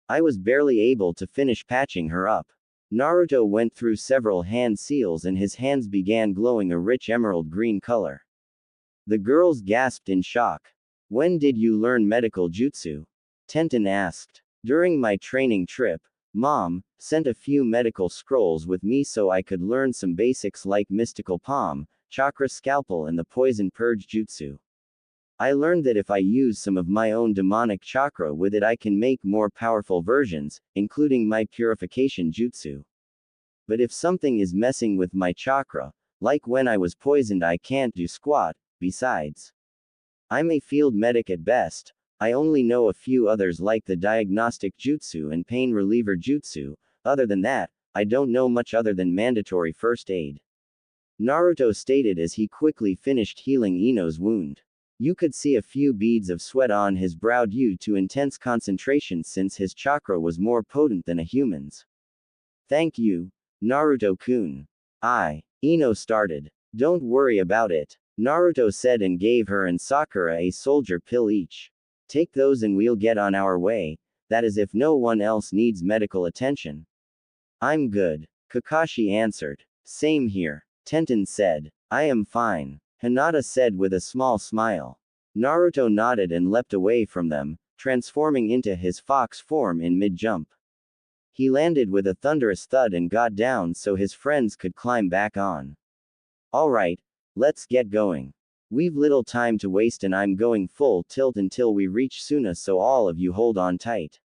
I was barely able to finish patching her up. Naruto went through several hand seals and his hands began glowing a rich emerald green color. The girls gasped in shock. When did you learn medical jutsu? Tenten asked. During my training trip, Mom sent a few medical scrolls with me so I could learn some basics like mystical palm, chakra scalpel and the poison purge jutsu. I learned that if I use some of my own demonic chakra with it, I can make more powerful versions, including my purification jutsu. But if something is messing with my chakra, like when I was poisoned, I can't do squat. Besides, I'm a field medic at best. I only know a few others like the diagnostic jutsu and pain reliever jutsu. Other than that, I don't know much other than mandatory first aid. Naruto stated as he quickly finished healing Ino's wound. You could see a few beads of sweat on his brow due to intense concentration since his chakra was more potent than a human's. Thank you, Naruto-kun. Ino started. Don't worry about it, Naruto said and gave her and Sakura a soldier pill each. Take those and we'll get on our way, that is if no one else needs medical attention. I'm good, Kakashi answered. Same here, Tenten said. I am fine, Hinata said with a small smile. Naruto nodded and leapt away from them, transforming into his fox form in mid-jump. He landed with a thunderous thud and got down so his friends could climb back on. Alright, let's get going. We've little time to waste and I'm going full tilt until we reach Suna, so all of you hold on tight.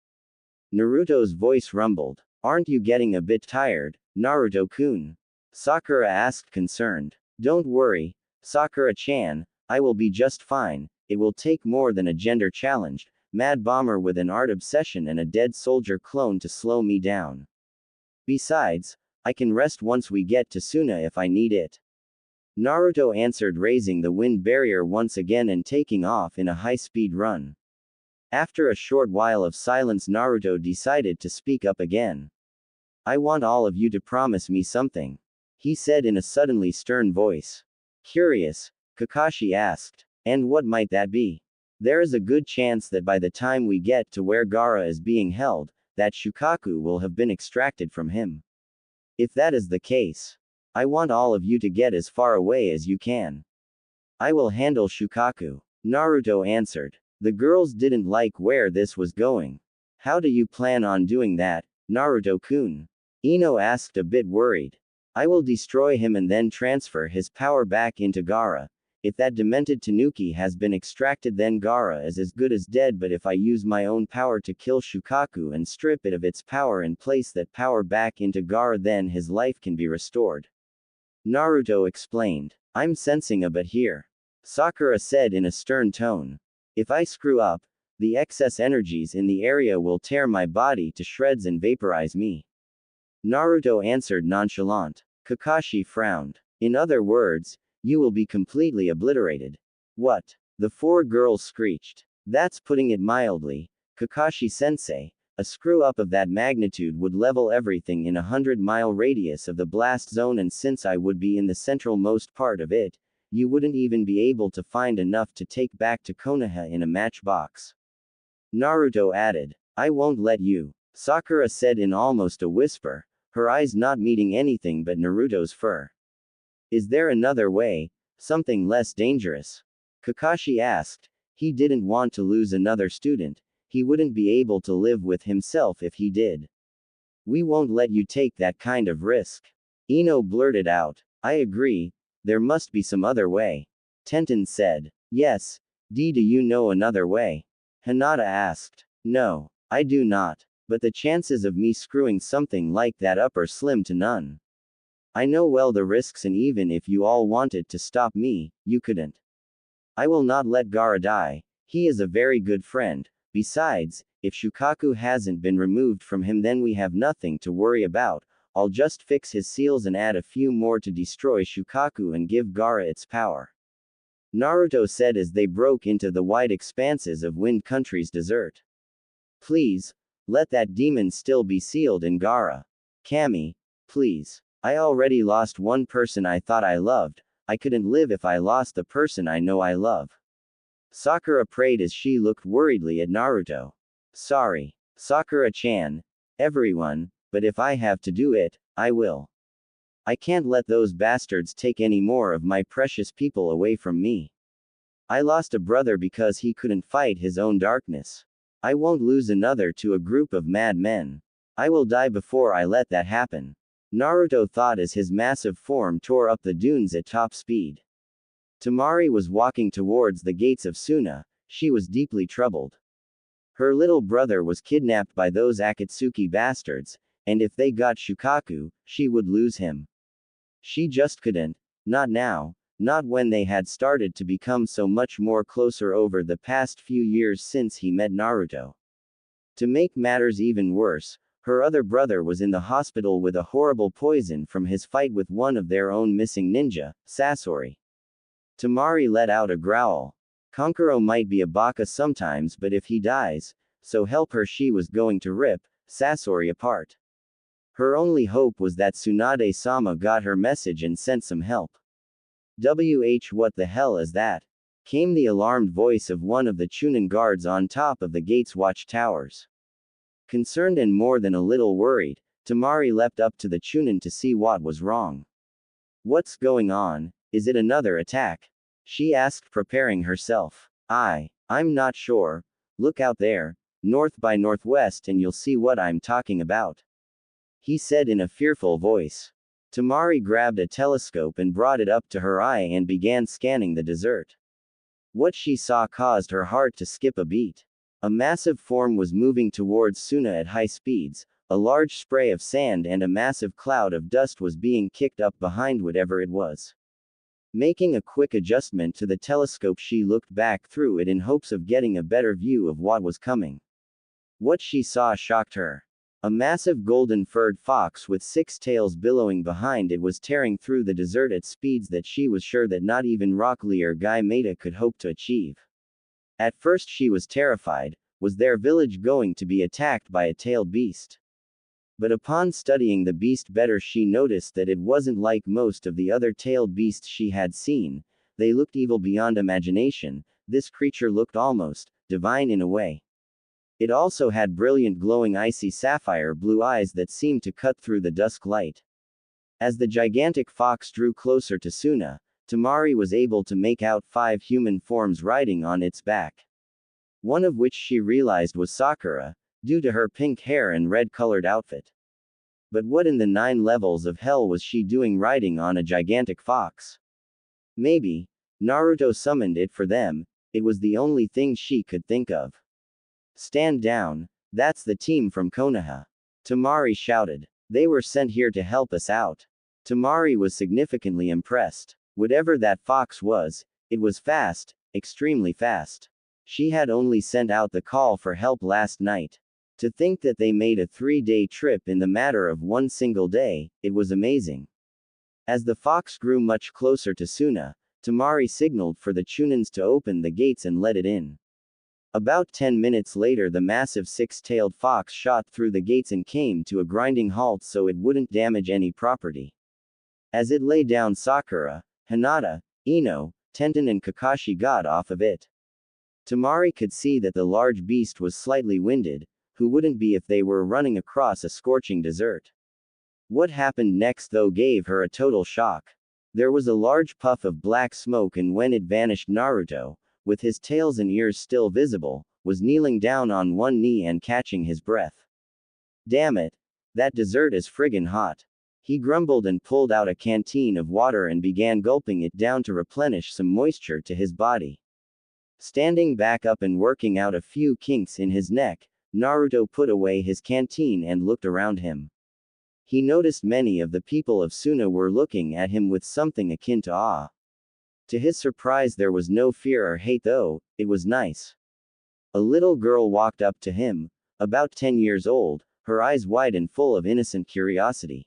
Naruto's voice rumbled. Aren't you getting a bit tired, Naruto-kun? Sakura asked concerned. Don't worry, Sakura-chan, I will be just fine. It will take more than a gender-challenged, mad bomber with an art obsession and a dead soldier clone to slow me down. Besides, I can rest once we get to Suna if I need it. Naruto answered, raising the wind barrier once again and taking off in a high-speed run. After a short while of silence, Naruto decided to speak up again. I want all of you to promise me something, he said in a suddenly stern voice. Curious, Kakashi asked. And what might that be? There is a good chance that by the time we get to where Gaara is being held, that Shukaku will have been extracted from him. If that is the case, I want all of you to get as far away as you can. I will handle Shukaku, Naruto answered. The girls didn't like where this was going. How do you plan on doing that, Naruto-kun? Ino asked, a bit worried. I will destroy him and then transfer his power back into Gaara. If that demented Tanuki has been extracted, then Gaara is as good as dead, but if I use my own power to kill Shukaku and strip it of its power and place that power back into Gaara, then his life can be restored. Naruto explained. I'm sensing a but here, Sakura said in a stern tone. If I screw up, the excess energies in the area will tear my body to shreds and vaporize me. Naruto answered nonchalant. Kakashi frowned. In other words, you will be completely obliterated. What? The four girls screeched. That's putting it mildly, Kakashi-sensei. A screw-up of that magnitude would level everything in a 100-mile radius of the blast zone, and since I would be in the central-most part of it, you wouldn't even be able to find enough to take back to Konoha in a matchbox. Naruto added. I won't let you, Sakura said in almost a whisper, her eyes not meeting anything but Naruto's fur. Is there another way, something less dangerous? Kakashi asked. He didn't want to lose another student. He wouldn't be able to live with himself if he did. We won't let you take that kind of risk. Ino blurted out. I agree. There must be some other way. Tenten said. Yes. Do you know another way? Hinata asked. No, I do not. But the chances of me screwing something like that up are slim to none. I know well the risks, and even if you all wanted to stop me, you couldn't. I will not let Gaara die. He is a very good friend. Besides, if Shukaku hasn't been removed from him, then we have nothing to worry about. I'll just fix his seals and add a few more to destroy Shukaku and give Gaara its power. Naruto said as they broke into the wide expanses of Wind Country's desert. Please, let that demon still be sealed in Gaara. Kami, please. I already lost one person I thought I loved. I couldn't live if I lost the person I know I love. Sakura prayed as she looked worriedly at Naruto. Sorry, Sakura-chan. Everyone, but if I have to do it, I will. I can't let those bastards take any more of my precious people away from me. I lost a brother because he couldn't fight his own darkness. I won't lose another to a group of mad men. I will die before I let that happen. Naruto thought as his massive form tore up the dunes at top speed. Temari was walking towards the gates of Suna. She was deeply troubled. Her little brother was kidnapped by those Akatsuki bastards, and if they got Shukaku, she would lose him. She just couldn't. Not now. Not when they had started to become so much more closer over the past few years since he met Naruto. To make matters even worse, her other brother was in the hospital with a horrible poison from his fight with one of their own missing ninja, Sasori. Temari let out a growl. Kankuro might be a baka sometimes, but if he dies, so help her, she was going to rip Sasori apart. Her only hope was that Tsunade-sama got her message and sent some help. What the hell is that? Came the alarmed voice of one of the Chunin guards on top of the gate's watchtowers. Concerned and more than a little worried, Temari leapt up to the Chunin to see what was wrong. What's going on? Is it another attack? She asked, preparing herself. I'm not sure. Look out there, north by northwest, and you'll see what I'm talking about. He said in a fearful voice. Temari grabbed a telescope and brought it up to her eye and began scanning the desert. What she saw caused her heart to skip a beat. A massive form was moving towards Suna at high speeds. A large spray of sand and a massive cloud of dust was being kicked up behind whatever it was. Making a quick adjustment to the telescope, she looked back through it in hopes of getting a better view of what was coming. What she saw shocked her. A massive golden-furred fox with 6 tails billowing behind it was tearing through the desert at speeds that she was sure that not even Rock Lee or Guy Maida could hope to achieve. At first she was terrified. Was their village going to be attacked by a tailed beast? But upon studying the beast better, she noticed that it wasn't like most of the other tailed beasts she had seen. They looked evil beyond imagination. This creature looked almost divine in a way. It also had brilliant glowing icy sapphire blue eyes that seemed to cut through the dusk light. As the gigantic fox drew closer to Suna, Temari was able to make out 5 human forms riding on its back. One of which she realized was Sakura, due to her pink hair and red-colored outfit. But what in the 9 levels of hell was she doing riding on a gigantic fox? Maybe Naruto summoned it for them. It was the only thing she could think of. Stand down. That's the team from Konoha. Temari shouted. They were sent here to help us out. Temari was significantly impressed. Whatever that fox was, it was fast, extremely fast. She had only sent out the call for help last night. To think that they made a 3-day trip in the matter of one single day, it was amazing. As the fox grew much closer to Suna, Temari signaled for the Chunins to open the gates and let it in. About 10 minutes later, the massive 6-tailed fox shot through the gates and came to a grinding halt so it wouldn't damage any property. As it lay down, Sakura, Hinata, Ino, Tenten and Kakashi got off of it. Temari could see that the large beast was slightly winded. Who wouldn't be if they were running across a scorching desert? What happened next though gave her a total shock. There was a large puff of black smoke, and when it vanished, Naruto, with his tails and ears still visible, was kneeling down on one knee and catching his breath. Damn it. That dessert is friggin' hot. He grumbled and pulled out a canteen of water and began gulping it down to replenish some moisture to his body. Standing back up and working out a few kinks in his neck, Naruto put away his canteen and looked around him. He noticed many of the people of Suna were looking at him with something akin to awe. To his surprise, there was no fear or hate, though. It was nice. A little girl walked up to him, about 10 years old, her eyes wide and full of innocent curiosity.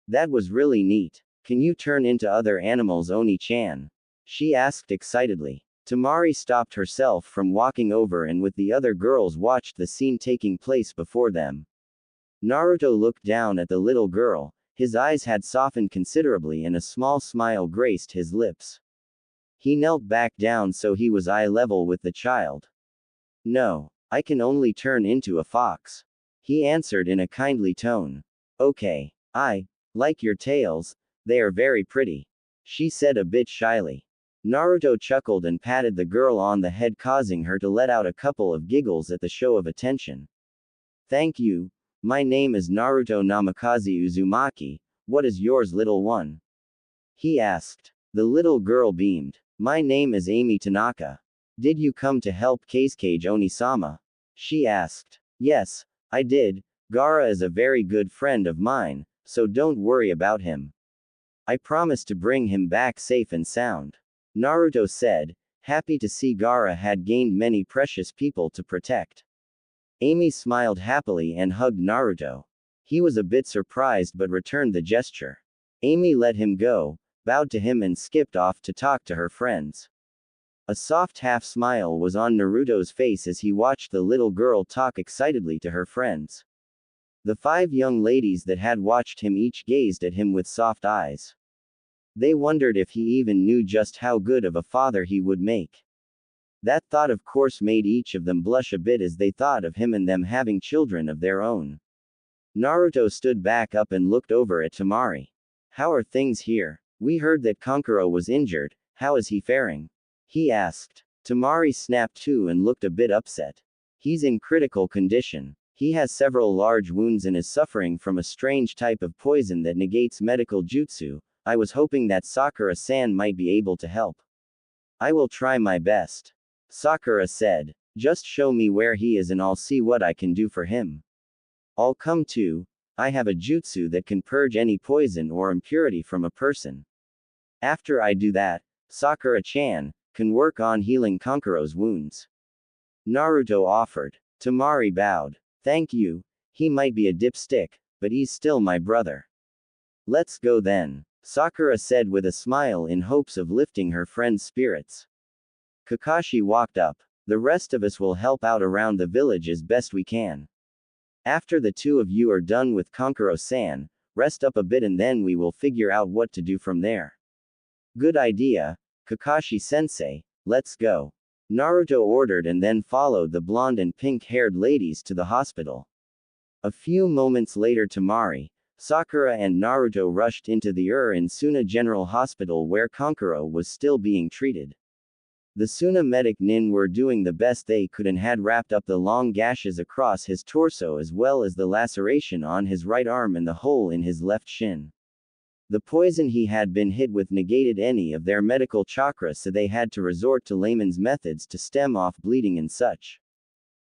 That was really neat. Can you turn into other animals, Oni-chan? She asked excitedly. Tamari stopped herself from walking over and with the other girls watched the scene taking place before them. Naruto looked down at the little girl, his eyes had softened considerably and a small smile graced his lips. He knelt back down so he was eye level with the child. No, I can only turn into a fox. He answered in a kindly tone. Okay, I like your tails, they are very pretty. She said a bit shyly. Naruto chuckled and patted the girl on the head, causing her to let out a couple of giggles at the show of attention. Thank you. My name is Naruto Namikaze Uzumaki. What is yours, little one? He asked. The little girl beamed. My name is Amy Tanaka. Did you come to help Kazekage Onisama? She asked. Yes, I did. Gaara is a very good friend of mine, so don't worry about him. I promise to bring him back safe and sound. Naruto said, happy to see Gaara had gained many precious people to protect. Amy smiled happily and hugged Naruto. He was a bit surprised but returned the gesture. Amy let him go, bowed to him and skipped off to talk to her friends. A soft half smile was on Naruto's face as he watched the little girl talk excitedly to her friends. The 5 young ladies that had watched him each gazed at him with soft eyes. They wondered if he even knew just how good of a father he would make. That thought of course made each of them blush a bit as they thought of him and them having children of their own. Naruto stood back up and looked over at Tamari. How are things here? We heard that Kankuro was injured, how is he faring? He asked. Tamari snapped to and looked a bit upset. He's in critical condition. He has several large wounds and is suffering from a strange type of poison that negates medical jutsu. I was hoping that Sakura-san might be able to help. I will try my best. Sakura said. Just show me where he is and I'll see what I can do for him. I'll come too. I have a jutsu that can purge any poison or impurity from a person. After I do that, Sakura-chan can work on healing Kankuro's wounds. Naruto offered. Tamari bowed. Thank you. He might be a dipstick, but he's still my brother. Let's go then. Sakura said with a smile in hopes of lifting her friend's spirits. Kakashi walked up. The rest of us will help out around the village as best we can. After the 2 of you are done with Kankuro-san, rest up a bit and then we will figure out what to do from there. Good idea, Kakashi-sensei, let's go. Naruto ordered and then followed the blonde and pink-haired ladies to the hospital. A few moments later Tamari, Sakura and Naruto rushed into the in Suna General Hospital where Kankuro was still being treated. The Suna medic nin were doing the best they could and had wrapped up the long gashes across his torso as well as the laceration on his right arm and the hole in his left shin. The poison he had been hit with negated any of their medical chakra, so they had to resort to layman's methods to stem off bleeding and such.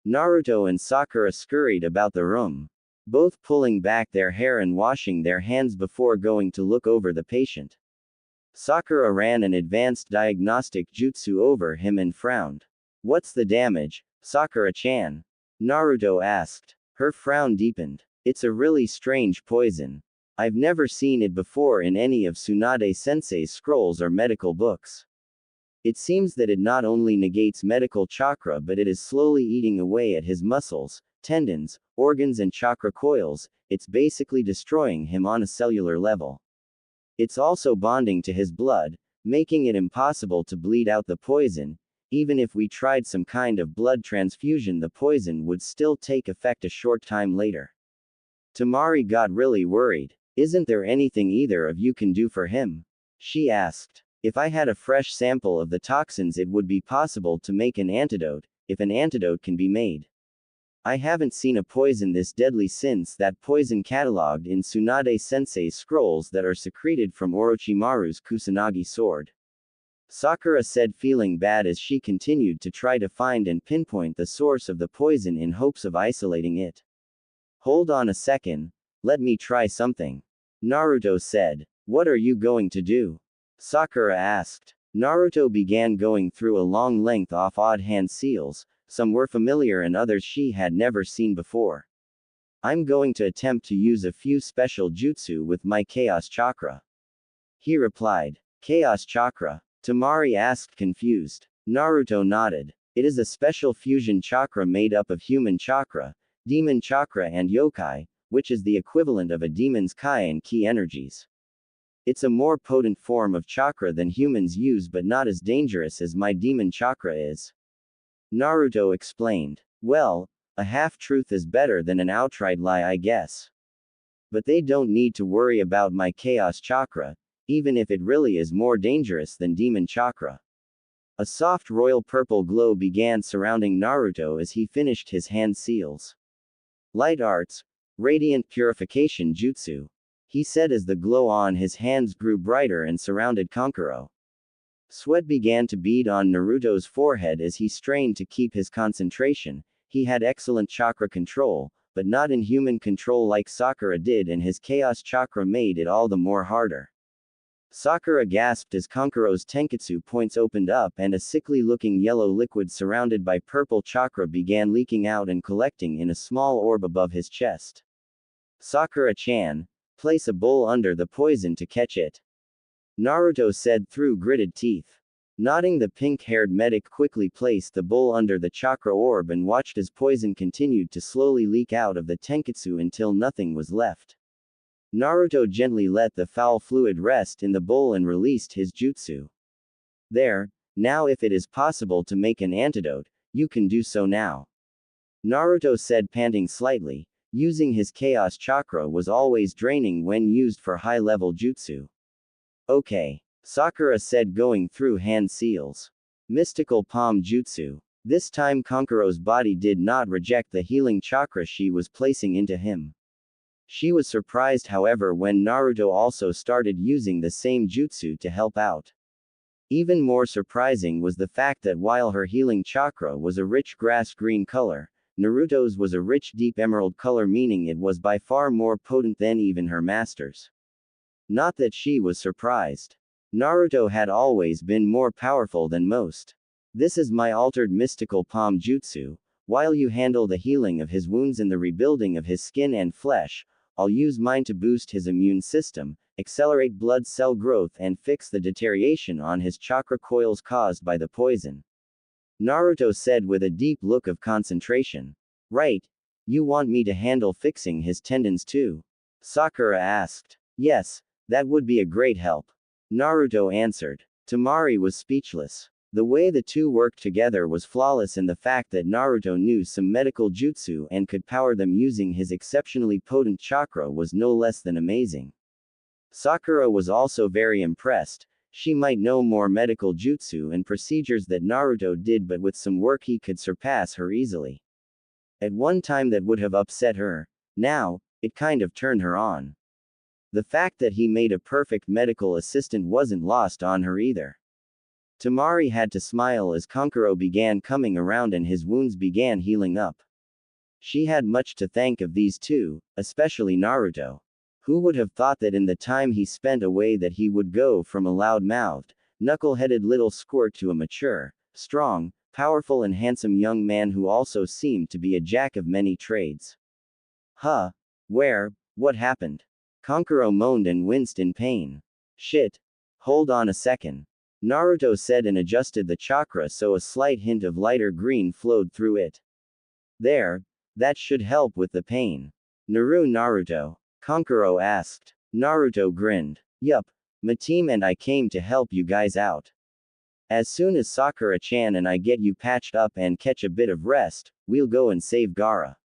Naruto and Sakura scurried about the room, both pulling back their hair and washing their hands before going to look over the patient. Sakura ran an advanced diagnostic jutsu over him and frowned. What's the damage, Sakura-chan? Naruto asked. Her frown deepened. It's a really strange poison. I've never seen it before in any of Tsunade-sensei's scrolls or medical books. It seems that it not only negates medical chakra but it is slowly eating away at his muscles, tendons, organs and chakra coils. It's basically destroying him on a cellular level. It's also bonding to his blood, making it impossible to bleed out the poison. Even if we tried some kind of blood transfusion, the poison would still take effect a short time later. Tamari got really worried. Isn't there anything either of you can do for him? She asked. If I had a fresh sample of the toxins, it would be possible to make an antidote, if an antidote can be made. I haven't seen a poison this deadly since that poison catalogued in Tsunade Sensei's scrolls that are secreted from Orochimaru's Kusanagi sword. Sakura said, feeling bad as she continued to try to find and pinpoint the source of the poison in hopes of isolating it. Hold on a second, let me try something. Naruto said. What are you going to do? Sakura asked. Naruto began going through a long length of odd hand seals, some were familiar and others she had never seen before. I'm going to attempt to use a few special jutsu with my Chaos Chakra. He replied. Chaos Chakra? Temari asked, confused. Naruto nodded. It is a special fusion chakra made up of human chakra, demon chakra and yokai, which is the equivalent of a demon's kai and ki energies. It's a more potent form of chakra than humans use, but not as dangerous as my demon chakra is. Naruto explained. Well, a half-truth is better than an outright lie, I guess. But they don't need to worry about my Chaos Chakra, even if it really is more dangerous than Demon Chakra. A soft royal purple glow began surrounding Naruto as he finished his hand seals. Light Arts, Radiant Purification Jutsu, he said as the glow on his hands grew brighter and surrounded Kankuro. Sweat began to bead on Naruto's forehead as he strained to keep his concentration. He had excellent chakra control, but not inhuman control like Sakura did, and his Chaos Chakra made it all the more harder. Sakura gasped as Kankuro's Tenketsu points opened up and a sickly-looking yellow liquid surrounded by purple chakra began leaking out and collecting in a small orb above his chest. Sakura-chan, place a bowl under the poison to catch it. Naruto said through gritted teeth. Nodding, the pink-haired medic quickly placed the bowl under the chakra orb and watched as poison continued to slowly leak out of the Tenketsu until nothing was left. Naruto gently let the foul fluid rest in the bowl and released his jutsu. There, now if it is possible to make an antidote, you can do so now. Naruto said, panting slightly. Using his Chaos Chakra was always draining when used for high-level jutsu. Okay. Sakura said, going through hand seals. Mystical Palm Jutsu. This time Kankuro's body did not reject the healing chakra she was placing into him. She was surprised, however, when Naruto also started using the same jutsu to help out. Even more surprising was the fact that while her healing chakra was a rich grass green color, Naruto's was a rich deep emerald color, meaning it was by far more potent than even her master's. Not that she was surprised. Naruto had always been more powerful than most. This is my altered mystical palm jutsu. While you handle the healing of his wounds and the rebuilding of his skin and flesh, I'll use mine to boost his immune system, accelerate blood cell growth and fix the deterioration on his chakra coils caused by the poison. Naruto said with a deep look of concentration. Right. You want me to handle fixing his tendons too? Sakura asked. Yes, that would be a great help. Naruto answered. Temari was speechless. The way the two worked together was flawless, and the fact that Naruto knew some medical jutsu and could power them using his exceptionally potent chakra was no less than amazing. Sakura was also very impressed. She might know more medical jutsu and procedures that Naruto did, but with some work he could surpass her easily. At one time that would have upset her. Now, it kind of turned her on. The fact that he made a perfect medical assistant wasn't lost on her either. Temari had to smile as Kankuro began coming around and his wounds began healing up. She had much to thank of these two, especially Naruto. Who would have thought that in the time he spent away that he would go from a loud-mouthed, knuckle-headed little squirt to a mature, strong, powerful and handsome young man who also seemed to be a jack of many trades. Huh? Where? What happened? Kankuro moaned and winced in pain. Shit. Hold on a second. Naruto said and adjusted the chakra so a slight hint of lighter green flowed through it. There. That should help with the pain. Naruto? Kankuro asked. Naruto grinned. Yup. My team and I came to help you guys out. As soon as Sakura-chan and I get you patched up and catch a bit of rest, we'll go and save Gaara.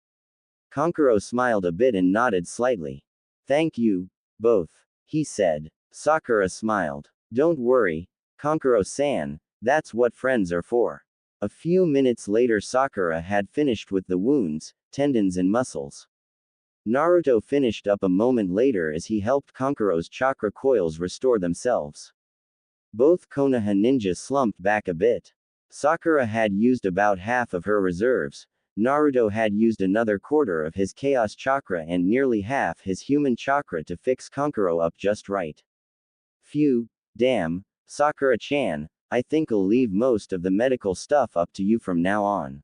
Kankuro smiled a bit and nodded slightly. Thank you, both, he said. Sakura smiled. Don't worry, Kankuro-san, that's what friends are for. A few minutes later Sakura had finished with the wounds, tendons and muscles. Naruto finished up a moment later as he helped Kankuro's chakra coils restore themselves. Both Konoha ninjas slumped back a bit. Sakura had used about half of her reserves, Naruto had used another quarter of his chaos chakra and nearly half his human chakra to fix Kankuro up just right. Phew, damn, Sakura-chan, I think I'll leave most of the medical stuff up to you from now on.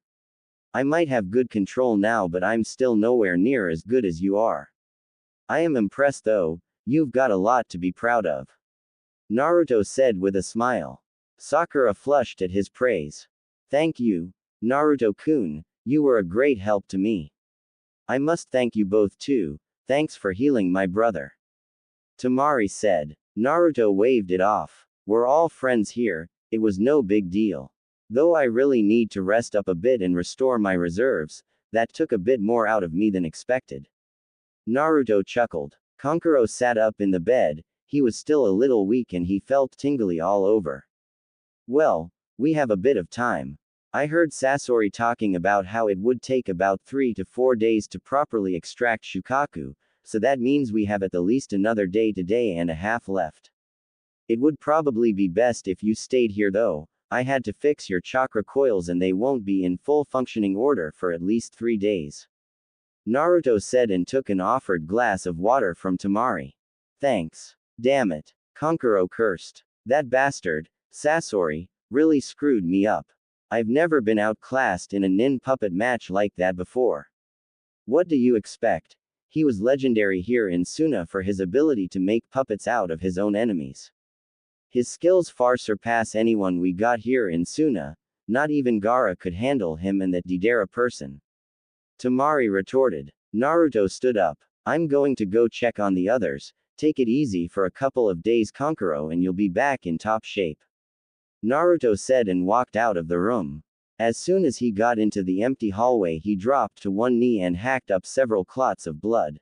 I might have good control now, but I'm still nowhere near as good as you are. I am impressed though, you've got a lot to be proud of. Naruto said with a smile. Sakura flushed at his praise. Thank you, Naruto-kun, you were a great help to me. I must thank you both too, thanks for healing my brother. Temari said. Naruto waved it off. We're all friends here, it was no big deal. Though I really need to rest up a bit and restore my reserves, that took a bit more out of me than expected. Naruto chuckled. Kankuro sat up in the bed, he was still a little weak and he felt tingly all over. Well, we have a bit of time. I heard Sasori talking about how it would take about 3 to 4 days to properly extract Shukaku, so that means we have at the least another day and a half left. It would probably be best if you stayed here though, I had to fix your chakra coils and they won't be in full functioning order for at least 3 days. Naruto said and took an offered glass of water from Temari. Thanks. Damn it. Kankuro cursed. That bastard, Sasori, really screwed me up. I've never been outclassed in a nin puppet match like that before. What do you expect? He was legendary here in Suna for his ability to make puppets out of his own enemies. His skills far surpass anyone we got here in Suna, not even Gaara could handle him and that Deidara person. Temari retorted. Naruto stood up. I'm going to go check on the others, take it easy for a couple of days Kankuro and you'll be back in top shape. Naruto said and walked out of the room. As soon as he got into the empty hallway he dropped to one knee and hacked up several clots of blood.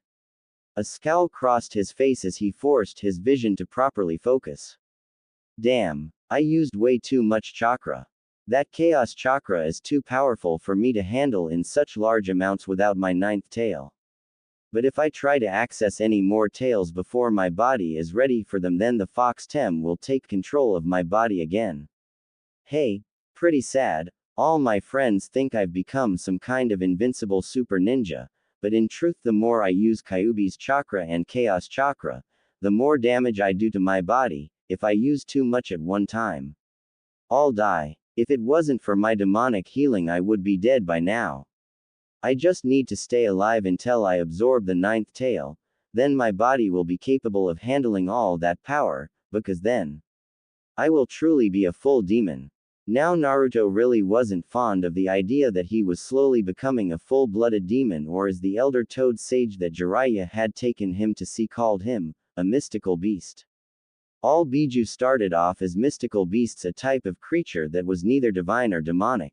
A scowl crossed his face as he forced his vision to properly focus. Damn, I used way too much chakra. That chaos chakra is too powerful for me to handle in such large amounts without my 9th tail. But if I try to access any more tails before my body is ready for them, then the Fox Tem will take control of my body again. Hey, pretty sad, all my friends think I've become some kind of invincible super ninja, but in truth the more I use Kyuubi's chakra and chaos chakra, the more damage I do to my body, if I use too much at one time. I'll die. If it wasn't for my demonic healing I would be dead by now. I just need to stay alive until I absorb the 9th tail, then my body will be capable of handling all that power, because then I will truly be a full demon. Now Naruto really wasn't fond of the idea that he was slowly becoming a full-blooded demon, or as the elder toad sage that Jiraiya had taken him to see called him, a mystical beast. All Biju started off as mystical beasts, a type of creature that was neither divine or demonic.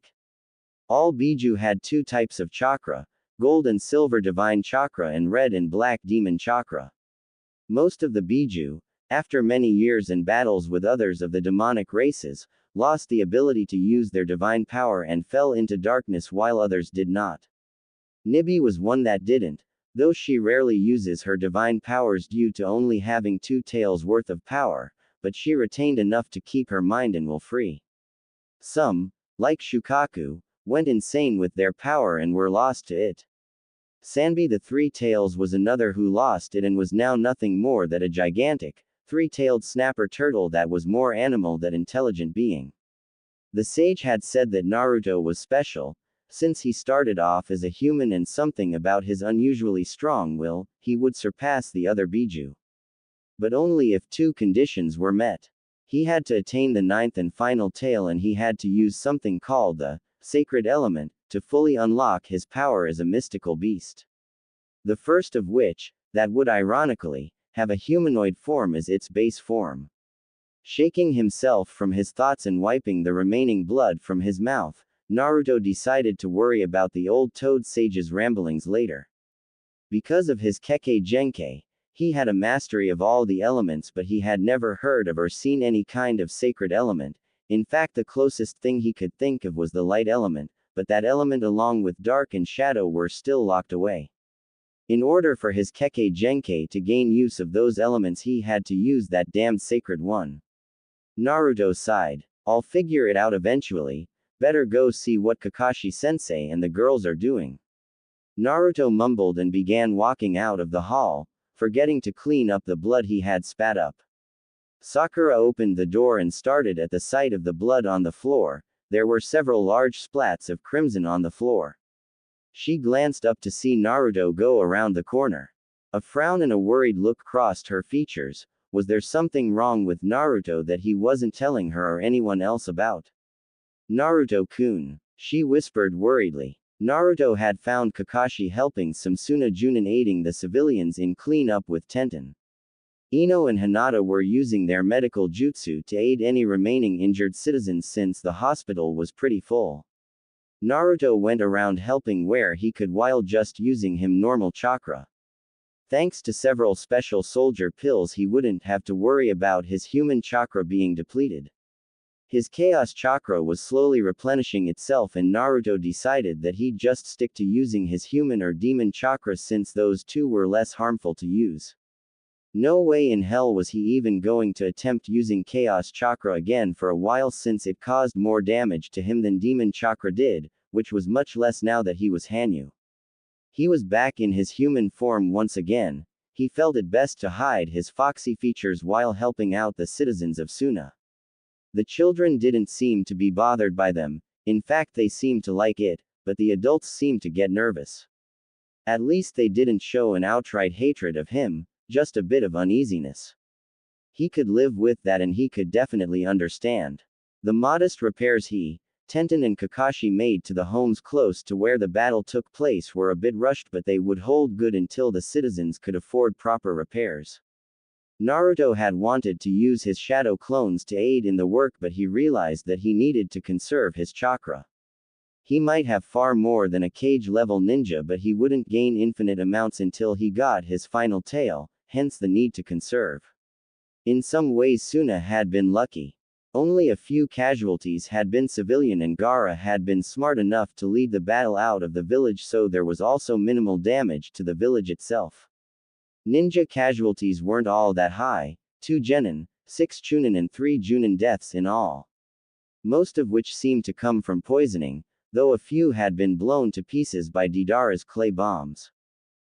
All Biju had 2 types of chakra, gold and silver divine chakra and red and black demon chakra. Most of the Biju, after many years and battles with others of the demonic races, lost the ability to use their divine power and fell into darkness while others did not. Nibi was one that didn't, though she rarely uses her divine powers due to only having 2 tails worth of power, but she retained enough to keep her mind and will free. Some, like Shukaku, went insane with their power and were lost to it. Sanbi the 3 tails was another who lost it and was now nothing more than a gigantic, 3-tailed snapper turtle that was more animal than intelligent being. The sage had said that Naruto was special, since he started off as a human, and something about his unusually strong will, he would surpass the other Biju. But only if 2 conditions were met. He had to attain the 9th and final tail, and he had to use something called the sacred element to fully unlock his power as a mystical beast. The first of which, that would ironically have a humanoid form as its base form. Shaking himself from his thoughts and wiping the remaining blood from his mouth, Naruto decided to worry about the old toad sage's ramblings later. Because of his Kekkei Genkai, He had a mastery of all the elements, but he had never heard of or seen any kind of sacred element. In fact, the closest thing he could think of was the light element, but that element along with dark and shadow were still locked away. In order for his Kekkei Genkai to gain use of those elements, he had to use that damned sacred one. Naruto sighed. I'll figure it out eventually. Better go see what Kakashi-sensei and the girls are doing. Naruto mumbled and began walking out of the hall, forgetting to clean up the blood he had spat up. Sakura opened the door and started at the sight of the blood on the floor. There were several large splats of crimson on the floor. She glanced up to see Naruto go around the corner. A frown and a worried look crossed her features. Was there something wrong with Naruto that he wasn't telling her or anyone else about? Naruto-kun, she whispered worriedly. Naruto had found Kakashi helping Samsuna Junin aiding the civilians in clean-up with Tenten. Ino and Hinata were using their medical jutsu to aid any remaining injured citizens since the hospital was pretty full. Naruto went around helping where he could while just using him normal chakra. Thanks to several special soldier pills, he wouldn't have to worry about his human chakra being depleted. His chaos chakra was slowly replenishing itself, and Naruto decided that he'd just stick to using his human or demon chakra since those two were less harmful to use. No way in hell was he even going to attempt using chaos chakra again for a while, since it caused more damage to him than demon chakra did, which was much less now that he was Hanyu. He was back in his human form once again. He felt it best to hide his foxy features while helping out the citizens of Suna. The children didn't seem to be bothered by them. In fact, they seemed to like it, but the adults seemed to get nervous. At least they didn't show an outright hatred of him, just a bit of uneasiness. He could live with that, and he could definitely understand. The modest repairs he, Tenten and Kakashi made to the homes close to where the battle took place were a bit rushed, but they would hold good until the citizens could afford proper repairs. Naruto had wanted to use his shadow clones to aid in the work, but he realized that he needed to conserve his chakra. He might have far more than a cage-level ninja, but he wouldn't gain infinite amounts until he got his final tail, hence the need to conserve. In some ways Suna had been lucky. Only a few casualties had been civilian, and Gaara had been smart enough to lead the battle out of the village, so there was also minimal damage to the village itself. Ninja casualties weren't all that high, 2 genin, 6 chunin and 3 junin deaths in all. Most of which seemed to come from poisoning, though a few had been blown to pieces by Deidara's clay bombs.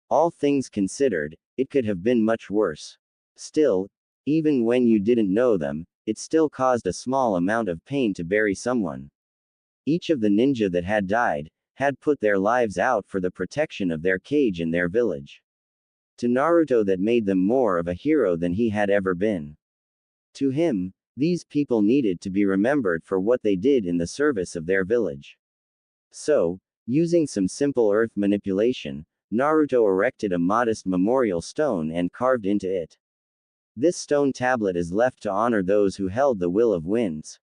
All things considered, it could have been much worse. Still, even when you didn't know them, it still caused a small amount of pain to bury someone. Each of the ninja that had died, had put their lives out for the protection of their cage and their village. To Naruto, that made them more of a hero than he had ever been. To him, these people needed to be remembered for what they did in the service of their village. So, using some simple earth manipulation, Naruto erected a modest memorial stone and carved into it. This stone tablet is left to honor those who held the will of winds.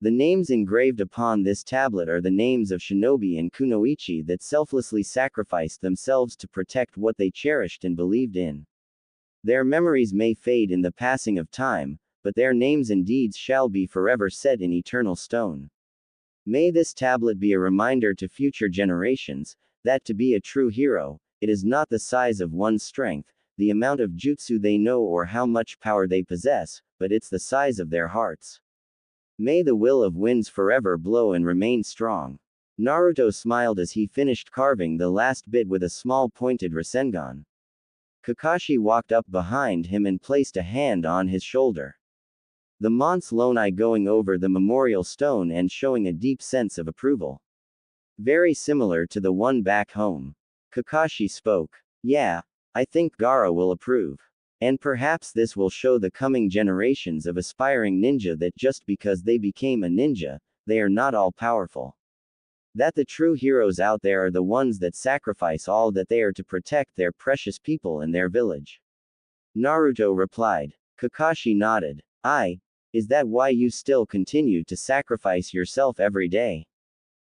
The names engraved upon this tablet are the names of shinobi and kunoichi that selflessly sacrificed themselves to protect what they cherished and believed in. Their memories may fade in the passing of time, but their names and deeds shall be forever set in eternal stone. May this tablet be a reminder to future generations, that to be a true hero, it is not the size of one's strength, the amount of jutsu they know or how much power they possess, but it's the size of their hearts. May the will of winds forever blow and remain strong. Naruto smiled as he finished carving the last bit with a small pointed Rasengan. Kakashi walked up behind him and placed a hand on his shoulder. The Mons Lonai going over the memorial stone and showing a deep sense of approval. Very similar to the one back home. Kakashi spoke. Yeah, I think Gaara will approve. And perhaps this will show the coming generations of aspiring ninja that just because they became a ninja, they are not all powerful. That the true heroes out there are the ones that sacrifice all that they are to protect their precious people and their village. Naruto replied. Kakashi nodded. Is that why you still continue to sacrifice yourself every day?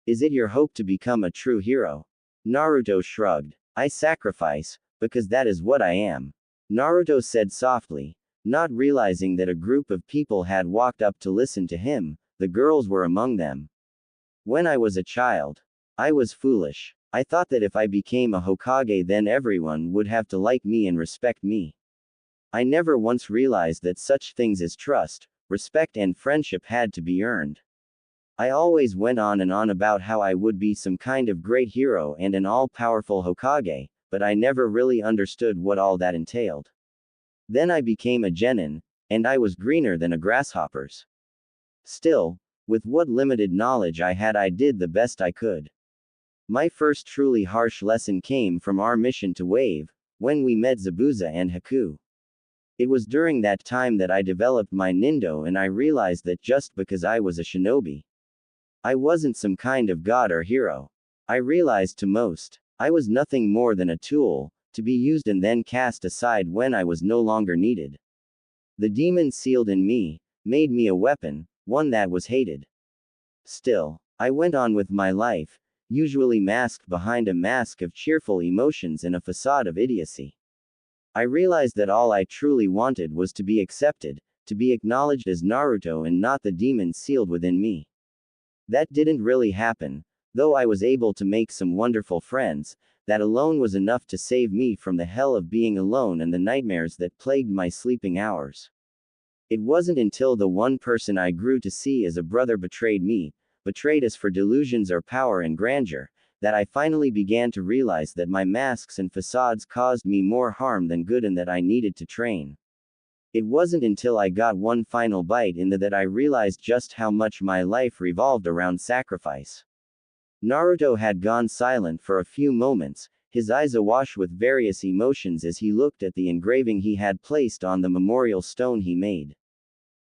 Is it your hope to become a true hero? Naruto shrugged. I sacrifice, because that is what I am. Naruto said softly, not realizing that a group of people had walked up to listen to him. The girls were among them. When I was a child, I was foolish. I thought that if I became a Hokage, then everyone would have to like me and respect me. I never once realized that such things as trust, respect, and friendship had to be earned. I always went on and on about how I would be some kind of great hero and an all-powerful Hokage, but I never really understood what all that entailed. Then I became a genin, and I was greener than a grasshopper's. Still, with what limited knowledge I had, I did the best I could. My first truly harsh lesson came from our mission to Wave, when we met Zabuza and Haku. It was during that time that I developed my Nindo, and I realized that just because I was a shinobi, I wasn't some kind of god or hero. I realized to most, I was nothing more than a tool, to be used and then cast aside when I was no longer needed. The demon sealed in me, made me a weapon, one that was hated. Still, I went on with my life, usually masked behind a mask of cheerful emotions and a facade of idiocy. I realized that all I truly wanted was to be accepted, to be acknowledged as Naruto and not the demon sealed within me. That didn't really happen, though I was able to make some wonderful friends. That alone was enough to save me from the hell of being alone and the nightmares that plagued my sleeping hours. It wasn't until the one person I grew to see as a brother betrayed me, betrayed us for delusions or power and grandeur, that I finally began to realize that my masks and facades caused me more harm than good and that I needed to train. It wasn't until I got one final bite into that I realized just how much my life revolved around sacrifice. Naruto had gone silent for a few moments, his eyes awash with various emotions as he looked at the engraving he had placed on the memorial stone he made.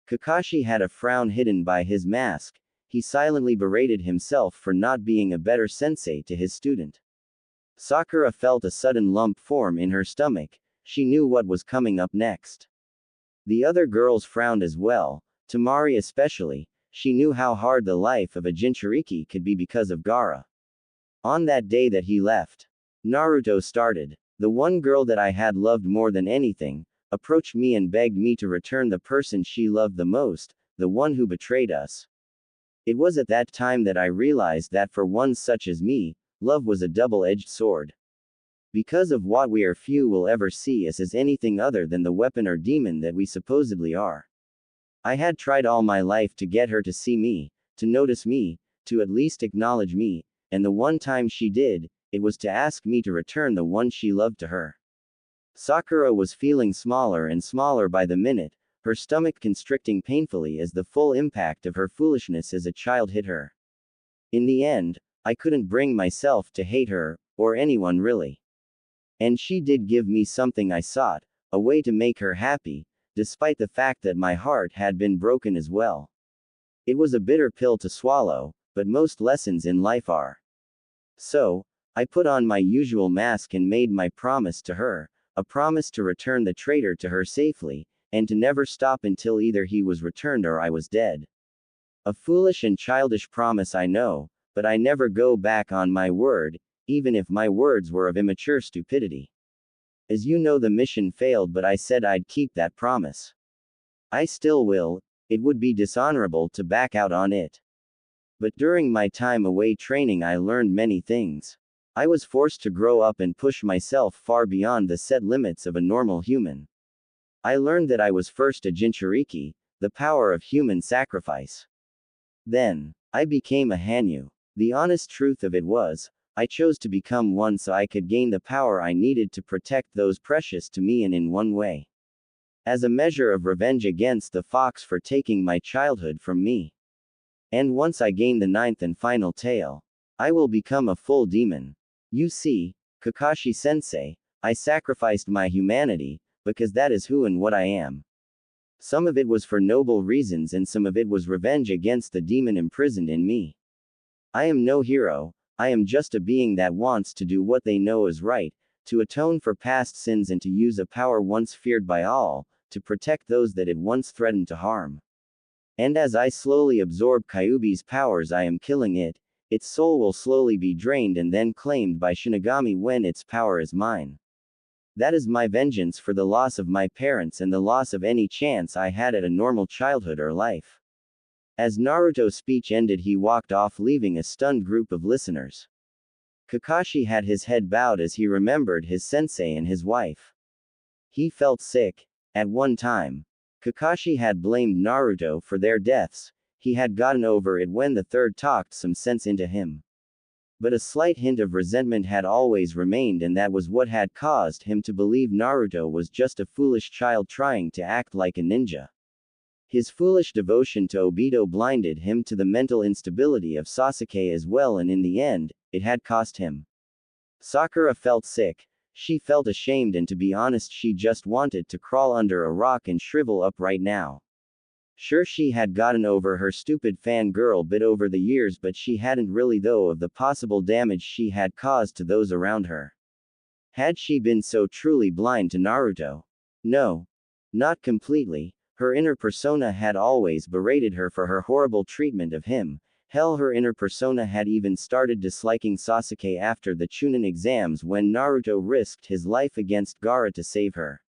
Kakashi had a frown hidden by his mask. He silently berated himself for not being a better sensei to his student. Sakura felt a sudden lump form in her stomach. She knew what was coming up next. The other girls frowned as well, Tamari especially. She knew how hard the life of a Jinchuriki could be because of Gaara. On that day that he left, Naruto started. The one girl that I had loved more than anything, approached me and begged me to return the person she loved the most, the one who betrayed us. It was at that time that I realized that for one such as me, love was a double-edged sword. Because of what we are, few will ever see us as anything other than the weapon or demon that we supposedly are. I had tried all my life to get her to see me, to notice me, to at least acknowledge me, and the one time she did, it was to ask me to return the one she loved to her. Sakura was feeling smaller and smaller by the minute, her stomach constricting painfully as the full impact of her foolishness as a child hit her. In the end, I couldn't bring myself to hate her, or anyone really. And she did give me something I sought, a way to make her happy, despite the fact that my heart had been broken as well. It was a bitter pill to swallow, but most lessons in life are. So, I put on my usual mask and made my promise to her, a promise to return the traitor to her safely, and to never stop until either he was returned or I was dead. A foolish and childish promise, I know, but I never go back on my word, even if my words were of immature stupidity. As you know, the mission failed, but I said I'd keep that promise. I still will. It would be dishonorable to back out on it. But during my time away training, I learned many things. I was forced to grow up and push myself far beyond the set limits of a normal human. I learned that I was first a Jinchuriki, the power of human sacrifice. Then, I became a Hanyu. The honest truth of it was, I chose to become one so I could gain the power I needed to protect those precious to me, and in one way. As a measure of revenge against the fox for taking my childhood from me. And once I gain the ninth and final tail, I will become a full demon. You see, Kakashi-sensei, I sacrificed my humanity, because that is who and what I am. Some of it was for noble reasons and some of it was revenge against the demon imprisoned in me. I am no hero, I am just a being that wants to do what they know is right, to atone for past sins and to use a power once feared by all, to protect those that it once threatened to harm. And as I slowly absorb Kyuubi's powers, I am killing it. Its soul will slowly be drained and then claimed by Shinigami when its power is mine. That is my vengeance for the loss of my parents and the loss of any chance I had at a normal childhood or life." As Naruto's speech ended, he walked off, leaving a stunned group of listeners. Kakashi had his head bowed as he remembered his sensei and his wife. He felt sick. At one time, Kakashi had blamed Naruto for their deaths. He had gotten over it when the third talked some sense into him. But a slight hint of resentment had always remained, and that was what had caused him to believe Naruto was just a foolish child trying to act like a ninja. His foolish devotion to Obito blinded him to the mental instability of Sasuke as well, and in the end, it had cost him. Sakura felt sick. She felt ashamed, and to be honest, she just wanted to crawl under a rock and shrivel up right now. Sure, she had gotten over her stupid fangirl bit over the years, but she hadn't really, though, of the possible damage she had caused to those around her. Had she been so truly blind to Naruto? No. Not completely. Her inner persona had always berated her for her horrible treatment of him. Hell, her inner persona had even started disliking Sasuke after the Chunin exams when Naruto risked his life against Gaara to save her.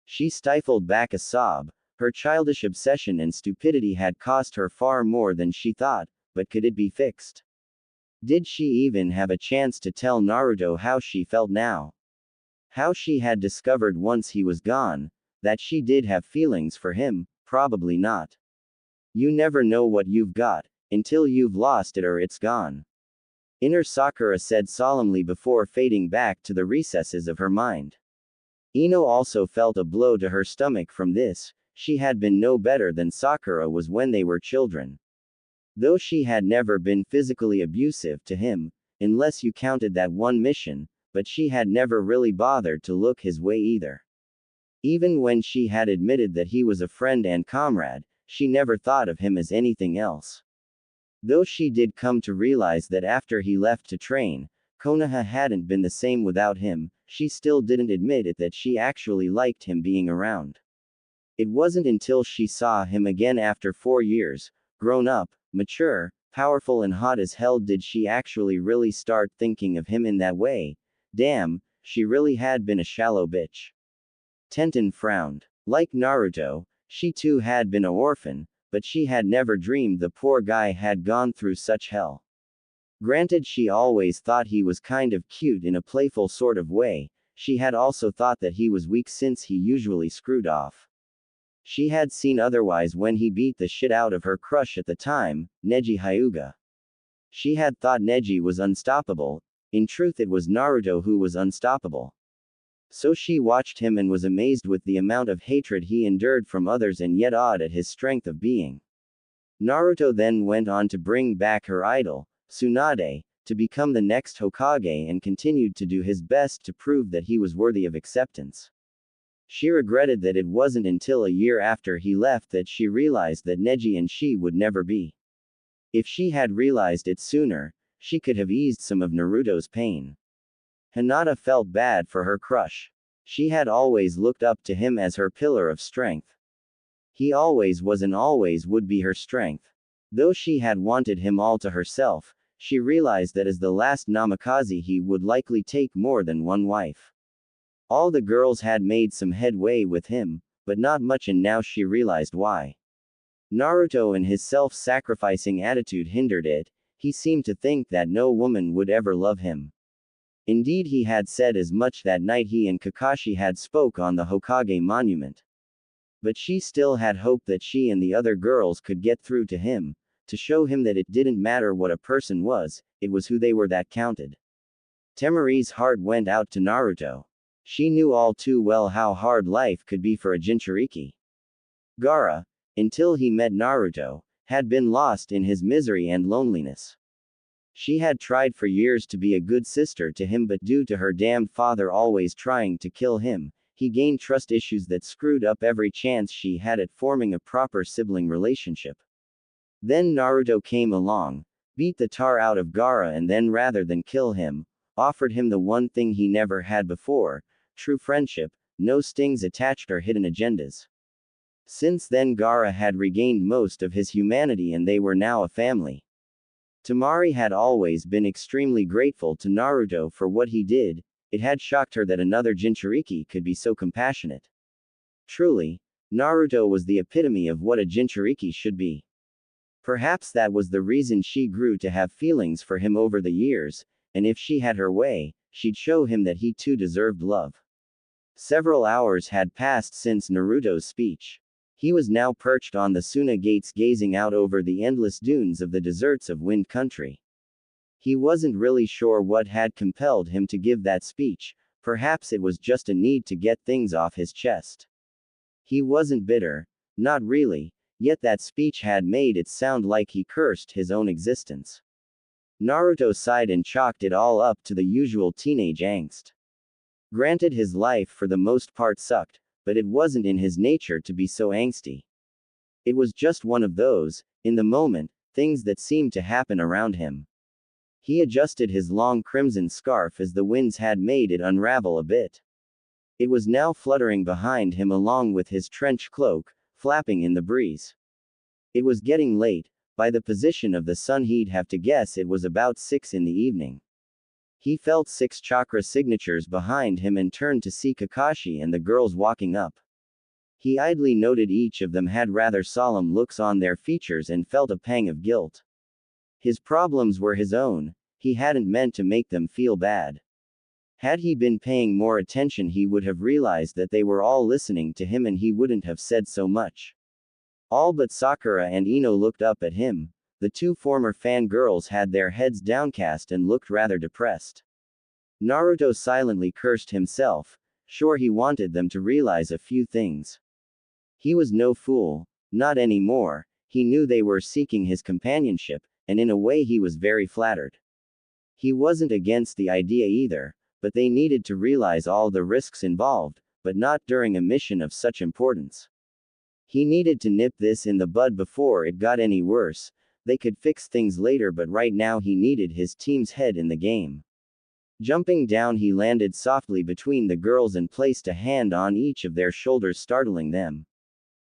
She stifled back a sob. Her childish obsession and stupidity had cost her far more than she thought, but could it be fixed? Did she even have a chance to tell Naruto how she felt now? How she had discovered once he was gone, that she did have feelings for him? Probably not. You never know what you've got until you've lost it or it's gone. Inner Sakura said solemnly before fading back to the recesses of her mind. Ino also felt a blow to her stomach from this. She had been no better than Sakura was when they were children. Though she had never been physically abusive to him, unless you counted that one mission, but she had never really bothered to look his way either. Even when she had admitted that he was a friend and comrade, she never thought of him as anything else. Though she did come to realize that after he left to train, Konoha hadn't been the same without him, she still didn't admit it that she actually liked him being around. It wasn't until she saw him again after 4 years, grown up, mature, powerful and hot as hell, did she actually really start thinking of him in that way. Damn, she really had been a shallow bitch. Tenten frowned. Like Naruto, she too had been an orphan, but she had never dreamed the poor guy had gone through such hell. Granted, she always thought he was kind of cute in a playful sort of way. She had also thought that he was weak since he usually screwed off. She had seen otherwise when he beat the shit out of her crush at the time, Neji Hyuga. She had thought Neji was unstoppable. In truth, it was Naruto who was unstoppable. So she watched him and was amazed with the amount of hatred he endured from others and yet awed at his strength of being. Naruto then went on to bring back her idol, Tsunade, to become the next Hokage and continued to do his best to prove that he was worthy of acceptance. She regretted that it wasn't until a year after he left that she realized that Neji and she would never be. If she had realized it sooner, she could have eased some of Naruto's pain. Hinata felt bad for her crush. She had always looked up to him as her pillar of strength. He always was and always would be her strength. Though she had wanted him all to herself, she realized that as the last Namikaze he would likely take more than one wife. All the girls had made some headway with him, but not much, and now she realized why. Naruto and his self-sacrificing attitude hindered it. He seemed to think that no woman would ever love him. Indeed, he had said as much that night he and Kakashi had spoke on the Hokage monument. But she still had hope that she and the other girls could get through to him, to show him that it didn't matter what a person was, it was who they were that counted. Temari's heart went out to Naruto. She knew all too well how hard life could be for a Jinchuriki. Gaara, until he met Naruto, had been lost in his misery and loneliness. She had tried for years to be a good sister to him, but due to her damned father always trying to kill him, he gained trust issues that screwed up every chance she had at forming a proper sibling relationship. Then Naruto came along, beat the tar out of Gaara, and then rather than kill him, offered him the one thing he never had before, true friendship, no stings attached or hidden agendas. Since then Gaara had regained most of his humanity and they were now a family. Temari had always been extremely grateful to Naruto for what he did, it had shocked her that another Jinchuriki could be so compassionate. Truly, Naruto was the epitome of what a Jinchuriki should be. Perhaps that was the reason she grew to have feelings for him over the years, and if she had her way, she'd show him that he too deserved love. Several hours had passed since Naruto's speech. He was now perched on the Suna gates gazing out over the endless dunes of the deserts of Wind Country. He wasn't really sure what had compelled him to give that speech, perhaps it was just a need to get things off his chest. He wasn't bitter, not really, yet that speech had made it sound like he cursed his own existence. Naruto sighed and chalked it all up to the usual teenage angst. Granted, his life for the most part sucked, but it wasn't in his nature to be so angsty. It was just one of those, in the moment, things that seemed to happen around him. He adjusted his long crimson scarf as the winds had made it unravel a bit. It was now fluttering behind him along with his trench cloak, flapping in the breeze. It was getting late. By the position of the sun he'd have to guess it was about 6 in the evening. He felt 6 chakra signatures behind him and turned to see Kakashi and the girls walking up. He idly noted each of them had rather solemn looks on their features and felt a pang of guilt. His problems were his own, he hadn't meant to make them feel bad. Had he been paying more attention, he would have realized that they were all listening to him and he wouldn't have said so much. All but Sakura and Ino looked up at him. The 2 former fangirls had their heads downcast and looked rather depressed. Naruto silently cursed himself, sure he wanted them to realize a few things. He was no fool, not anymore, he knew they were seeking his companionship, and in a way he was very flattered. He wasn't against the idea either, but they needed to realize all the risks involved, but not during a mission of such importance. He needed to nip this in the bud before it got any worse. They could fix things later, but right now he needed his team's head in the game. Jumping down, he landed softly between the girls and placed a hand on each of their shoulders, startling them.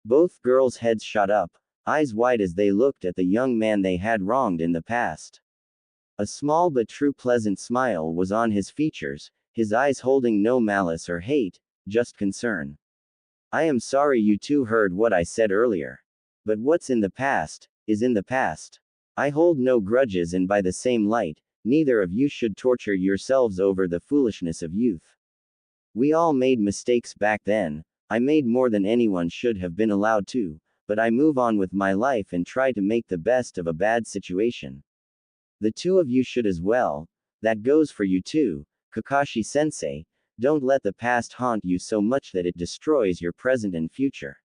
Both girls' heads shot up, eyes wide as they looked at the young man they had wronged in the past. A small but true pleasant smile was on his features, his eyes holding no malice or hate, just concern. I am sorry you two heard what I said earlier. But what's in the past, is in the past. I hold no grudges, and by the same light, neither of you should torture yourselves over the foolishness of youth. We all made mistakes back then, I made more than anyone should have been allowed to, but I move on with my life and try to make the best of a bad situation. The 2 of you should as well. That goes for you too, Kakashi-sensei. Don't let the past haunt you so much that it destroys your present and future.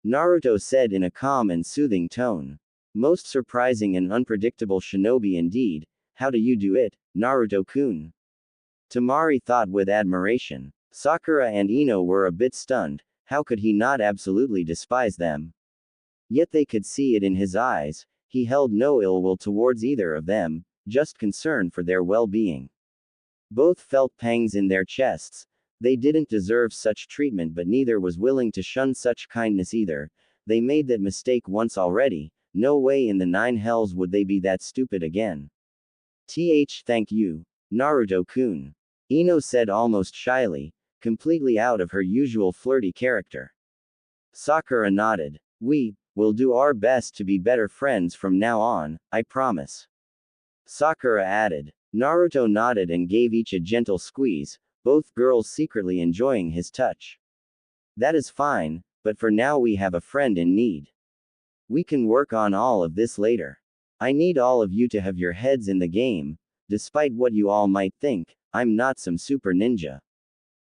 Naruto said in a calm and soothing tone. Most surprising and unpredictable shinobi indeed. How do you do it, Naruto-kun? Temari thought with admiration. Sakura and Ino were a bit stunned. How could he not absolutely despise them? Yet they could see it in his eyes. He held no ill will towards either of them, just concern for their well-being. Both felt pangs in their chests. They didn't deserve such treatment, but neither was willing to shun such kindness either. They made that mistake once already, no way in the 9 hells would they be that stupid again. Thank you, Naruto-kun. Ino said almost shyly, completely out of her usual flirty character. Sakura nodded. We'll do our best to be better friends from now on, I promise. Sakura added. Naruto nodded and gave each a gentle squeeze, both girls secretly enjoying his touch. That is fine, but for now we have a friend in need. We can work on all of this later. I need all of you to have your heads in the game. Despite what you all might think, I'm not some super ninja.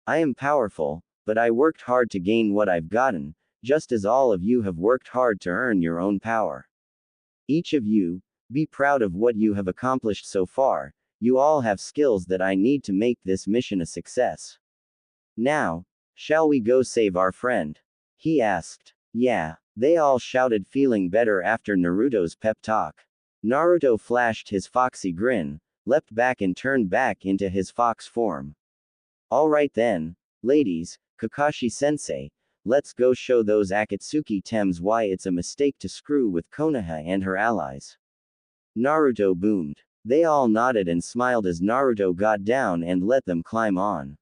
I am powerful, but I worked hard to gain what I've gotten, just as all of you have worked hard to earn your own power. Each of you, be proud of what you have accomplished so far. You all have skills that I need to make this mission a success. Now, shall we go save our friend? He asked. Yeah, they all shouted, feeling better after Naruto's pep talk. Naruto flashed his foxy grin, leapt back and turned back into his fox form. Alright then, ladies, Kakashi-sensei, let's go show those Akatsuki Tems why it's a mistake to screw with Konoha and her allies. Naruto boomed. They all nodded and smiled as Naruto got down and let them climb on.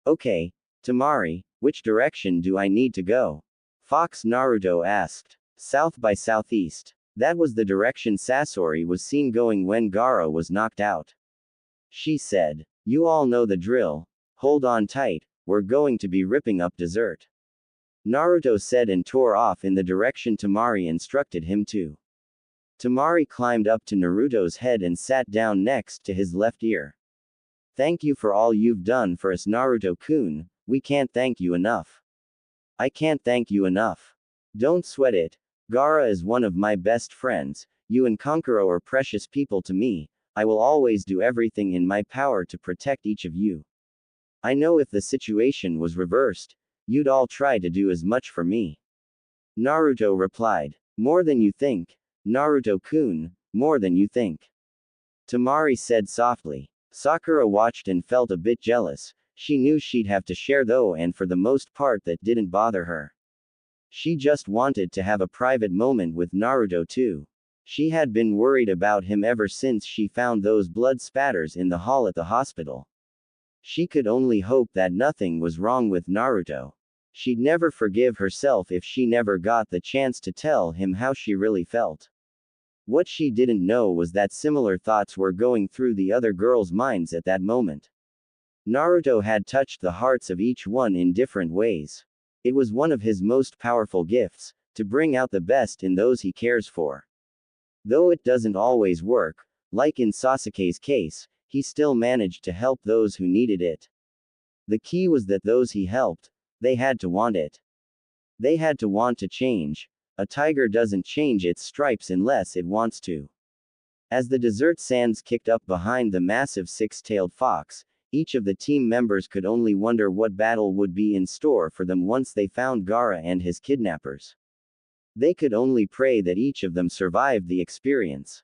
Okay, Tamari, which direction do I need to go? Fox Naruto asked. South by southeast. That was the direction Sasori was seen going when Gaara was knocked out. She said. You all know the drill. Hold on tight, we're going to be ripping up dessert. Naruto said and tore off in the direction Tamari instructed him to. Tamari climbed up to Naruto's head and sat down next to his left ear. Thank you for all you've done for us, Naruto-kun, we can't thank you enough. I can't thank you enough. Don't sweat it. Gaara is one of my best friends, you and Kankuro are precious people to me, I will always do everything in my power to protect each of you. I know if the situation was reversed, you'd all try to do as much for me. Naruto replied. More than you think. Naruto-kun, more than you think. Tamari said softly. Sakura watched and felt a bit jealous. She knew she'd have to share though, and for the most part that didn't bother her. She just wanted to have a private moment with Naruto too. She had been worried about him ever since she found those blood spatters in the hall at the hospital. She could only hope that nothing was wrong with Naruto. She'd never forgive herself if she never got the chance to tell him how she really felt. What she didn't know was that similar thoughts were going through the other girls' minds at that moment. Naruto had touched the hearts of each one in different ways. It was one of his most powerful gifts, to bring out the best in those he cares for. Though it doesn't always work, like in Sasuke's case, he still managed to help those who needed it. The key was that those he helped, they had to want it. They had to want to change. A tiger doesn't change its stripes unless it wants to. As the desert sands kicked up behind the massive six-tailed fox, each of the team members could only wonder what battle would be in store for them once they found Gaara and his kidnappers. They could only pray that each of them survived the experience.